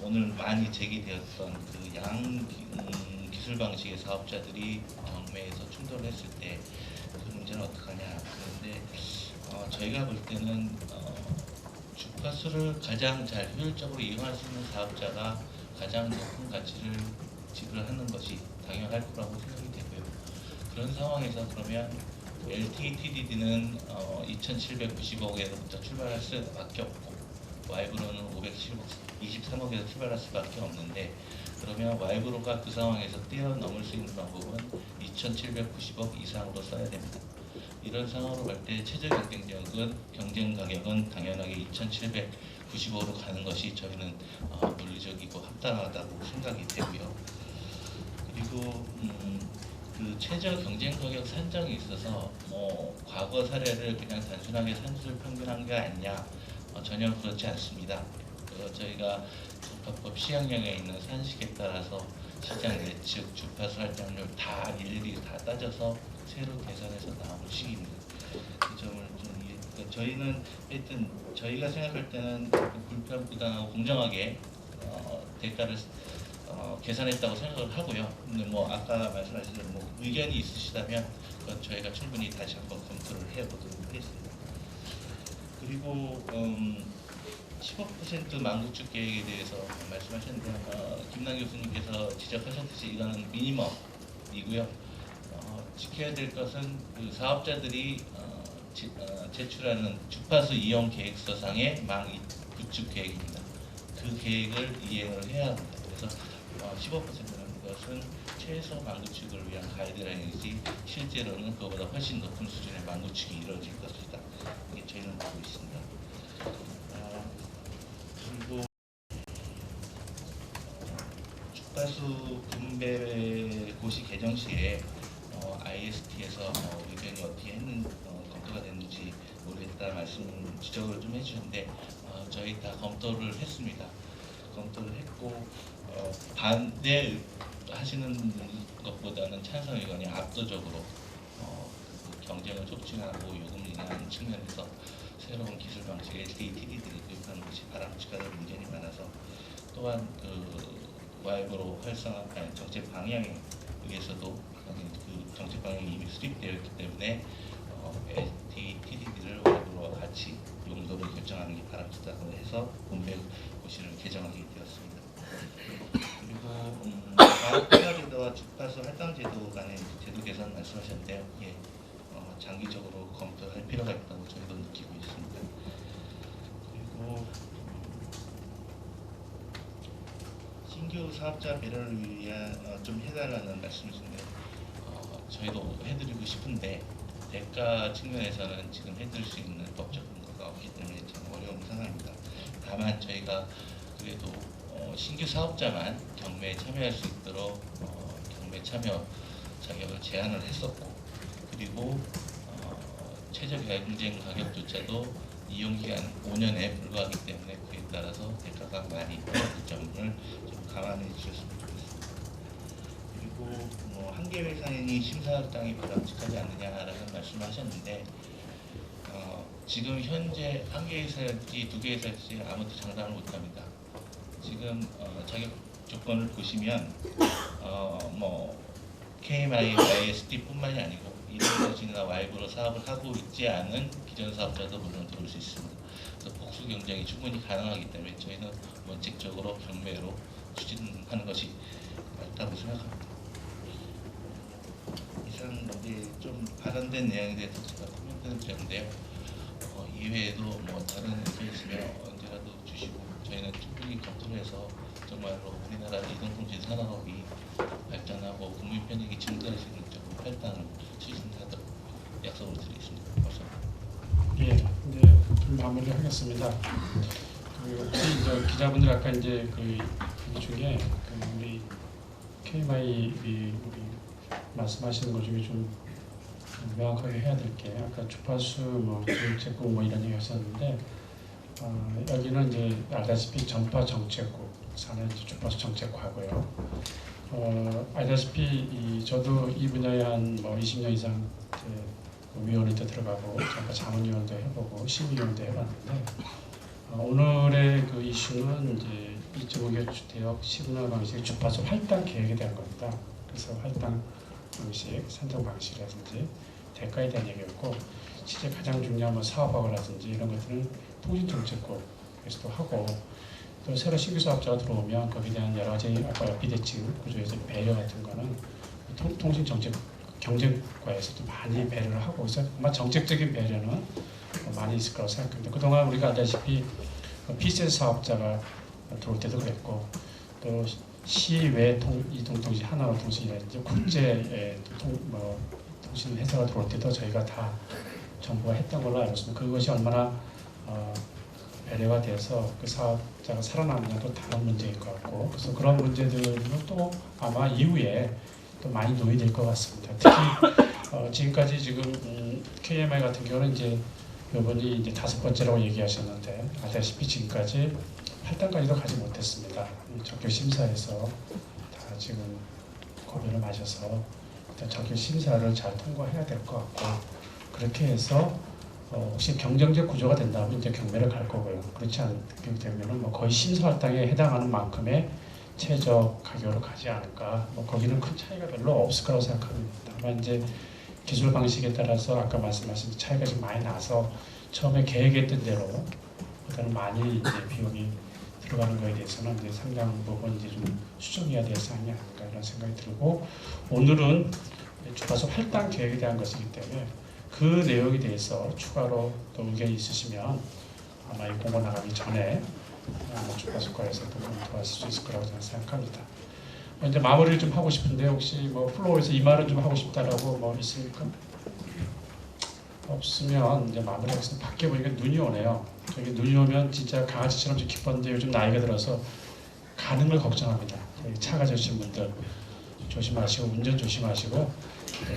오늘 많이 제기되었던 그 양 기술 방식의 사업자들이 경매에서 충돌을 했을 때 그 문제는 어떡하냐. 그런데 저희가 볼 때는 주파수를 가장 잘 효율적으로 이용할 수 있는 사업자가 가장 높은 가치를 지불하는 것이 당연할 거라고 생각이 되고요. 그런 상황에서 그러면 LTE TDD는 2,795억에서부터 출발할 수밖에 없고 와이브로는 523억에서 출발할 수밖에 없는데, 그러면 와이브로가 그 상황에서 뛰어넘을 수 있는 방법은 2,790억 이상으로 써야 됩니다. 이런 상황으로 갈 때 최저 경쟁 가격은 당연하게 2,795로 가는 것이 저희는 논리적이고 합당하다고 생각이 되고요. 그리고 그 최저 경쟁 가격 산정에 있어서 과거 사례를 그냥 단순하게 산술 평균한 게 아니냐, 전혀 그렇지 않습니다. 저희가 적합법 시행령에 있는 산식에 따라서 시장 예측, 주파수 할당률 다 일일이 다 따져서 새로 계산해서 나온 식입니다. 그 점을 좀 저희는 하여튼 저희가 생각할 때는 불편부당하고 공정하게 대가를 계산했다고 생각을 하고요. 근데 아까 말씀하신 대로 의견이 있으시다면 그건 저희가 충분히 다시 한번 검토를 해보도록 하겠습니다. 그리고 15% 만구축 계획에 대해서 말씀하셨는데 김남 교수님께서 지적하셨듯이 이거는 미니멈이고요. 지켜야 될 것은 그 사업자들이 제출하는 주파수 이용 계획서상의 구축 계획입니다. 그 계획을 이행을 해야 합니다. 그래서 15%라는 것은 최소 만구축을 위한 가이드라인이지 실제로는 그보다 훨씬 높은 수준의 만구축이 이루어질 것이다. 이게 저희는 보고 있습니다. 그리고 주파수 분배 고시 개정 시에 IST에서 의견이 어떻게 검토가 됐는지 모르겠다 지적을 좀 해주셨는데 저희 다 검토를 했습니다. 검토를 했고 반대하시는 것보다는 찬성 의견이 압도적으로 경쟁을 촉진하고 요금 인하하는 측면에서 새로운 기술 방식 LTE, TDD를 도입하는 것이 바람직하다는 의견이 많아서, 또한 와이브로 활성화 정책 방향에 의해서도 그 정책 방향이 이미 수립되어 있기 때문에 LTE, TDD를 와이브로와 같이 용도를 결정하는 게 바람직하다고 해서 분배 고시를 개정하게 되었습니다. 그리고 과학분야 제도와 주파수 할당 제도 간의 제도 개선 말씀하셨는데요. 예, 장기적으로 검토할 필요가 있다고 저희도 느끼고 있습니다. 그리고 신규 사업자 배려를 위한 좀 해달라는 말씀이신데 저희도 해드리고 싶은데 대가 측면에서는 지금 해드릴 수 있는 법적 근거가 없기 때문에 참 어려운 상황입니다. 다만 저희가 그래도 신규 사업자만 경매에 참여할 수 있도록 경매 참여 자격을 제한을 했었고, 그리고 최저 경쟁 가격조차도 이용기간 5년에 불과하기 때문에 그에 따라서 대가가 많이 떨어질 점을 좀 감안해 주셨으면 좋겠습니다. 그리고 한계 회사인이 심사할당이 바람직하지 않느냐라는 말씀을 하셨는데 지금 현재 한 개 회사일지 두 개 회사일지 아무도 장담을 못합니다. 지금 자격 조건을 보시면 뭐 KMI, YSD뿐만이 아니고 이동통신이나 와이브로 사업을 하고 있지 않은 기존 사업자도 물론 들어올 수 있습니다. 그래서 복수 경쟁이 충분히 가능하기 때문에 저희는 원칙적으로 경매로 추진하는 것이 맞다고 생각합니다. 이상 이제 좀 발언된 내용에 대해서 제가 설명드릴 드렸는데요. 이외에도 뭐 다른 의견 있으면 언제라도 주시고 저희는 충분히 검토를 해서 정말로 우리나라 이동통신 산업이 발전하고 국민 편익이 증대할 수 있는 쪽으로 할당을 추진하도록 약속을 드리겠습니다. 감사합니다. 예, 이제 마무리하겠습니다. 혹시 이제 기자분들 아까 이제 그 중에 우리 KMI 우리 말씀하시는 것 중에 좀 명확하게 해야 될 게 아까 주파수 뭐 정책국 뭐 이런 얘기 하셨는데 여기는 이제 알다시피 전파 정책국 산하 이제 주파수 정책과고요. 알다시피 저도 이 분야에 한 뭐 20년 이상 위원회도 들어가고 전파 자문위원도 해보고 심의위원도 해봤는데 오늘의 그 이슈는 이제 2.5기가 대역 시그널 방식 주파수 할당 계획에 대한 겁니다. 그래서 할당 방식, 산정 방식이라든지 대가에 대한 얘기였고 실제 가장 중요한 뭐 사업화라든지 이런 것들은 통신정책국에서도 하고 또 새로 신규 사업자가 들어오면 거기에 대한 여러 가지 아까 비대칭 구조에서 배려 같은 거는 통신정책 경쟁과에서도 많이 배려를 하고 있어서 아마 정책적인 배려는 많이 있을 거라고 생각합니다. 그동안 우리가 알다시피 PCS 사업자가 들어올 때도 그랬고 또 시외 이동통신 하나로 통신이라든지 국제 통신 회사가 들어올 때도 저희가 다 정부가 했던 걸로 알고 있습니다. 그것이 얼마나 배려가 돼서 그 사업자가 살아남느냐 또 다른 문제인 것 같고 그래서 그런 문제들은 또 아마 이후에 또 많이 논의될 것 같습니다. 특히 지금까지 지금 KMI 같은 경우는 이제 이번이 이제 5번째라고 얘기하셨는데 아시다시피 지금까지 8단까지도 가지 못했습니다. 적격 심사에서 다 지금 고민을 마셔서 일단 적격 심사를 잘 통과해야 될 것 같고 그렇게 해서 혹시 경쟁적 구조가 된다면 이제 경매를 갈 거고요. 그렇지 않게 되면은 뭐 거의 심사 할당에 해당하는 만큼의 최저 가격으로 가지 않을까. 뭐 거기는 큰 차이가 별로 없을 거라고 생각합니다. 다만 이제 기술 방식에 따라서 아까 말씀하신 차이가 좀 많이 나서 처음에 계획했던 대로 보다는 많이 이제 비용이 들어가는 거에 대해서는 이제 상당 부분 이제 좀 수정해야 될 사항이 아닐까 이런 생각이 들고 오늘은 주파수 할당 계획에 대한 것이기 때문에 그 내용에 대해서 추가로 또 의견이 있으시면 아마 이 공고 나가기 전에 주파수과에서 또 검토하실 수 있을 거라고 저는 생각합니다. 이제 마무리를 좀 하고 싶은데 혹시 뭐 플로어에서 이 말을 좀 하고 싶다라고 뭐 있습니까? 없으면 이제 마무리하겠습니다. 밖에 보니까 눈이 오네요. 저기 눈이 오면 진짜 강아지처럼 좀 기뻤는데 요즘 나이가 들어서 가는 걸 걱정합니다. 차 가져오신 분들 조심하시고 운전 조심하시고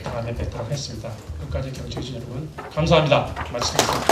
다음에 뵙도록 하겠습니다. 끝까지 경청해 주신 여러분 감사합니다. 마치겠습니다.